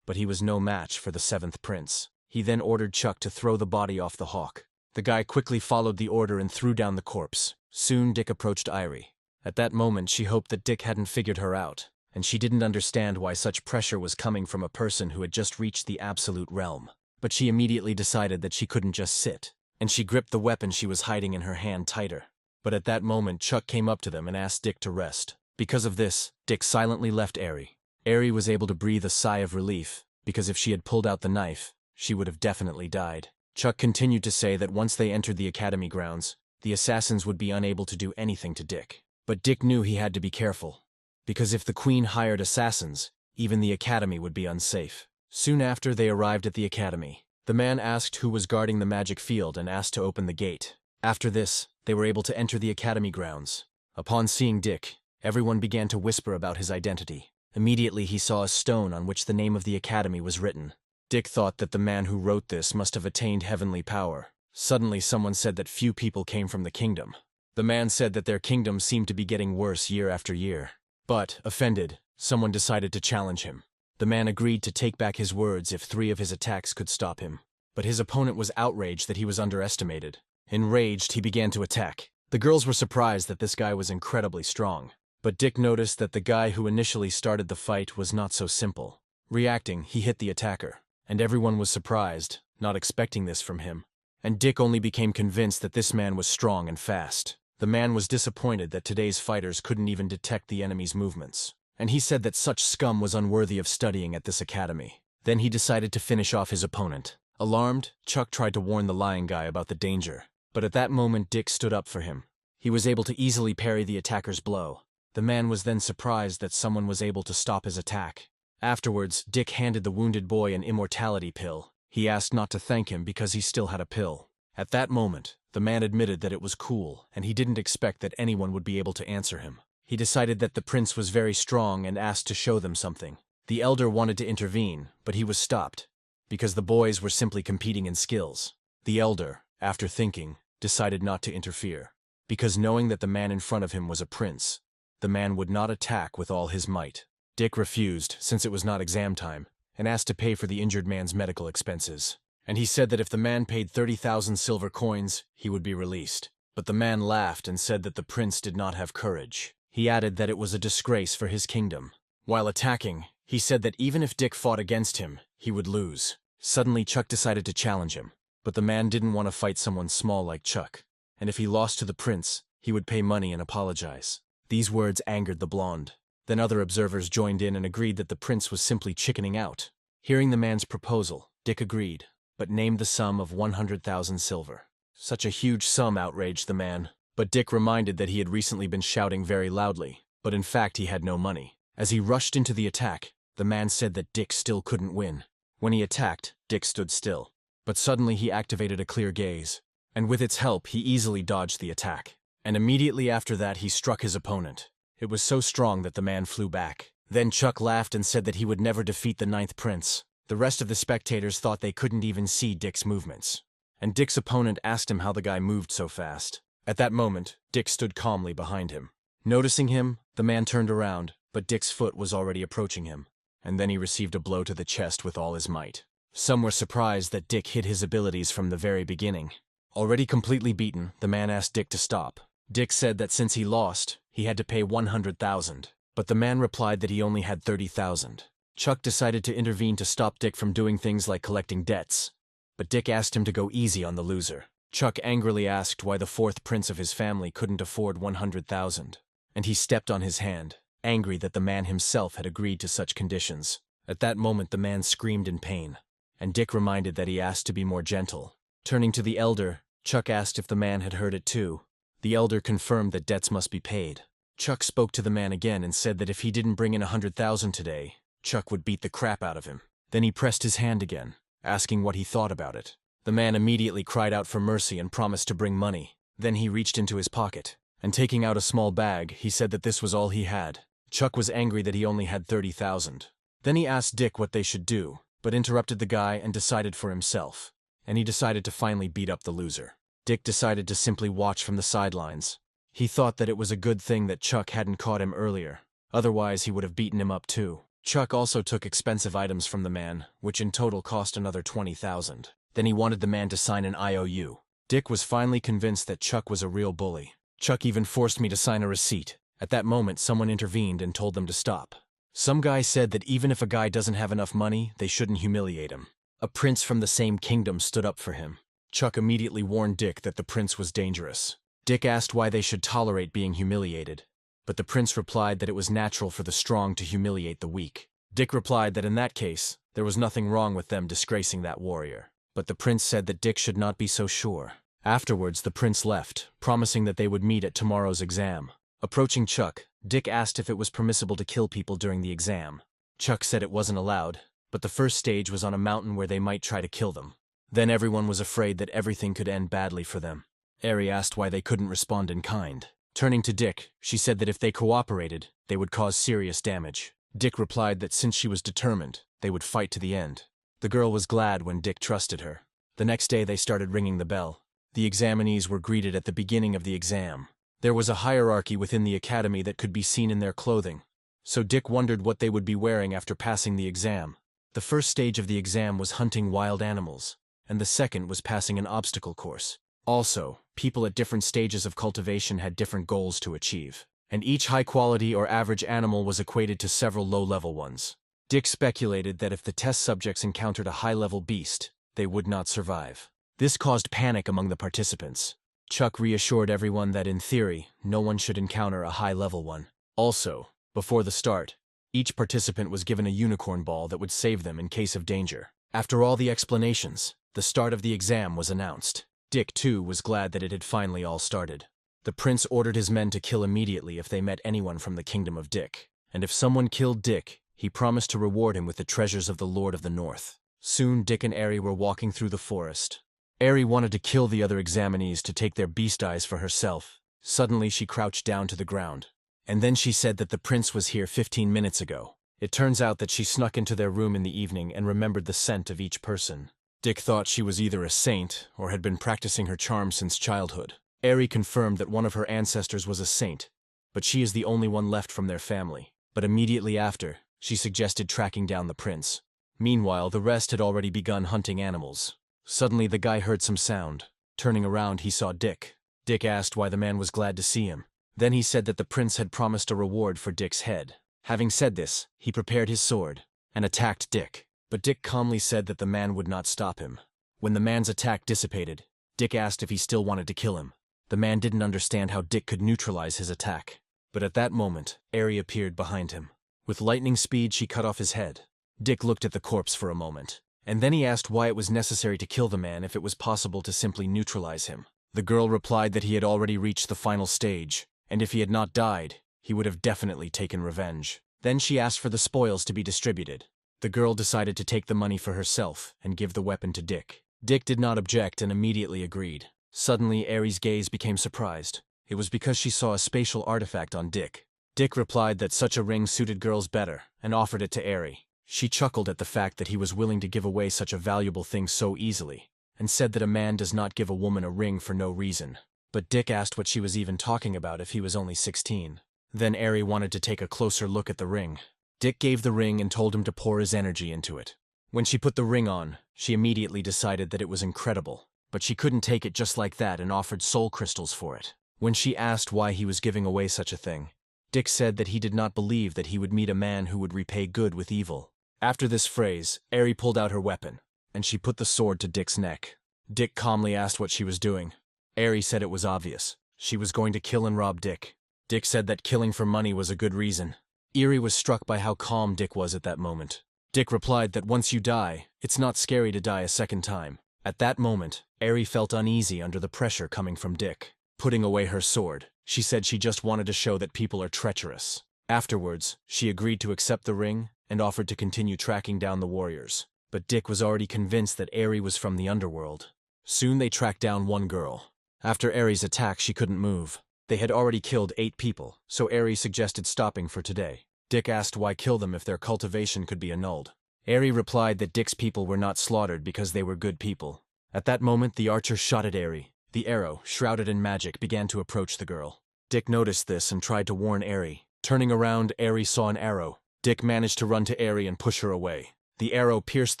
but he was no match for the 7th prince. He then ordered Chuck to throw the body off the hawk. The guy quickly followed the order and threw down the corpse. Soon Dick approached Irie. At that moment she hoped that Dick hadn't figured her out, and she didn't understand why such pressure was coming from a person who had just reached the absolute realm. But she immediately decided that she couldn't just sit, and she gripped the weapon she was hiding in her hand tighter. But at that moment Chuck came up to them and asked Dick to rest. Because of this, Dick silently left Irie. Irie was able to breathe a sigh of relief, because if she had pulled out the knife, she would have definitely died. Chuck continued to say that once they entered the academy grounds, the assassins would be unable to do anything to Dick. But Dick knew he had to be careful, because if the queen hired assassins, even the academy would be unsafe. Soon after they arrived at the academy, the man asked who was guarding the magic field and asked to open the gate. After this, they were able to enter the academy grounds. Upon seeing Dick, everyone began to whisper about his identity. Immediately he saw a stone on which the name of the academy was written. Dick thought that the man who wrote this must have attained heavenly power. Suddenly someone said that few people came from the kingdom. The man said that their kingdom seemed to be getting worse year after year. But, offended, someone decided to challenge him. The man agreed to take back his words if 3 of his attacks could stop him. But his opponent was outraged that he was underestimated. Enraged, he began to attack. The girls were surprised that this guy was incredibly strong. But Dick noticed that the guy who initially started the fight was not so simple. Reacting, he hit the attacker, and everyone was surprised, not expecting this from him. And Dick only became convinced that this man was strong and fast. The man was disappointed that today's fighters couldn't even detect the enemy's movements, and he said that such scum was unworthy of studying at this academy. Then he decided to finish off his opponent. Alarmed, Chuck tried to warn the lying guy about the danger, but at that moment Dick stood up for him. He was able to easily parry the attacker's blow. The man was then surprised that someone was able to stop his attack. Afterwards, Dick handed the wounded boy an immortality pill. He asked not to thank him because he still had a pill. At that moment, the man admitted that it was cool, and he didn't expect that anyone would be able to answer him. He decided that the prince was very strong and asked to show them something. The elder wanted to intervene, but he was stopped, because the boys were simply competing in skills. The elder, after thinking, decided not to interfere. because knowing that the man in front of him was a prince, the man would not attack with all his might. Dick refused, since it was not exam time, and asked to pay for the injured man's medical expenses. And he said that if the man paid 30,000 silver coins, he would be released. But the man laughed and said that the prince did not have courage. He added that it was a disgrace for his kingdom. While attacking, he said that even if Dick fought against him, he would lose. Suddenly, Chuck decided to challenge him. But the man didn't want to fight someone small like Chuck. And if he lost to the prince, he would pay money and apologize. These words angered the blonde. Then other observers joined in and agreed that the prince was simply chickening out. Hearing the man's proposal, Dick agreed, but named the sum of 100,000 silver. Such a huge sum outraged the man, but Dick reminded that he had recently been shouting very loudly, but in fact he had no money. As he rushed into the attack, the man said that Dick still couldn't win. When he attacked, Dick stood still. But suddenly he activated a clear gaze, and with its help he easily dodged the attack. And immediately after that he struck his opponent. It was so strong that the man flew back. Then Chuck laughed and said that he would never defeat the 9th prince. The rest of the spectators thought they couldn't even see Dick's movements. And Dick's opponent asked him how the guy moved so fast. At that moment, Dick stood calmly behind him. Noticing him, the man turned around, but Dick's foot was already approaching him. And then he received a blow to the chest with all his might. Some were surprised that Dick hid his abilities from the very beginning. Already completely beaten, the man asked Dick to stop. Dick said that since he lost, he had to pay 100,000. But the man replied that he only had 30,000. Chuck decided to intervene to stop Dick from doing things like collecting debts. But Dick asked him to go easy on the loser. Chuck angrily asked why the 4th prince of his family couldn't afford 100,000. And he stepped on his hand, angry that the man himself had agreed to such conditions. At that moment the man screamed in pain, and Dick reminded that he asked to be more gentle. Turning to the elder, Chuck asked if the man had heard it too. The elder confirmed that debts must be paid. Chuck spoke to the man again and said that if he didn't bring in 100,000 today, Chuck would beat the crap out of him. Then he pressed his hand again, asking what he thought about it. The man immediately cried out for mercy and promised to bring money. Then he reached into his pocket, and taking out a small bag, he said that this was all he had. Chuck was angry that he only had 30,000. Then he asked Dick what they should do, but interrupted the guy and decided for himself. And he decided to finally beat up the loser. Dick decided to simply watch from the sidelines. He thought that it was a good thing that Chuck hadn't caught him earlier. Otherwise, he would have beaten him up too. Chuck also took expensive items from the man, which in total cost another 20,000. Then he wanted the man to sign an IOU. Dick was finally convinced that Chuck was a real bully. Chuck even forced me to sign a receipt. At that moment, someone intervened and told them to stop. Some guy said that even if a guy doesn't have enough money, they shouldn't humiliate him. A prince from the same kingdom stood up for him. Chuck immediately warned Dick that the prince was dangerous. Dick asked why they should tolerate being humiliated, but the prince replied that it was natural for the strong to humiliate the weak. Dick replied that in that case, there was nothing wrong with them disgracing that warrior. But the prince said that Dick should not be so sure. Afterwards, the prince left, promising that they would meet at tomorrow's exam. Approaching Chuck, Dick asked if it was permissible to kill people during the exam. Chuck said it wasn't allowed, but the first stage was on a mountain where they might try to kill them. Then everyone was afraid that everything could end badly for them. Eri asked why they couldn't respond in kind. Turning to Dick, she said that if they cooperated, they would cause serious damage. Dick replied that since she was determined, they would fight to the end. The girl was glad when Dick trusted her. The next day they started ringing the bell. The examinees were greeted at the beginning of the exam. There was a hierarchy within the academy that could be seen in their clothing. So Dick wondered what they would be wearing after passing the exam. The first stage of the exam was hunting wild animals, and the second was passing an obstacle course. Also, people at different stages of cultivation had different goals to achieve, and each high-quality or average animal was equated to several low-level ones. Dick speculated that if the test subjects encountered a high-level beast, they would not survive. This caused panic among the participants. Chuck reassured everyone that in theory, no one should encounter a high-level one. Also, before the start, each participant was given a unicorn ball that would save them in case of danger. After all the explanations, the start of the exam was announced. Dick, too, was glad that it had finally all started. The prince ordered his men to kill immediately if they met anyone from the kingdom of Dick. And if someone killed Dick, he promised to reward him with the treasures of the Lord of the North. Soon, Dick and Eri were walking through the forest. Eri wanted to kill the other examinees to take their beast eyes for herself. Suddenly, she crouched down to the ground. And then she said that the prince was here 15 minutes ago. It turns out that she snuck into their room in the evening and remembered the scent of each person. Dick thought she was either a saint or had been practicing her charm since childhood. Eri confirmed that one of her ancestors was a saint, but she is the only one left from their family. But immediately after, she suggested tracking down the prince. Meanwhile, the rest had already begun hunting animals. Suddenly, the guy heard some sound. Turning around, he saw Dick. Dick asked why the man was glad to see him. Then he said that the prince had promised a reward for Dick's head. Having said this, he prepared his sword and attacked Dick. But Dick calmly said that the man would not stop him. When the man's attack dissipated, Dick asked if he still wanted to kill him. The man didn't understand how Dick could neutralize his attack. But at that moment, Eri appeared behind him. With lightning speed, she cut off his head. Dick looked at the corpse for a moment, and then he asked why it was necessary to kill the man if it was possible to simply neutralize him. The girl replied that he had already reached the final stage, and if he had not died, he would have definitely taken revenge. Then she asked for the spoils to be distributed. The girl decided to take the money for herself and give the weapon to Dick. Dick did not object and immediately agreed. Suddenly, Eri's gaze became surprised. It was because she saw a spatial artifact on Dick. Dick replied that such a ring suited girls better and offered it to Eri. She chuckled at the fact that he was willing to give away such a valuable thing so easily, and said that a man does not give a woman a ring for no reason. But Dick asked what she was even talking about if he was only 16. Then Eri wanted to take a closer look at the ring. Dick gave the ring and told him to pour his energy into it. When she put the ring on, she immediately decided that it was incredible, but she couldn't take it just like that and offered soul crystals for it. When she asked why he was giving away such a thing, Dick said that he did not believe that he would meet a man who would repay good with evil. After this phrase, Eri pulled out her weapon, and she put the sword to Dick's neck. Dick calmly asked what she was doing. Eri said it was obvious. She was going to kill and rob Dick. Dick said that killing for money was a good reason. Eri was struck by how calm Dick was at that moment. Dick replied that once you die, it's not scary to die a second time. At that moment, Eri felt uneasy under the pressure coming from Dick. Putting away her sword, she said she just wanted to show that people are treacherous. Afterwards, she agreed to accept the ring and offered to continue tracking down the warriors. But Dick was already convinced that Eri was from the underworld. Soon they tracked down one girl. After Eri's attack, she couldn't move. They had already killed 8 people, so Eri suggested stopping for today. Dick asked why kill them if their cultivation could be annulled. Eri replied that Dick's people were not slaughtered because they were good people. At that moment, the archer shot at Eri. The arrow, shrouded in magic, began to approach the girl. Dick noticed this and tried to warn Eri. Turning around, Eri saw an arrow. Dick managed to run to Eri and push her away. The arrow pierced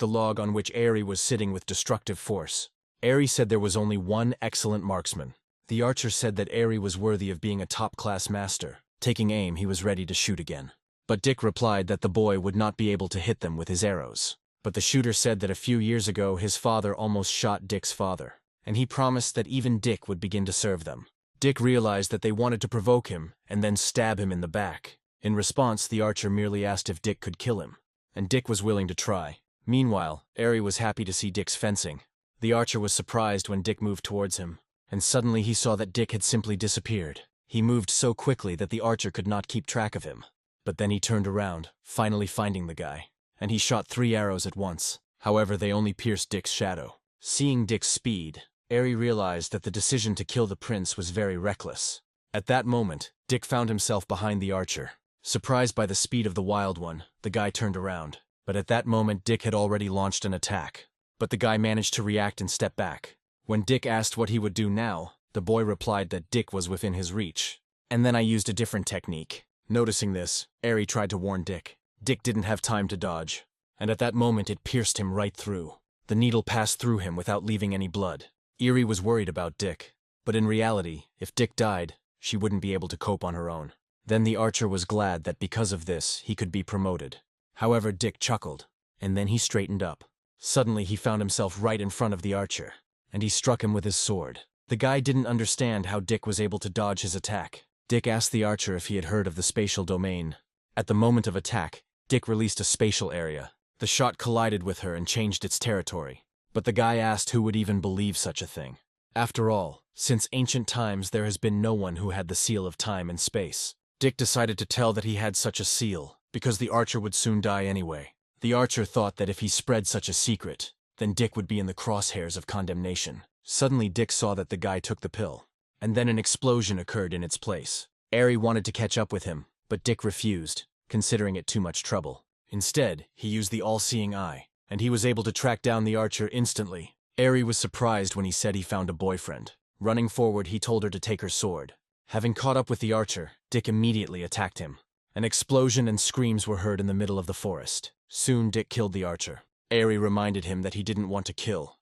the log on which Eri was sitting with destructive force. Eri said there was only one excellent marksman. The archer said that Eri was worthy of being a top-class master. Taking aim, he was ready to shoot again. But Dick replied that the boy would not be able to hit them with his arrows. But the shooter said that a few years ago his father almost shot Dick's father, and he promised that even Dick would begin to serve them. Dick realized that they wanted to provoke him and then stab him in the back. In response, the archer merely asked if Dick could kill him, and Dick was willing to try. Meanwhile, Eri was happy to see Dick's fencing. The archer was surprised when Dick moved towards him, and suddenly he saw that Dick had simply disappeared. He moved so quickly that the archer could not keep track of him. But then he turned around, finally finding the guy, and he shot 3 arrows at once. However, they only pierced Dick's shadow. Seeing Dick's speed, Eri realized that the decision to kill the prince was very reckless. At that moment, Dick found himself behind the archer. Surprised by the speed of the wild one, the guy turned around. But at that moment, Dick had already launched an attack. But the guy managed to react and step back. When Dick asked what he would do now, the boy replied that Dick was within his reach. And then I used a different technique. Noticing this, Eri tried to warn Dick. Dick didn't have time to dodge, and at that moment it pierced him right through. The needle passed through him without leaving any blood. Eri was worried about Dick, but in reality, if Dick died, she wouldn't be able to cope on her own. Then the archer was glad that because of this, he could be promoted. However, Dick chuckled, and then he straightened up. Suddenly, he found himself right in front of the archer, and he struck him with his sword. The guy didn't understand how Dick was able to dodge his attack. Dick asked the archer if he had heard of the spatial domain. At the moment of attack, Dick released a spatial area. The shot collided with her and changed its territory. But the guy asked who would even believe such a thing. After all, since ancient times there has been no one who had the seal of time and space. Dick decided to tell that he had such a seal, because the archer would soon die anyway. The archer thought that if he spread such a secret, then Dick would be in the crosshairs of condemnation. Suddenly Dick saw that the guy took the pill, and then an explosion occurred in its place. Eri wanted to catch up with him, but Dick refused, considering it too much trouble. Instead, he used the all-seeing eye, and he was able to track down the archer instantly. Eri was surprised when he said he found a boyfriend. Running forward, he told her to take her sword. Having caught up with the archer, Dick immediately attacked him. An explosion and screams were heard in the middle of the forest. Soon Dick killed the archer. Eri reminded him that he didn't want to kill,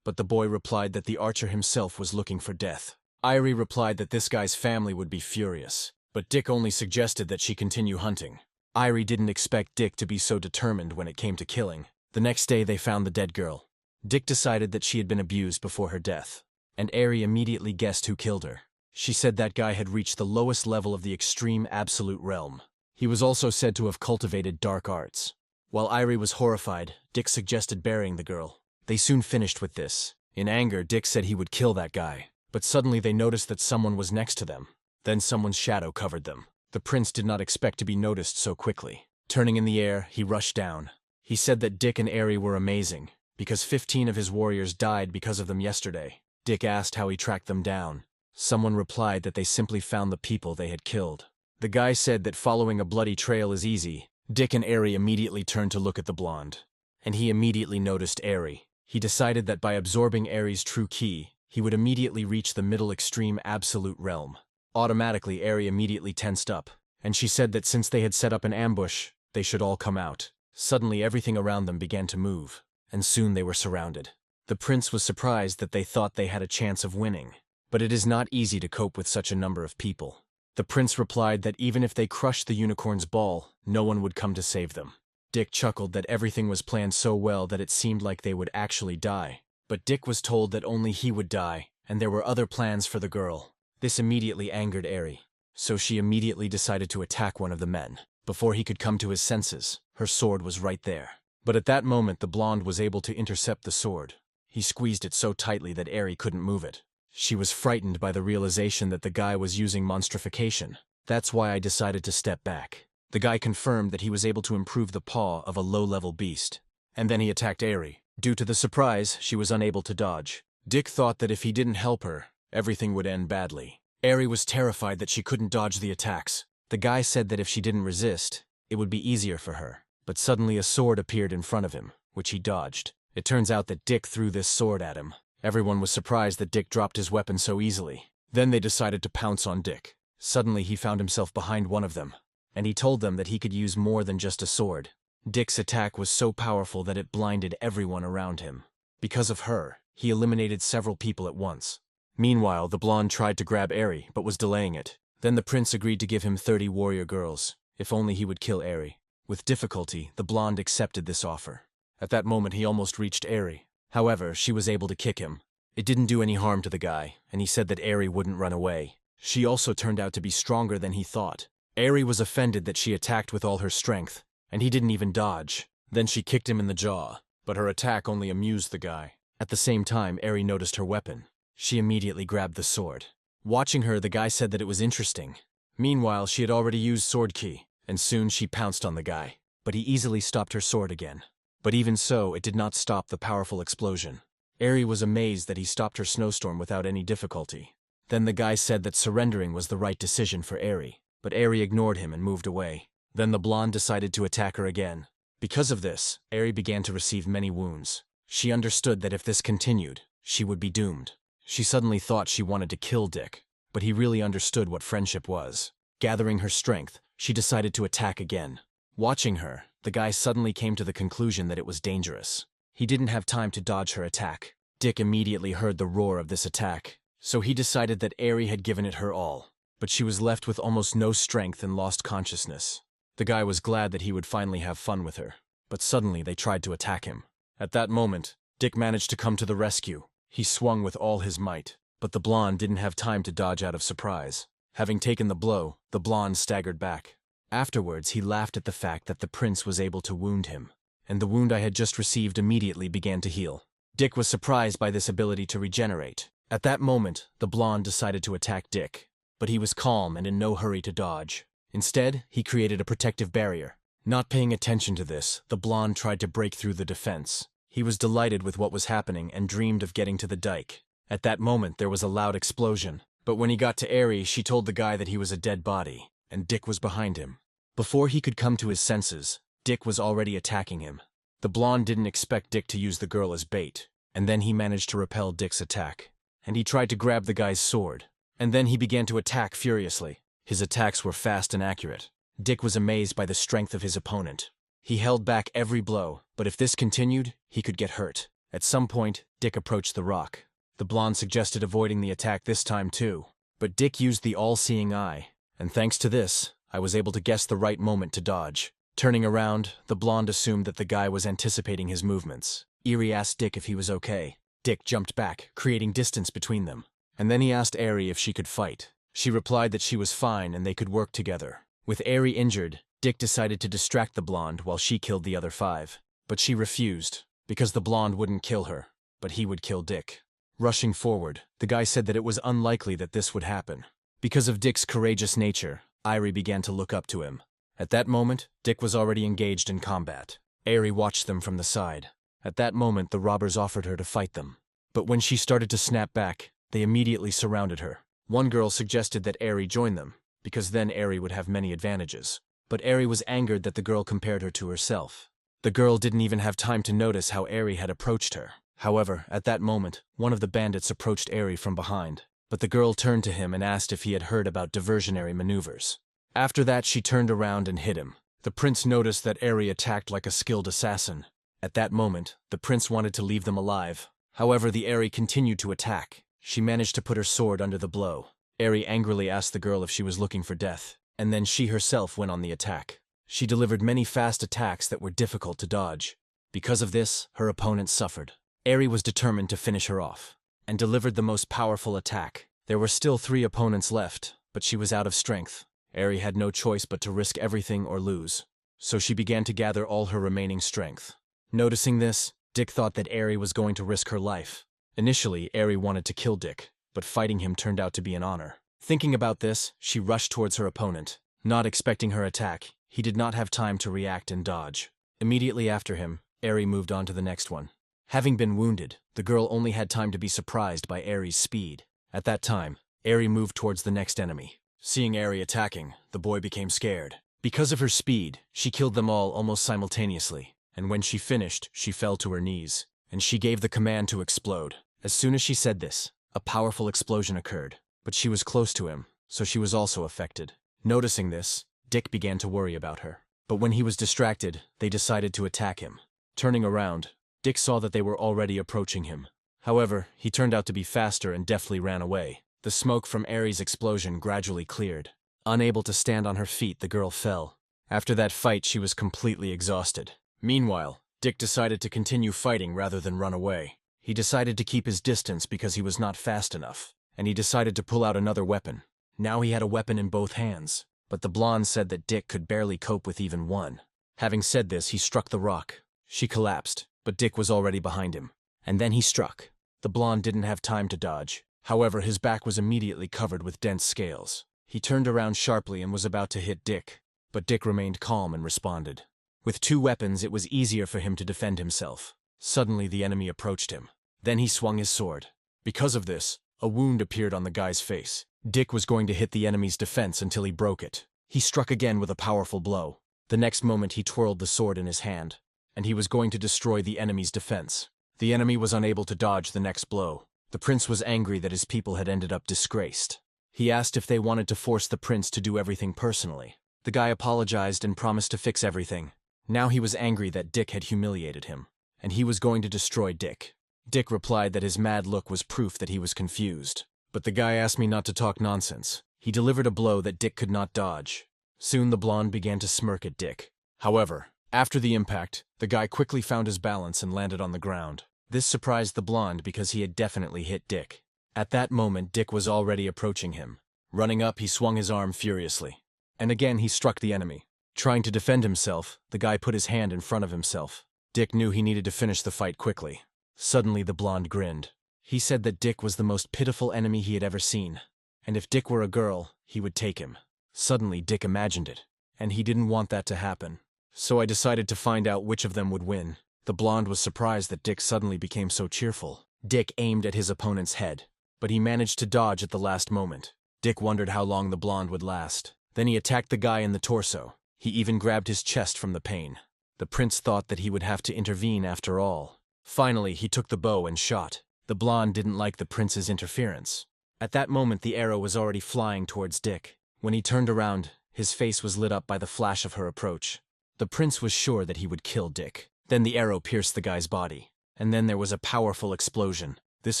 but the boy replied that the archer himself was looking for death. Eri replied that this guy's family would be furious, but Dick only suggested that she continue hunting. Eri didn't expect Dick to be so determined when it came to killing. The next day they found the dead girl. Dick decided that she had been abused before her death, and Eri immediately guessed who killed her. She said that guy had reached the lowest level of the extreme absolute realm. He was also said to have cultivated dark arts. While Eri was horrified, Dick suggested burying the girl. They soon finished with this. In anger, Dick said he would kill that guy, but suddenly they noticed that someone was next to them. Then someone's shadow covered them. The prince did not expect to be noticed so quickly. Turning in the air, he rushed down. He said that Dick and Eri were amazing, because 15 of his warriors died because of them yesterday. Dick asked how he tracked them down. Someone replied that they simply found the people they had killed. The guy said that following a bloody trail is easy. Dick and Eri immediately turned to look at the blonde, and he immediately noticed Eri. He decided that by absorbing Eri's true ki, he would immediately reach the middle extreme absolute realm. Automatically, Eri immediately tensed up, and she said that since they had set up an ambush, they should all come out. Suddenly, everything around them began to move, and soon they were surrounded. The prince was surprised that they thought they had a chance of winning, but it is not easy to cope with such a number of people. The prince replied that even if they crushed the unicorn's ball, no one would come to save them. Dick chuckled that everything was planned so well that it seemed like they would actually die. But Dick was told that only he would die, and there were other plans for the girl. This immediately angered Eri, so she immediately decided to attack one of the men. Before he could come to his senses, her sword was right there. But at that moment, the blonde was able to intercept the sword. He squeezed it so tightly that Eri couldn't move it. She was frightened by the realization that the guy was using monstrification. That's why I decided to step back. The guy confirmed that he was able to improve the paw of a low-level beast. And then he attacked Eri. Due to the surprise, she was unable to dodge. Dick thought that if he didn't help her, everything would end badly. Eri was terrified that she couldn't dodge the attacks. The guy said that if she didn't resist, it would be easier for her. But suddenly a sword appeared in front of him, which he dodged. It turns out that Dick threw this sword at him. Everyone was surprised that Dick dropped his weapon so easily. Then they decided to pounce on Dick. Suddenly he found himself behind one of them, and he told them that he could use more than just a sword. Dick's attack was so powerful that it blinded everyone around him. Because of her, he eliminated several people at once. Meanwhile, the blonde tried to grab Eri, but was delaying it. Then the prince agreed to give him 30 warrior girls, if only he would kill Eri. With difficulty, the blonde accepted this offer. At that moment, he almost reached Eri. However, she was able to kick him. It didn't do any harm to the guy, and he said that Eri wouldn't run away. She also turned out to be stronger than he thought. Eri was offended that she attacked with all her strength, and he didn't even dodge. Then she kicked him in the jaw, but her attack only amused the guy. At the same time, Eri noticed her weapon. She immediately grabbed the sword. Watching her, the guy said that it was interesting. Meanwhile, she had already used sword ki, and soon she pounced on the guy. But he easily stopped her sword again. But even so, it did not stop the powerful explosion. Eri was amazed that he stopped her snowstorm without any difficulty. Then the guy said that surrendering was the right decision for Eri, but Eri ignored him and moved away. Then the blonde decided to attack her again. Because of this, Eri began to receive many wounds. She understood that if this continued, she would be doomed. She suddenly thought she wanted to kill Dick, but he really understood what friendship was. Gathering her strength, she decided to attack again. Watching her, the guy suddenly came to the conclusion that it was dangerous. He didn't have time to dodge her attack. Dick immediately heard the roar of this attack, so he decided that Eri had given it her all. But she was left with almost no strength and lost consciousness. The guy was glad that he would finally have fun with her, but suddenly they tried to attack him. At that moment, Dick managed to come to the rescue. He swung with all his might, but the blonde didn't have time to dodge out of surprise. Having taken the blow, the blonde staggered back. Afterwards, he laughed at the fact that the prince was able to wound him, and the wound I had just received immediately began to heal. Dick was surprised by this ability to regenerate. At that moment, the blonde decided to attack Dick, but he was calm and in no hurry to dodge. Instead, he created a protective barrier. Not paying attention to this, the blonde tried to break through the defense. He was delighted with what was happening and dreamed of getting to the dike. At that moment, there was a loud explosion, but when he got to Eri, she told the guy that he was a dead body, and Dick was behind him. Before he could come to his senses, Dick was already attacking him. The blonde didn't expect Dick to use the girl as bait, and then he managed to repel Dick's attack. and he tried to grab the guy's sword. And then he began to attack furiously. His attacks were fast and accurate. Dick was amazed by the strength of his opponent. He held back every blow, but if this continued, he could get hurt. At some point, Dick approached the rock. The blonde suggested avoiding the attack this time too. But Dick used the all-seeing eye, and thanks to this, I was able to guess the right moment to dodge. Turning around, the blonde assumed that the guy was anticipating his movements. Eri asked Dick if he was okay. Dick jumped back, creating distance between them. And then he asked Eri if she could fight. She replied that she was fine and they could work together. With Eri injured, Dick decided to distract the blonde while she killed the other 5. But she refused, because the blonde wouldn't kill her, but he would kill Dick. Rushing forward, the guy said that it was unlikely that this would happen. Because of Dick's courageous nature, Eri began to look up to him. At that moment, Dick was already engaged in combat. Eri watched them from the side. At that moment, the robbers offered her to fight them. But when she started to snap back, they immediately surrounded her. One girl suggested that Eri join them, because then Eri would have many advantages. But Eri was angered that the girl compared her to herself. The girl didn't even have time to notice how Eri had approached her. However, at that moment, one of the bandits approached Eri from behind. But the girl turned to him and asked if he had heard about diversionary maneuvers. After that, she turned around and hit him. The prince noticed that Eri attacked like a skilled assassin. At that moment, the prince wanted to leave them alive. However, the Eri continued to attack. She managed to put her sword under the blow. Eri angrily asked the girl if she was looking for death, and then she herself went on the attack. She delivered many fast attacks that were difficult to dodge. Because of this, her opponent suffered. Eri was determined to finish her off, and delivered the most powerful attack. There were still 3 opponents left, but she was out of strength. Eri had no choice but to risk everything or lose. So she began to gather all her remaining strength. Noticing this, Dick thought that Eri was going to risk her life. Initially, Eri wanted to kill Dick, but fighting him turned out to be an honor. Thinking about this, she rushed towards her opponent. Not expecting her attack, he did not have time to react and dodge. Immediately after him, Eri moved on to the next one. Having been wounded, the girl only had time to be surprised by Eri's speed. At that time, Eri moved towards the next enemy. Seeing Eri attacking, the boy became scared. Because of her speed, she killed them all almost simultaneously, and when she finished, she fell to her knees, and she gave the command to explode. As soon as she said this, a powerful explosion occurred, but she was close to him, so she was also affected. Noticing this, Dick began to worry about her. But when he was distracted, they decided to attack him. Turning around, Dick saw that they were already approaching him. However, he turned out to be faster and deftly ran away. The smoke from Eri's explosion gradually cleared. Unable to stand on her feet, the girl fell. After that fight, she was completely exhausted. Meanwhile, Dick decided to continue fighting rather than run away. He decided to keep his distance because he was not fast enough, and he decided to pull out another weapon. Now he had a weapon in both hands, but the blonde said that Dick could barely cope with even one. Having said this, he struck the rock. She collapsed, but Dick was already behind him. And then he struck. The blonde didn't have time to dodge. However, his back was immediately covered with dense scales. He turned around sharply and was about to hit Dick, but Dick remained calm and responded. With 2 weapons, it was easier for him to defend himself. Suddenly, the enemy approached him. Then he swung his sword. Because of this, a wound appeared on the guy's face. Dick was going to hit the enemy's defense until he broke it. He struck again with a powerful blow. The next moment, he twirled the sword in his hand, and he was going to destroy the enemy's defense. The enemy was unable to dodge the next blow. The prince was angry that his people had ended up disgraced. He asked if they wanted to force the prince to do everything personally. The guy apologized and promised to fix everything. Now he was angry that Dick had humiliated him, and he was going to destroy Dick. Dick replied that his mad look was proof that he was confused. But the guy asked me not to talk nonsense. He delivered a blow that Dick could not dodge. Soon the blonde began to smirk at Dick. However, after the impact, the guy quickly found his balance and landed on the ground. This surprised the blonde because he had definitely hit Dick. At that moment, Dick was already approaching him. Running up, he swung his arm furiously. And again, he struck the enemy. Trying to defend himself, the guy put his hand in front of himself. Dick knew he needed to finish the fight quickly. Suddenly, the blonde grinned. He said that Dick was the most pitiful enemy he had ever seen, and if Dick were a girl, he would take him. Suddenly, Dick imagined it, and he didn't want that to happen. So I decided to find out which of them would win. The blonde was surprised that Dick suddenly became so cheerful. Dick aimed at his opponent's head, but he managed to dodge at the last moment. Dick wondered how long the blonde would last. Then he attacked the guy in the torso. He even grabbed his chest from the pain. The prince thought that he would have to intervene after all. Finally, he took the bow and shot. The The blonde didn't like the prince's interference. At that moment, the arrow was already flying towards Dick. When he turned around, his face was lit up by the flash of her approach. The prince was sure that he would kill Dick. Then the arrow pierced the guy's body. And then there was a powerful explosion. This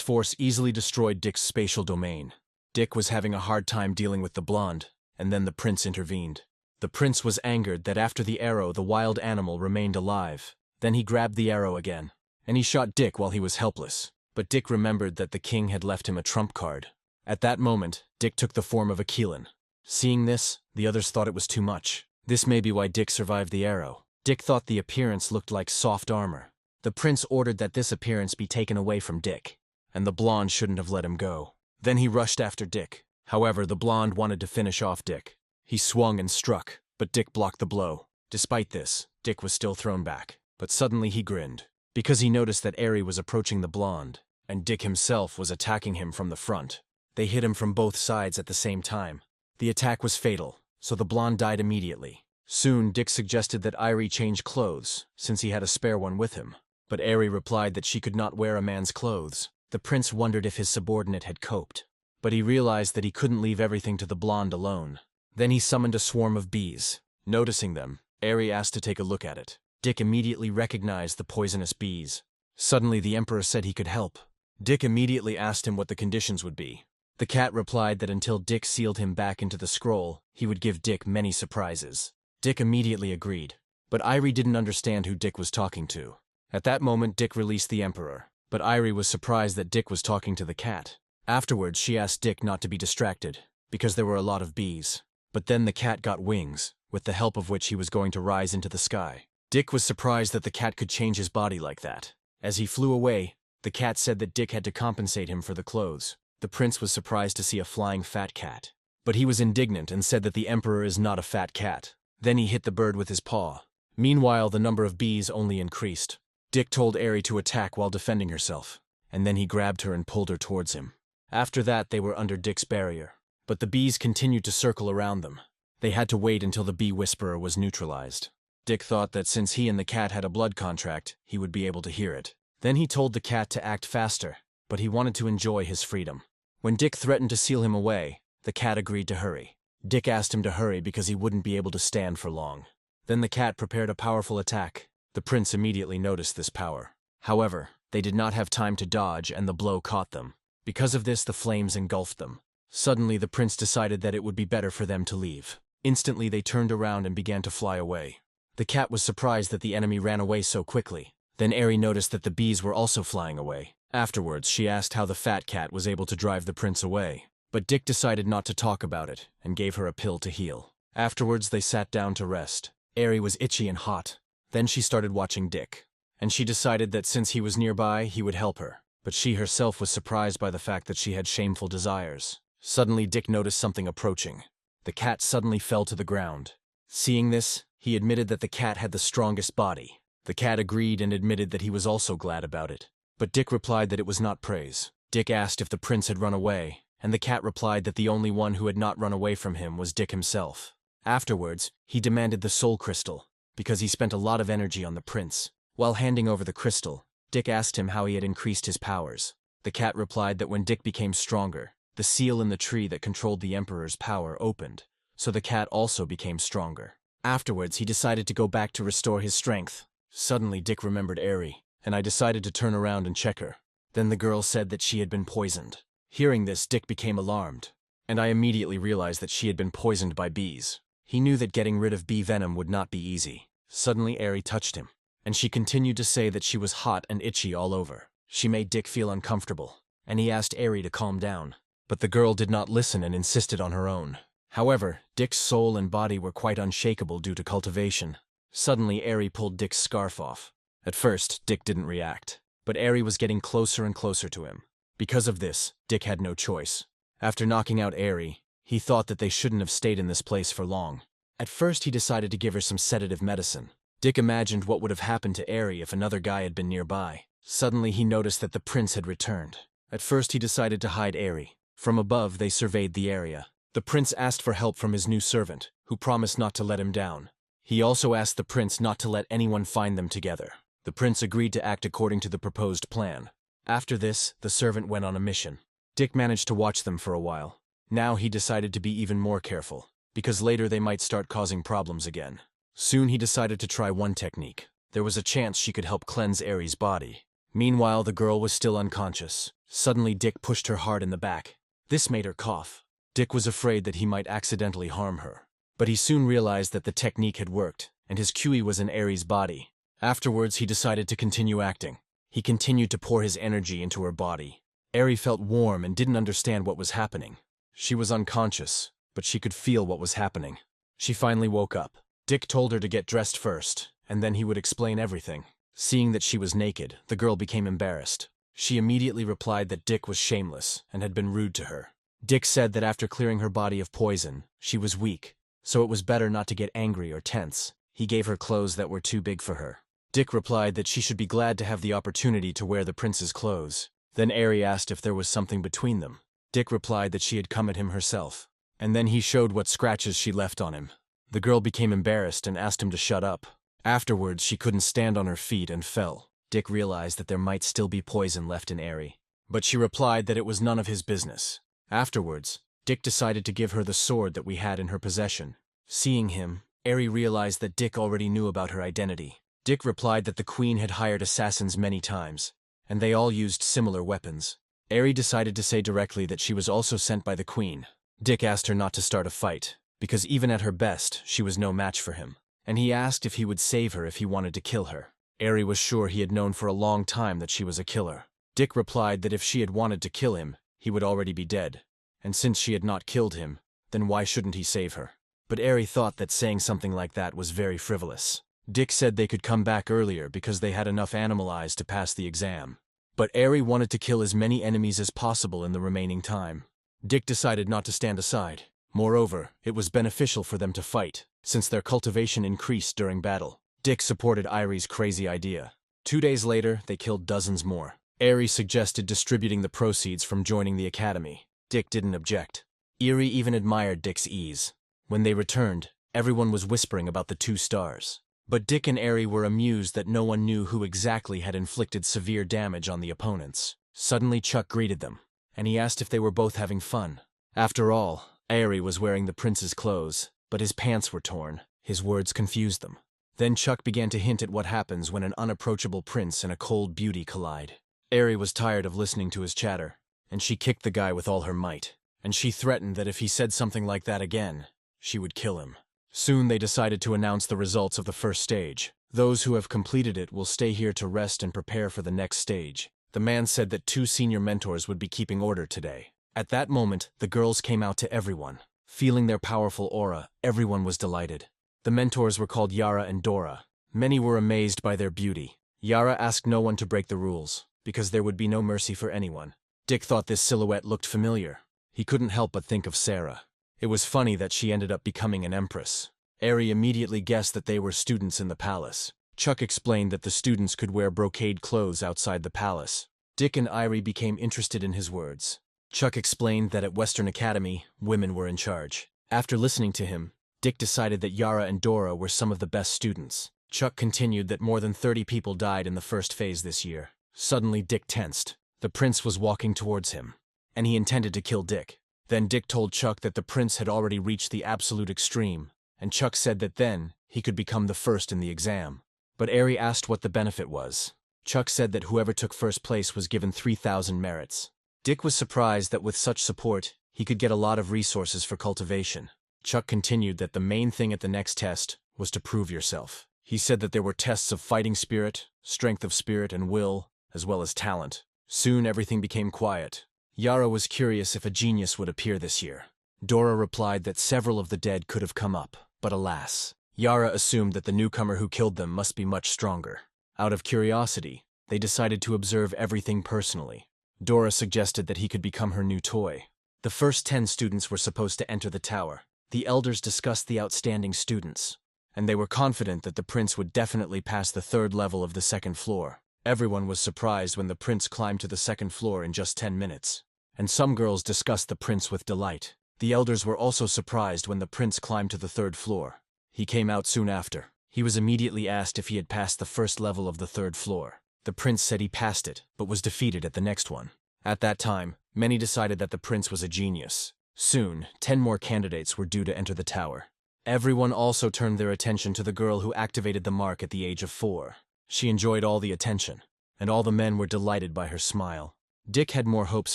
force easily destroyed Dick's spatial domain. Dick was having a hard time dealing with the blonde, and then the prince intervened. The prince was angered that after the arrow the wild animal remained alive. Then he grabbed the arrow again, and he shot Dick while he was helpless. But Dick remembered that the king had left him a trump card. At that moment, Dick took the form of a Keelan. Seeing this, the others thought it was too much. This may be why Dick survived the arrow. Dick thought the appearance looked like soft armor. The prince ordered that this appearance be taken away from Dick, and the blonde shouldn't have let him go. Then he rushed after Dick. However, the blonde wanted to finish off Dick. He swung and struck, but Dick blocked the blow. Despite this, Dick was still thrown back. But suddenly he grinned, because he noticed that Eri was approaching the blonde, and Dick himself was attacking him from the front. They hit him from both sides at the same time. The attack was fatal, so the blonde died immediately. Soon, Dick suggested that Eri change clothes, since he had a spare one with him. But Eri replied that she could not wear a man's clothes. The prince wondered if his subordinate had coped, but he realized that he couldn't leave everything to the blonde alone. Then he summoned a swarm of bees. Noticing them, Eri asked to take a look at it. Dick immediately recognized the poisonous bees. Suddenly the emperor said he could help. Dick immediately asked him what the conditions would be. The cat replied that until Dick sealed him back into the scroll, he would give Dick many surprises. Dick immediately agreed, but Eri didn't understand who Dick was talking to. At that moment, Dick released the emperor, but Eri was surprised that Dick was talking to the cat. Afterwards, she asked Dick not to be distracted, because there were a lot of bees. But then the cat got wings, with the help of which he was going to rise into the sky. Dick was surprised that the cat could change his body like that. As he flew away, the cat said that Dick had to compensate him for the clothes. The prince was surprised to see a flying fat cat. But he was indignant and said that the emperor is not a fat cat. Then he hit the bird with his paw. Meanwhile, the number of bees only increased. Dick told Eri to attack while defending herself, and then he grabbed her and pulled her towards him. After that, they were under Dick's barrier. But the bees continued to circle around them. They had to wait until the bee whisperer was neutralized. Dick thought that since he and the cat had a blood contract, he would be able to hear it. Then he told the cat to act faster, but he wanted to enjoy his freedom. When Dick threatened to seal him away, the cat agreed to hurry. Dick asked him to hurry because he wouldn't be able to stand for long. Then the cat prepared a powerful attack. The prince immediately noticed this power. However, they did not have time to dodge and the blow caught them. Because of this, the flames engulfed them. Suddenly, the prince decided that it would be better for them to leave. Instantly, they turned around and began to fly away. The cat was surprised that the enemy ran away so quickly. Then Eri noticed that the bees were also flying away. Afterwards, she asked how the fat cat was able to drive the prince away. But Dick decided not to talk about it and gave her a pill to heal. Afterwards, they sat down to rest. Eri was itchy and hot. Then she started watching Dick. And she decided that since he was nearby, he would help her. But she herself was surprised by the fact that she had shameful desires. Suddenly, Dick noticed something approaching. The cat suddenly fell to the ground. Seeing this, he admitted that the cat had the strongest body. The cat agreed and admitted that he was also glad about it. But Dick replied that it was not praise. Dick asked if the prince had run away, and the cat replied that the only one who had not run away from him was Dick himself. Afterwards, he demanded the soul crystal, because he spent a lot of energy on the prince. While handing over the crystal, Dick asked him how he had increased his powers. The cat replied that when Dick became stronger, the seal in the tree that controlled the emperor's power opened, so the cat also became stronger. Afterwards, he decided to go back to restore his strength. Suddenly, Dick remembered Eri, and I decided to turn around and check her. Then the girl said that she had been poisoned. Hearing this, Dick became alarmed, and I immediately realized that she had been poisoned by bees. He knew that getting rid of bee venom would not be easy. Suddenly, Eri touched him, and she continued to say that she was hot and itchy all over. She made Dick feel uncomfortable, and he asked Eri to calm down. But the girl did not listen and insisted on her own. However, Dick's soul and body were quite unshakable due to cultivation. Suddenly, Eri pulled Dick's scarf off. At first, Dick didn't react, but Eri was getting closer and closer to him. Because of this, Dick had no choice. After knocking out Eri, he thought that they shouldn't have stayed in this place for long. At first, he decided to give her some sedative medicine. Dick imagined what would have happened to Eri if another guy had been nearby. Suddenly, he noticed that the prince had returned. At first, he decided to hide Eri. From above, they surveyed the area. The prince asked for help from his new servant, who promised not to let him down. He also asked the prince not to let anyone find them together. The prince agreed to act according to the proposed plan. After this, the servant went on a mission. Dick managed to watch them for a while. Now he decided to be even more careful, because later they might start causing problems again. Soon he decided to try one technique. There was a chance she could help cleanse Aries' body. Meanwhile, the girl was still unconscious. Suddenly, Dick pushed her hard in the back. This made her cough. Dick was afraid that he might accidentally harm her. But he soon realized that the technique had worked, and his QE was in Aries' body. Afterwards, he decided to continue acting. He continued to pour his energy into her body. Aries felt warm and didn't understand what was happening. She was unconscious, but she could feel what was happening. She finally woke up. Dick told her to get dressed first, and then he would explain everything. Seeing that she was naked, the girl became embarrassed. She immediately replied that Dick was shameless and had been rude to her. Dick said that after clearing her body of poison, she was weak, so it was better not to get angry or tense. He gave her clothes that were too big for her. Dick replied that she should be glad to have the opportunity to wear the prince's clothes. Then Aries asked if there was something between them. Dick replied that she had come at him herself, and then he showed what scratches she left on him. The girl became embarrassed and asked him to shut up. Afterwards, she couldn't stand on her feet and fell. Dick realized that there might still be poison left in Aries, but she replied that it was none of his business. Afterwards, Dick decided to give her the sword that we had in her possession. Seeing him, Aries realized that Dick already knew about her identity. Dick replied that the queen had hired assassins many times, and they all used similar weapons. Aries decided to say directly that she was also sent by the queen. Dick asked her not to start a fight, because even at her best, she was no match for him, and he asked if he would save her if he wanted to kill her. Aries was sure he had known for a long time that she was a killer. Dick replied that if she had wanted to kill him, he would already be dead, and since she had not killed him, then why shouldn't he save her? But Aries thought that saying something like that was very frivolous. Dick said they could come back earlier because they had enough animal eyes to pass the exam. But Aries wanted to kill as many enemies as possible in the remaining time. Dick decided not to stand aside. Moreover, it was beneficial for them to fight, since their cultivation increased during battle. Dick supported Aries' crazy idea. 2 days later, they killed dozens more. Aries suggested distributing the proceeds from joining the academy. Dick didn't object. Aries even admired Dick's ease. When they returned, everyone was whispering about the 2 stars. But Dick and Aries were amused that no one knew who exactly had inflicted severe damage on the opponents. Suddenly Chuck greeted them, and he asked if they were both having fun. After all, Aries was wearing the prince's clothes, but his pants were torn. His words confused them. Then Chuck began to hint at what happens when an unapproachable prince and a cold beauty collide. Aries was tired of listening to his chatter, and she kicked the guy with all her might, and she threatened that if he said something like that again, she would kill him. Soon they decided to announce the results of the first stage. Those who have completed it will stay here to rest and prepare for the next stage. The man said that 2 senior mentors would be keeping order today. At that moment, the girls came out to everyone. Feeling their powerful aura, everyone was delighted. The mentors were called Yara and Dora. Many were amazed by their beauty. Yara asked no one to break the rules, because there would be no mercy for anyone. Dick thought this silhouette looked familiar. He couldn't help but think of Sarah. It was funny that she ended up becoming an empress. Aries immediately guessed that they were students in the palace. Chuck explained that the students could wear brocade clothes outside the palace. Dick and Aries became interested in his words. Chuck explained that at Western Academy, women were in charge. After listening to him, Dick decided that Yara and Dora were some of the best students. Chuck continued that more than 30 people died in the first phase this year. Suddenly Dick tensed. The prince was walking towards him, and he intended to kill Dick. Then Dick told Chuck that the prince had already reached the absolute extreme, and Chuck said that then he could become the first in the exam. But Aries asked what the benefit was. Chuck said that whoever took first place was given 3,000 merits. Dick was surprised that with such support, he could get a lot of resources for cultivation. Chuck continued that the main thing at the next test was to prove yourself. He said that there were tests of fighting spirit, strength of spirit, and will, as well as talent. Soon everything became quiet. Yara was curious if a genius would appear this year. Dora replied that several of the dead could have come up, but alas. Yara assumed that the newcomer who killed them must be much stronger. Out of curiosity, they decided to observe everything personally. Dora suggested that he could become her new toy. The first 10 students were supposed to enter the tower. The elders discussed the outstanding students, and they were confident that the prince would definitely pass the 3rd level of the 2nd floor. Everyone was surprised when the prince climbed to the 2nd floor in just 10 minutes, and some girls discussed the prince with delight. The elders were also surprised when the prince climbed to the 3rd floor. He came out soon after. He was immediately asked if he had passed the 1st level of the 3rd floor. The prince said he passed it, but was defeated at the next one. At that time, many decided that the prince was a genius. Soon, 10 more candidates were due to enter the tower. Everyone also turned their attention to the girl who activated the mark at the age of 4. She enjoyed all the attention, and all the men were delighted by her smile. Dick had more hopes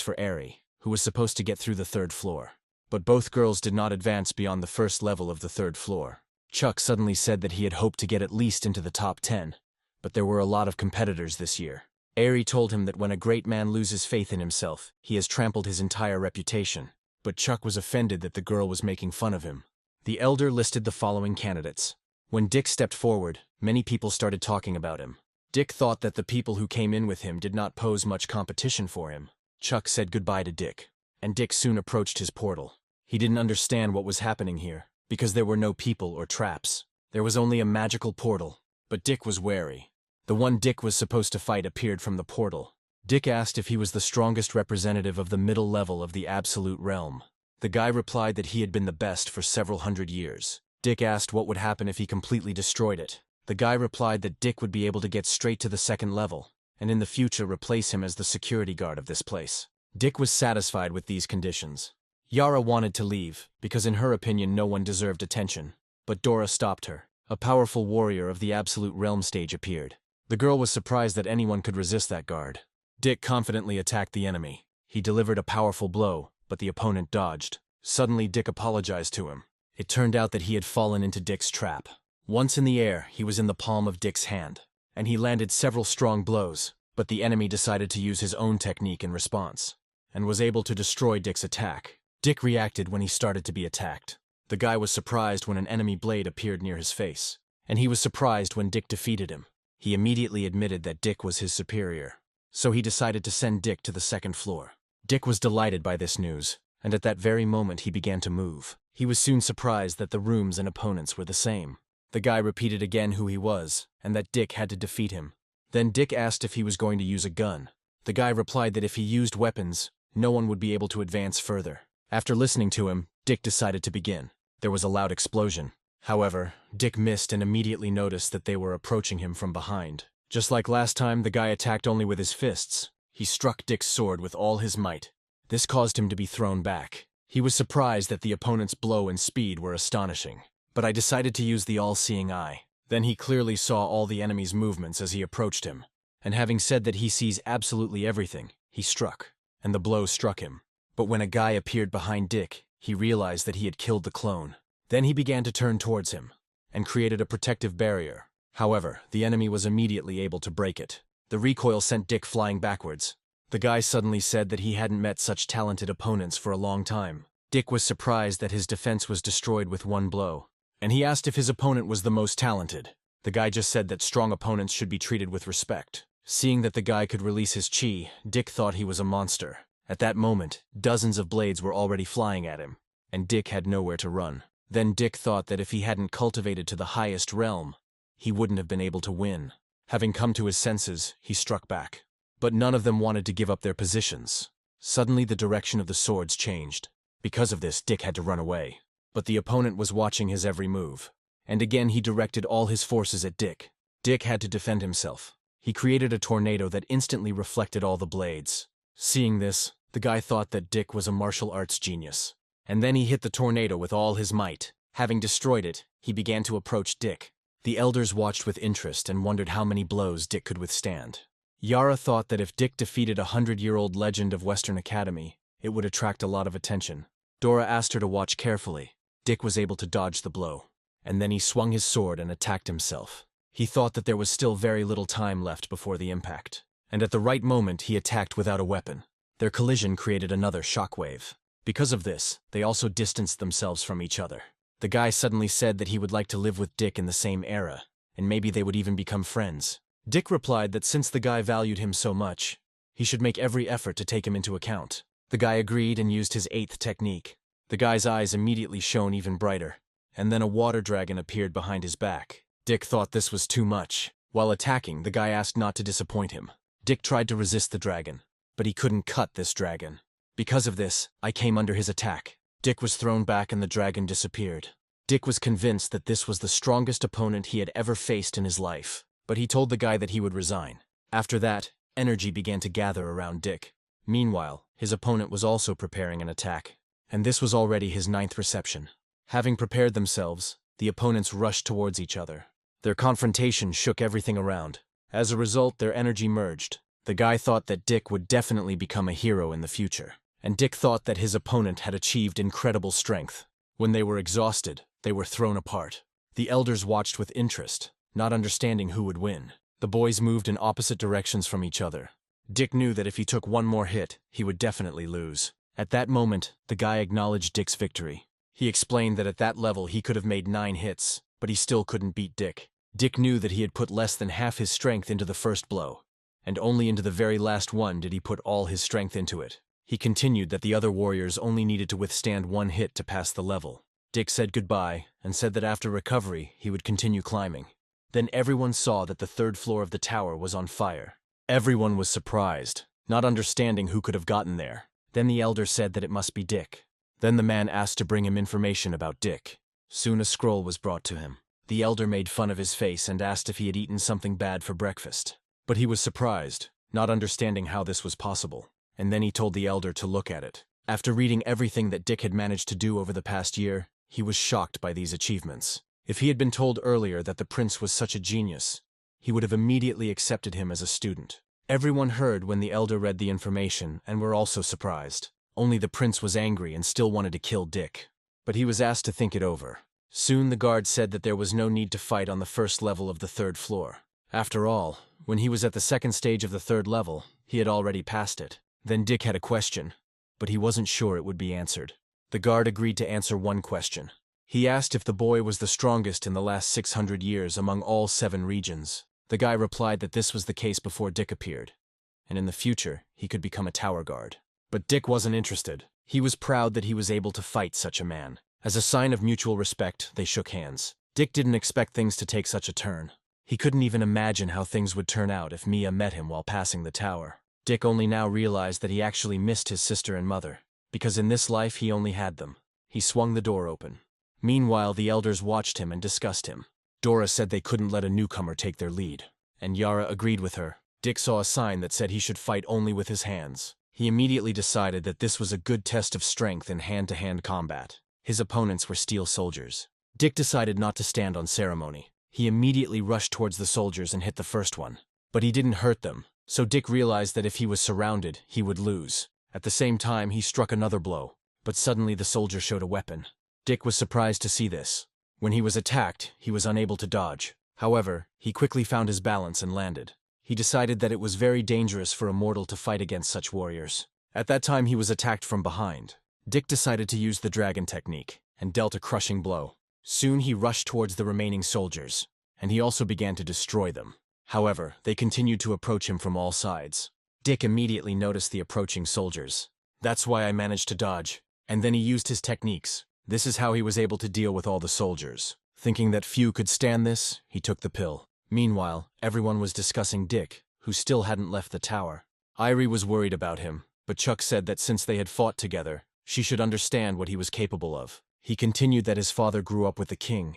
for Ari, who was supposed to get through the 3rd floor. But both girls did not advance beyond the 1st level of the 3rd floor. Chuck suddenly said that he had hoped to get at least into the top 10, but there were a lot of competitors this year. Ari told him that when a great man loses faith in himself, he has trampled his entire reputation. But Chuck was offended that the girl was making fun of him. The elder listed the following candidates. When Dick stepped forward, many people started talking about him. Dick thought that the people who came in with him did not pose much competition for him. Chuck said goodbye to Dick, and Dick soon approached his portal. He didn't understand what was happening here, because there were no people or traps. There was only a magical portal, but Dick was wary. The one Dick was supposed to fight appeared from the portal. Dick asked if he was the strongest representative of the middle level of the absolute realm. The guy replied that he had been the best for several hundred years. Dick asked what would happen if he completely destroyed it. The guy replied that Dick would be able to get straight to the 2nd level, and in the future replace him as the security guard of this place. Dick was satisfied with these conditions. Yara wanted to leave, because in her opinion no one deserved attention. But Dora stopped her. A powerful warrior of the absolute realm stage appeared. The girl was surprised that anyone could resist that guard. Dick confidently attacked the enemy. He delivered a powerful blow, but the opponent dodged. Suddenly Dick apologized to him. It turned out that he had fallen into Dick's trap. Once in the air, he was in the palm of Dick's hand, and he landed several strong blows, but the enemy decided to use his own technique in response, and was able to destroy Dick's attack. Dick reacted when he started to be attacked. The guy was surprised when an enemy blade appeared near his face, and he was surprised when Dick defeated him. He immediately admitted that Dick was his superior, so he decided to send Dick to the 2nd floor. Dick was delighted by this news, and at that very moment he began to move. He was soon surprised that the rooms and opponents were the same. The guy repeated again who he was, and that Dick had to defeat him. Then Dick asked if he was going to use a gun. The guy replied that if he used weapons, no one would be able to advance further. After listening to him, Dick decided to begin. There was a loud explosion. However, Dick missed and immediately noticed that they were approaching him from behind. Just like last time, the guy attacked only with his fists. He struck Dick's sword with all his might. This caused him to be thrown back. He was surprised that the opponent's blow and speed were astonishing. But I decided to use the all-seeing eye. Then he clearly saw all the enemy's movements as he approached him. And having said that he sees absolutely everything, he struck, and the blow struck him. But when a guy appeared behind Dick, he realized that he had killed the clone. Then he began to turn towards him, and created a protective barrier. However, the enemy was immediately able to break it. The recoil sent Dick flying backwards. The guy suddenly said that he hadn't met such talented opponents for a long time. Dick was surprised that his defense was destroyed with one blow, and he asked if his opponent was the most talented. The guy just said that strong opponents should be treated with respect. Seeing that the guy could release his chi, Dick thought he was a monster. At that moment, dozens of blades were already flying at him, and Dick had nowhere to run. Then Dick thought that if he hadn't cultivated to the highest realm, he wouldn't have been able to win. Having come to his senses, he struck back. But none of them wanted to give up their positions. Suddenly the direction of the swords changed. Because of this, Dick had to run away. But the opponent was watching his every move, and again he directed all his forces at Dick. Dick had to defend himself. He created a tornado that instantly reflected all the blades. Seeing this, the guy thought that Dick was a martial arts genius. And then he hit the tornado with all his might. Having destroyed it, he began to approach Dick. The elders watched with interest and wondered how many blows Dick could withstand. Yara thought that if Dick defeated a 100-year-old legend of Western Academy, it would attract a lot of attention. Dora asked her to watch carefully. Dick was able to dodge the blow, and then he swung his sword and attacked himself. He thought that there was still very little time left before the impact, and at the right moment he attacked without a weapon. Their collision created another shockwave. Because of this, they also distanced themselves from each other. The guy suddenly said that he would like to live with Dick in the same era, and maybe they would even become friends. Dick replied that since the guy valued him so much, he should make every effort to take him into account. The guy agreed and used his 8th technique. The guy's eyes immediately shone even brighter, and then a water dragon appeared behind his back. Dick thought this was too much. While attacking, the guy asked not to disappoint him. Dick tried to resist the dragon, but he couldn't cut this dragon. Because of this, I came under his attack. Dick was thrown back and the dragon disappeared. Dick was convinced that this was the strongest opponent he had ever faced in his life, but he told the guy that he would resign. After that, energy began to gather around Dick. Meanwhile, his opponent was also preparing an attack, and this was already his 9th reception. Having prepared themselves, the opponents rushed towards each other. Their confrontation shook everything around. As a result, their energy merged. The guy thought that Dick would definitely become a hero in the future, and Dick thought that his opponent had achieved incredible strength. When they were exhausted, they were thrown apart. The elders watched with interest, not understanding who would win. The boys moved in opposite directions from each other. Dick knew that if he took one more hit, he would definitely lose. At that moment, the guy acknowledged Dick's victory. He explained that at that level he could have made 9 hits, but he still couldn't beat Dick. Dick knew that he had put less than half his strength into the first blow, and only into the very last one did he put all his strength into it. He continued that the other warriors only needed to withstand 1 hit to pass the level. Dick said goodbye and said that after recovery he would continue climbing. Then everyone saw that the 3rd floor of the tower was on fire. Everyone was surprised, not understanding who could have gotten there. Then the elder said that it must be Dick. Then the man asked to bring him information about Dick. Soon a scroll was brought to him. The elder made fun of his face and asked if he had eaten something bad for breakfast. But he was surprised, not understanding how this was possible. And then he told the elder to look at it. After reading everything that Dick had managed to do over the past year, he was shocked by these achievements. If he had been told earlier that the prince was such a genius, he would have immediately accepted him as a student. Everyone heard when the elder read the information and were also surprised. Only the prince was angry and still wanted to kill Dick. But he was asked to think it over. Soon the guard said that there was no need to fight on the 1st level of the 3rd floor. After all, when he was at the 2nd stage of the 3rd level, he had already passed it. Then Dick had a question, but he wasn't sure it would be answered. The guard agreed to answer one question. He asked if the boy was the strongest in the last 600 years among all 7 regions. The guy replied that this was the case before Dick appeared, and in the future he could become a tower guard. But Dick wasn't interested. He was proud that he was able to fight such a man. As a sign of mutual respect, they shook hands. Dick didn't expect things to take such a turn. He couldn't even imagine how things would turn out if Mia met him while passing the tower. Dick only now realized that he actually missed his sister and mother, because in this life he only had them. He swung the door open. Meanwhile, the elders watched him and discussed him. Dora said they couldn't let a newcomer take their lead, and Yara agreed with her. Dick saw a sign that said he should fight only with his hands. He immediately decided that this was a good test of strength in hand-to-hand combat. His opponents were steel soldiers. Dick decided not to stand on ceremony. He immediately rushed towards the soldiers and hit the first one. But he didn't hurt them, so Dick realized that if he was surrounded, he would lose. At the same time, he struck another blow, but suddenly the soldier showed a weapon. Dick was surprised to see this. When he was attacked, he was unable to dodge. However, he quickly found his balance and landed. He decided that it was very dangerous for a mortal to fight against such warriors. At that time, he was attacked from behind. Dick decided to use the dragon technique and dealt a crushing blow. Soon he rushed towards the remaining soldiers, and he also began to destroy them. However, they continued to approach him from all sides. Dick immediately noticed the approaching soldiers. That's why I managed to dodge. And then he used his techniques. This is how he was able to deal with all the soldiers. Thinking that few could stand this, he took the pill. Meanwhile, everyone was discussing Dick, who still hadn't left the tower. Irie was worried about him, but Chuck said that since they had fought together, she should understand what he was capable of. He continued that his father grew up with the king,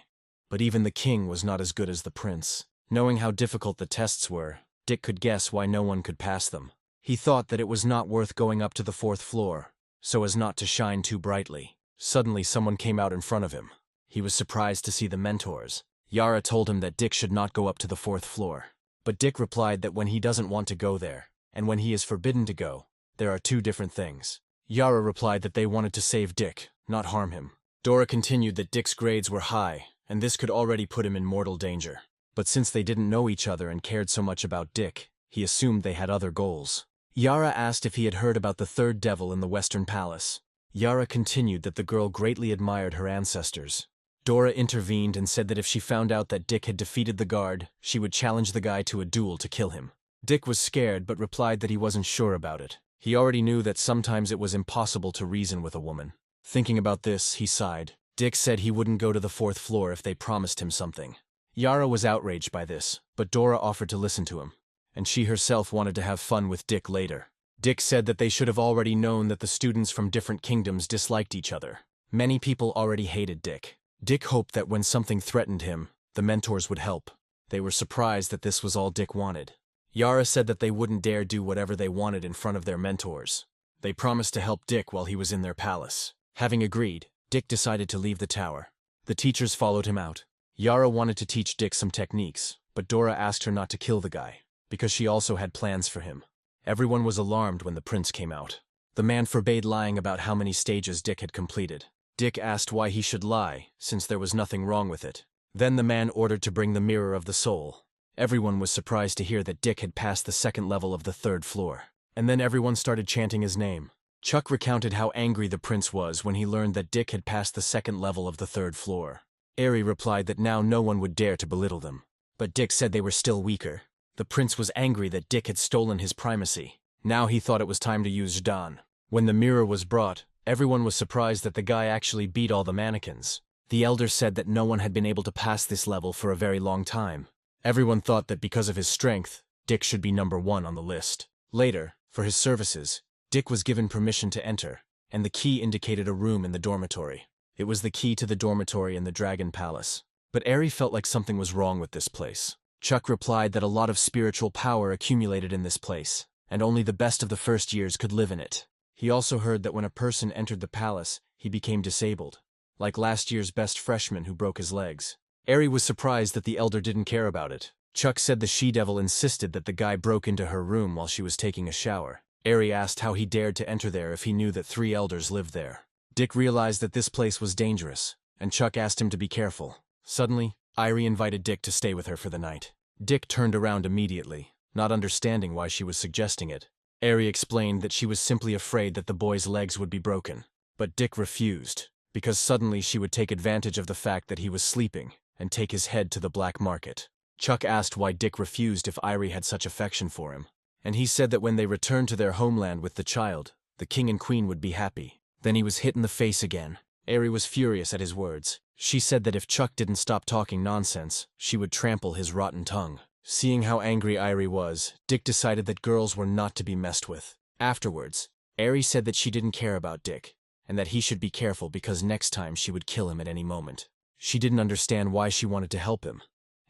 but even the king was not as good as the prince. Knowing how difficult the tests were, Dick could guess why no one could pass them. He thought that it was not worth going up to the 4th floor, so as not to shine too brightly. Suddenly someone came out in front of him. He was surprised to see the mentors. Yara told him that Dick should not go up to the 4th floor. But Dick replied that when he doesn't want to go there, and when he is forbidden to go, there are 2 different things. Yara replied that they wanted to save Dick, not harm him. Dora continued that Dick's grades were high, and this could already put him in mortal danger. But since they didn't know each other and cared so much about Dick, he assumed they had other goals. Yara asked if he had heard about the 3rd devil in the Western Palace. Yara continued that the girl greatly admired her ancestors. Dora intervened and said that if she found out that Dick had defeated the guard, she would challenge the guy to a duel to kill him. Dick was scared but replied that he wasn't sure about it. He already knew that sometimes it was impossible to reason with a woman. Thinking about this, he sighed. Dick said he wouldn't go to the 4th floor if they promised him something. Yara was outraged by this, but Dora offered to listen to him, and she herself wanted to have fun with Dick later. Dick said that they should have already known that the students from different kingdoms disliked each other. Many people already hated Dick. Dick hoped that when something threatened him, the mentors would help. They were surprised that this was all Dick wanted. Yara said that they wouldn't dare do whatever they wanted in front of their mentors. They promised to help Dick while he was in their palace. Having agreed, Dick decided to leave the tower. The teachers followed him out. Yara wanted to teach Dick some techniques, but Dora asked her not to kill the guy, because she also had plans for him. Everyone was alarmed when the prince came out. The man forbade lying about how many stages Dick had completed. Dick asked why he should lie, since there was nothing wrong with it. Then the man ordered to bring the mirror of the soul. Everyone was surprised to hear that Dick had passed the second level of the third floor. And then everyone started chanting his name. Chuck recounted how angry the prince was when he learned that Dick had passed the second level of the third floor. Eri replied that now no one would dare to belittle them. But Dick said they were still weaker. The prince was angry that Dick had stolen his primacy. Now he thought it was time to use Jade. When the mirror was brought, everyone was surprised that the guy actually beat all the mannequins. The elder said that no one had been able to pass this level for a very long time. Everyone thought that because of his strength, Dick should be number 1 on the list. Later, for his services, Dick was given permission to enter, and the key indicated a room in the dormitory. It was the key to the dormitory in the Dragon Palace. But Eri felt like something was wrong with this place. Chuck replied that a lot of spiritual power accumulated in this place, and only the best of the first years could live in it. He also heard that when a person entered the palace, he became disabled, like last year's best freshman who broke his legs. Eri was surprised that the elder didn't care about it. Chuck said the she-devil insisted that the guy broke into her room while she was taking a shower. Eri asked how he dared to enter there if he knew that 3 elders lived there. Dick realized that this place was dangerous, and Chuck asked him to be careful. Suddenly, Eri invited Dick to stay with her for the night. Dick turned around immediately, not understanding why she was suggesting it. Eri explained that she was simply afraid that the boy's legs would be broken. But Dick refused, because suddenly she would take advantage of the fact that he was sleeping and take his head to the black market. Chuck asked why Dick refused if Eri had such affection for him, and he said that when they returned to their homeland with the child, the king and queen would be happy. Then he was hit in the face again. Eri was furious at his words. She said that if Chuck didn't stop talking nonsense, she would trample his rotten tongue. Seeing how angry Eri was, Dick decided that girls were not to be messed with. Afterwards, Eri said that she didn't care about Dick, and that he should be careful because next time she would kill him at any moment. She didn't understand why she wanted to help him,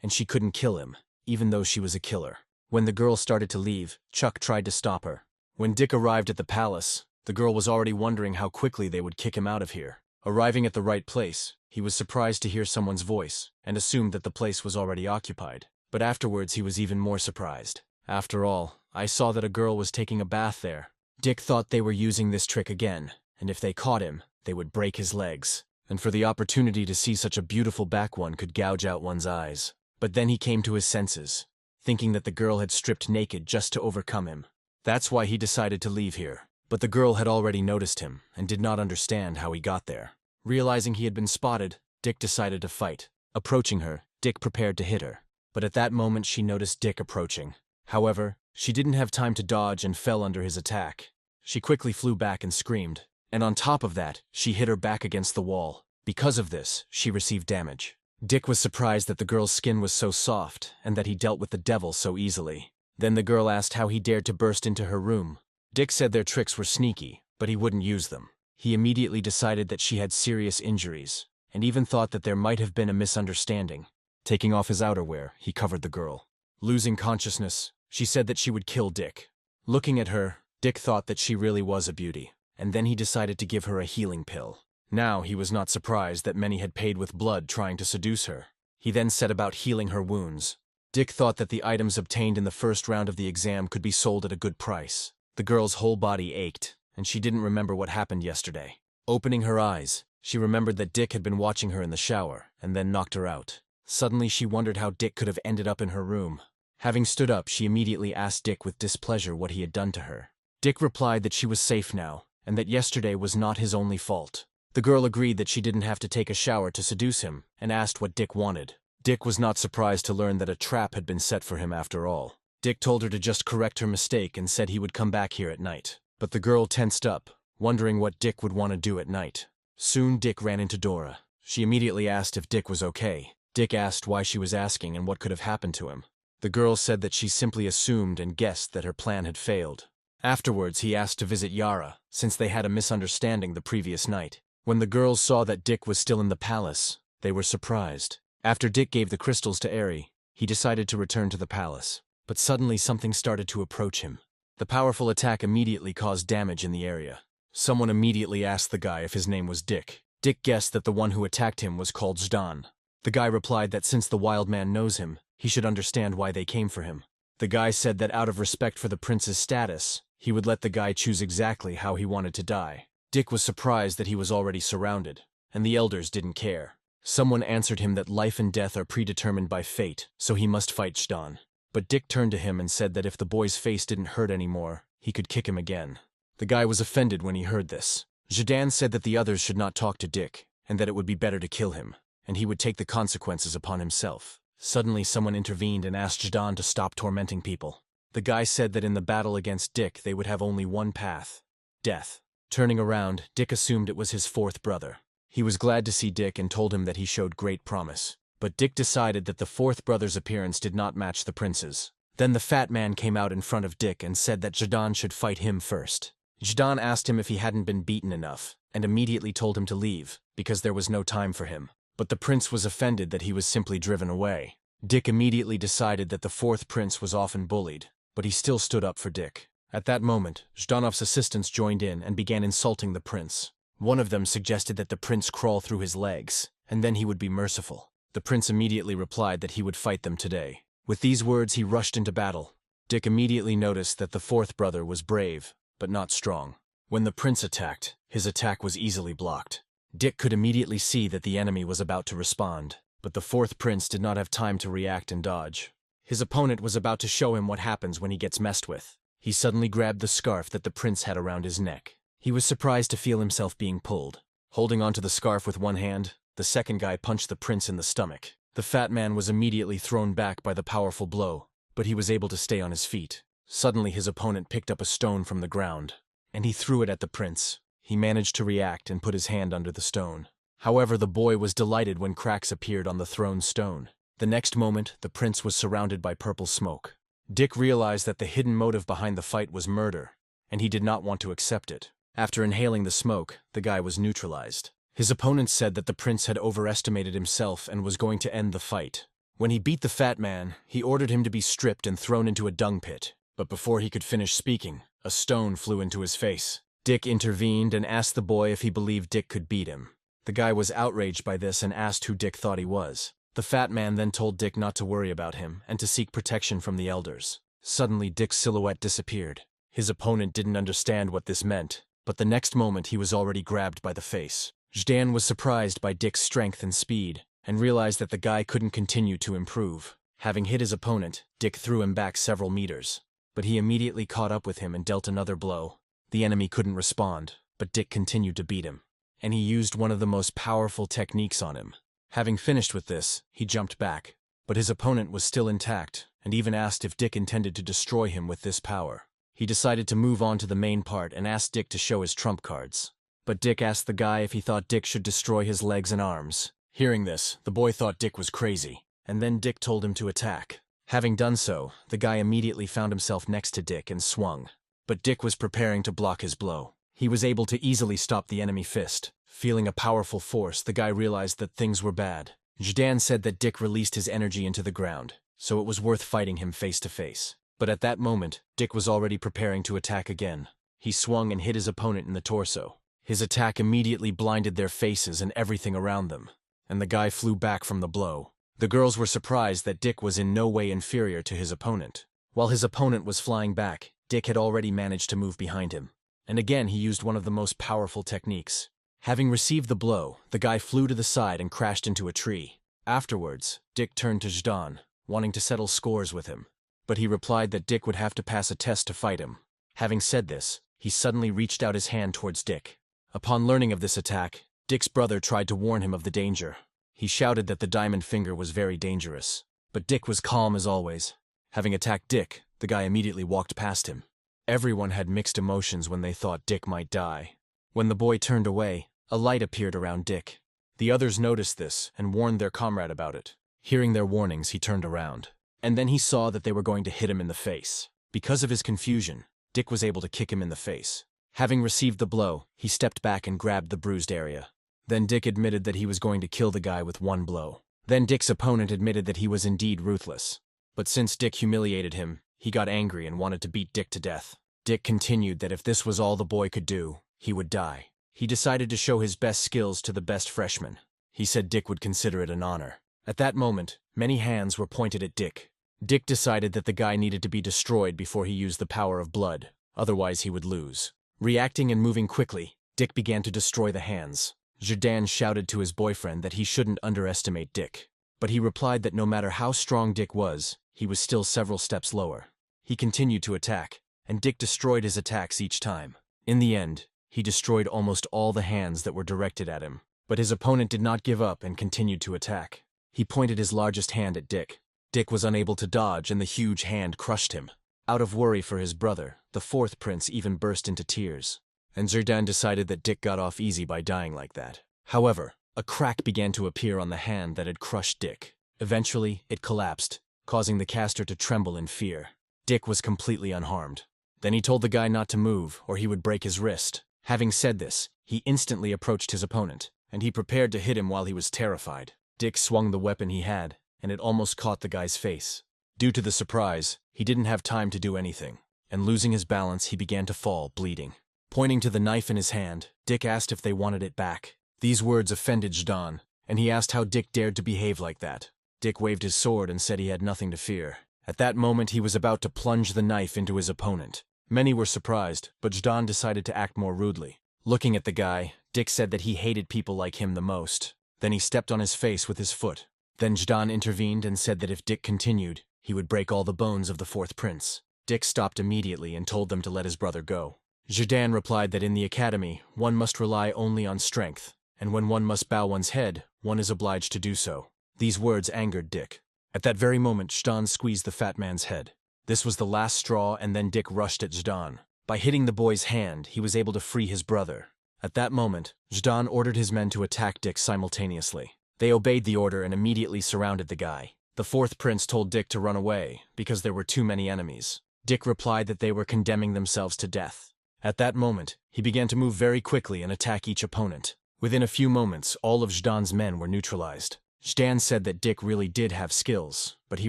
and she couldn't kill him, even though she was a killer. When the girl started to leave, Chuck tried to stop her. When Dick arrived at the palace, the girl was already wondering how quickly they would kick him out of here. Arriving at the right place, he was surprised to hear someone's voice, and assumed that the place was already occupied. But afterwards he was even more surprised. After all, I saw that a girl was taking a bath there. Dick thought they were using this trick again, and if they caught him, they would break his legs. And for the opportunity to see such a beautiful back, one could gouge out one's eyes. But then he came to his senses, thinking that the girl had stripped naked just to overcome him. That's why he decided to leave here. But the girl had already noticed him, and did not understand how he got there. Realizing he had been spotted, Dick decided to fight. Approaching her, Dick prepared to hit her. But at that moment she noticed Dick approaching. However, she didn't have time to dodge and fell under his attack. She quickly flew back and screamed. And on top of that, she hit her back against the wall. Because of this, she received damage. Dick was surprised that the girl's skin was so soft, and that he dealt with the devil so easily. Then the girl asked how he dared to burst into her room. Dick said their tricks were sneaky, but he wouldn't use them. He immediately decided that she had serious injuries, and even thought that there might have been a misunderstanding. Taking off his outerwear, he covered the girl. Losing consciousness, she said that she would kill Dick. Looking at her, Dick thought that she really was a beauty, and then he decided to give her a healing pill. Now he was not surprised that many had paid with blood trying to seduce her. He then set about healing her wounds. Dick thought that the items obtained in the first round of the exam could be sold at a good price. The girl's whole body ached, and she didn't remember what happened yesterday. Opening her eyes, she remembered that Dick had been watching her in the shower, and then knocked her out. Suddenly she wondered how Dick could have ended up in her room. Having stood up, she immediately asked Dick with displeasure what he had done to her. Dick replied that she was safe now, and that yesterday was not his only fault. The girl agreed that she didn't have to take a shower to seduce him, and asked what Dick wanted. Dick was not surprised to learn that a trap had been set for him after all. Dick told her to just correct her mistake and said he would come back here at night. But the girl tensed up, wondering what Dick would want to do at night. Soon Dick ran into Dora. She immediately asked if Dick was okay. Dick asked why she was asking and what could have happened to him. The girl said that she simply assumed and guessed that her plan had failed. Afterwards he asked to visit Yara, since they had a misunderstanding the previous night. When the girls saw that Dick was still in the palace, they were surprised. After Dick gave the crystals to Eri, he decided to return to the palace. But suddenly something started to approach him. The powerful attack immediately caused damage in the area. Someone immediately asked the guy if his name was Dick. Dick guessed that the one who attacked him was called Jade. The guy replied that since the wild man knows him, he should understand why they came for him. The guy said that out of respect for the prince's status, he would let the guy choose exactly how he wanted to die. Dick was surprised that he was already surrounded, and the elders didn't care. Someone answered him that life and death are predetermined by fate, so he must fight Jade. But Dick turned to him and said that if the boy's face didn't hurt anymore, he could kick him again. The guy was offended when he heard this. Jade said that the others should not talk to Dick, and that it would be better to kill him, and he would take the consequences upon himself. Suddenly someone intervened and asked Jade to stop tormenting people. The guy said that in the battle against Dick they would have only one path: death. Turning around, Dick assumed it was his fourth brother. He was glad to see Dick and told him that he showed great promise. But Dick decided that the fourth brother's appearance did not match the prince's. Then the fat man came out in front of Dick and said that Jade should fight him first. Jade asked him if he hadn't been beaten enough, and immediately told him to leave, because there was no time for him. But the prince was offended that he was simply driven away. Dick immediately decided that the fourth prince was often bullied, but he still stood up for Dick. At that moment, Zhdanov's assistants joined in and began insulting the prince. One of them suggested that the prince crawl through his legs, and then he would be merciful. The prince immediately replied that he would fight them today. With these words, he rushed into battle. Dick immediately noticed that the fourth brother was brave, but not strong. When the prince attacked, his attack was easily blocked. Dick could immediately see that the enemy was about to respond, but the fourth prince did not have time to react and dodge. His opponent was about to show him what happens when he gets messed with. He suddenly grabbed the scarf that the prince had around his neck. He was surprised to feel himself being pulled. Holding onto the scarf with one hand, the second guy punched the prince in the stomach. The fat man was immediately thrown back by the powerful blow, but he was able to stay on his feet. Suddenly his opponent picked up a stone from the ground, and he threw it at the prince. He managed to react and put his hand under the stone. However, the boy was delighted when cracks appeared on the thrown stone. The next moment, the prince was surrounded by purple smoke. Dick realized that the hidden motive behind the fight was murder, and he did not want to accept it. After inhaling the smoke, the guy was neutralized. His opponent said that the prince had overestimated himself and was going to end the fight. When he beat the fat man, he ordered him to be stripped and thrown into a dung pit. But before he could finish speaking, a stone flew into his face. Dick intervened and asked the boy if he believed Dick could beat him. The guy was outraged by this and asked who Dick thought he was. The fat man then told Dick not to worry about him and to seek protection from the elders. Suddenly, Dick's silhouette disappeared. His opponent didn't understand what this meant, but the next moment he was already grabbed by the face. Jade was surprised by Dick's strength and speed, and realized that the guy couldn't continue to improve. Having hit his opponent, Dick threw him back several meters. But he immediately caught up with him and dealt another blow. The enemy couldn't respond, but Dick continued to beat him. And he used one of the most powerful techniques on him. Having finished with this, he jumped back. But his opponent was still intact, and even asked if Dick intended to destroy him with this power. He decided to move on to the main part and asked Dick to show his trump cards. But Dick asked the guy if he thought Dick should destroy his legs and arms. Hearing this, the boy thought Dick was crazy, and then Dick told him to attack. Having done so, the guy immediately found himself next to Dick and swung. But Dick was preparing to block his blow. He was able to easily stop the enemy fist. Feeling a powerful force, the guy realized that things were bad. Jade said that Dick released his energy into the ground, so it was worth fighting him face to face. But at that moment, Dick was already preparing to attack again. He swung and hit his opponent in the torso. His attack immediately blinded their faces and everything around them, and the guy flew back from the blow. The girls were surprised that Dick was in no way inferior to his opponent. While his opponent was flying back, Dick had already managed to move behind him. And again he used one of the most powerful techniques. Having received the blow, the guy flew to the side and crashed into a tree. Afterwards, Dick turned to Jade, wanting to settle scores with him. But he replied that Dick would have to pass a test to fight him. Having said this, he suddenly reached out his hand towards Dick. Upon learning of this attack, Dick's brother tried to warn him of the danger. He shouted that the diamond finger was very dangerous. But Dick was calm as always. Having attacked Dick, the guy immediately walked past him. Everyone had mixed emotions when they thought Dick might die. When the boy turned away, a light appeared around Dick. The others noticed this and warned their comrade about it. Hearing their warnings, he turned around. And then he saw that they were going to hit him in the face. Because of his confusion, Dick was able to kick him in the face. Having received the blow, he stepped back and grabbed the bruised area. Then Dick admitted that he was going to kill the guy with one blow. Then Dick's opponent admitted that he was indeed ruthless. But since Dick humiliated him, he got angry and wanted to beat Dick to death. Dick continued that if this was all the boy could do, he would die. He decided to show his best skills to the best freshman. He said Dick would consider it an honor. At that moment, many hands were pointed at Dick. Dick decided that the guy needed to be destroyed before he used the power of blood, otherwise he would lose. Reacting and moving quickly, Dick began to destroy the hands. Jade shouted to his boyfriend that he shouldn't underestimate Dick. But he replied that no matter how strong Dick was, he was still several steps lower. He continued to attack, and Dick destroyed his attacks each time. In the end, he destroyed almost all the hands that were directed at him. But his opponent did not give up and continued to attack. He pointed his largest hand at Dick. Dick was unable to dodge and the huge hand crushed him. Out of worry for his brother, the fourth prince even burst into tears. And Jade decided that Dick got off easy by dying like that. However, a crack began to appear on the hand that had crushed Dick. Eventually, it collapsed, causing the caster to tremble in fear. Dick was completely unharmed. Then he told the guy not to move or he would break his wrist. Having said this, he instantly approached his opponent, and he prepared to hit him while he was terrified. Dick swung the weapon he had, and it almost caught the guy's face. Due to the surprise, he didn't have time to do anything, and losing his balance, he began to fall, bleeding. Pointing to the knife in his hand, Dick asked if they wanted it back. These words offended Jade, and he asked how Dick dared to behave like that. Dick waved his sword and said he had nothing to fear. At that moment, he was about to plunge the knife into his opponent. Many were surprised, but Jade decided to act more rudely. Looking at the guy, Dick said that he hated people like him the most. Then he stepped on his face with his foot. Then Jade intervened and said that if Dick continued, he would break all the bones of the fourth prince. Dick stopped immediately and told them to let his brother go. Jade replied that in the academy, one must rely only on strength, and when one must bow one's head, one is obliged to do so. These words angered Dick. At that very moment, Jade squeezed the fat man's head. This was the last straw, and then Dick rushed at Jade. By hitting the boy's hand, he was able to free his brother. At that moment, Jade ordered his men to attack Dick simultaneously. They obeyed the order and immediately surrounded the guy. The fourth prince told Dick to run away, because there were too many enemies. Dick replied that they were condemning themselves to death. At that moment, he began to move very quickly and attack each opponent. Within a few moments, all of Jade's men were neutralized. Jade said that Dick really did have skills, but he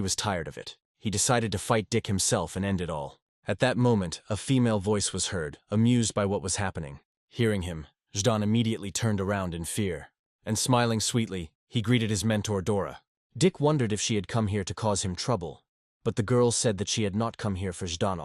was tired of it. He decided to fight Dick himself and end it all. At that moment, a female voice was heard, amused by what was happening. Hearing him, Jade immediately turned around in fear. And smiling sweetly, he greeted his mentor Dora. Dick wondered if she had come here to cause him trouble, but the girl said that she had not come here for Jade.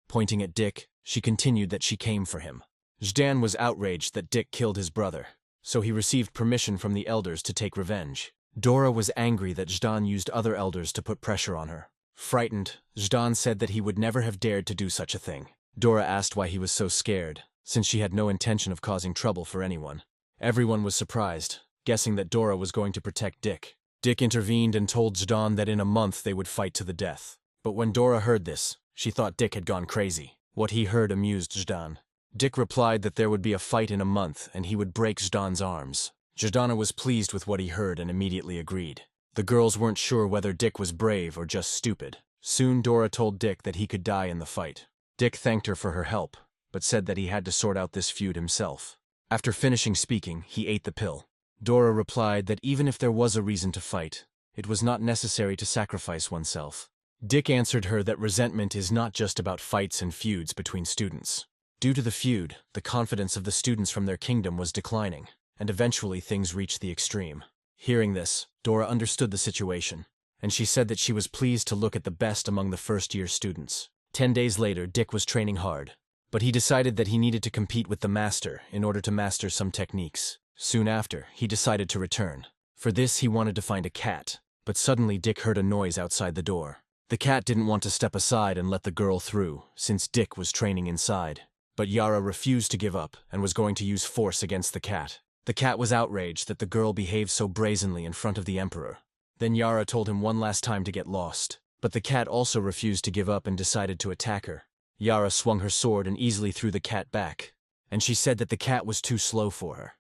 Pointing at Dick, she continued that she came for him. Jade was outraged that Dick killed his brother, so he received permission from the elders to take revenge. Dora was angry that Jade used other elders to put pressure on her. Frightened, Jade said that he would never have dared to do such a thing. Dora asked why he was so scared, since she had no intention of causing trouble for anyone. Everyone was surprised, guessing that Dora was going to protect Dick. Dick intervened and told Jade that in a month they would fight to the death. But when Dora heard this, she thought Dick had gone crazy. What he heard amused Jade. Dick replied that there would be a fight in a month and he would break Jade's arms. Jade was pleased with what he heard and immediately agreed. The girls weren't sure whether Dick was brave or just stupid. Soon Dora told Dick that he could die in the fight. Dick thanked her for her help, but said that he had to sort out this feud himself. After finishing speaking, he ate the pill. Dora replied that even if there was a reason to fight, it was not necessary to sacrifice oneself. Dick answered her that resentment is not just about fights and feuds between students. Due to the feud, the confidence of the students from their kingdom was declining, and eventually things reached the extreme. Hearing this, Dora understood the situation, and she said that she was pleased to look at the best among the first-year students. 10 days later, Dick was training hard, but he decided that he needed to compete with the master in order to master some techniques. Soon after, he decided to return. For this, he wanted to find a cat, but suddenly Dick heard a noise outside the door. The cat didn't want to step aside and let the girl through, since Dick was training inside. But Yara refused to give up and was going to use force against the cat. The cat was outraged that the girl behaved so brazenly in front of the emperor. Then Yara told him one last time to get lost, but the cat also refused to give up and decided to attack her. Yara swung her sword and easily threw the cat back, and she said that the cat was too slow for her.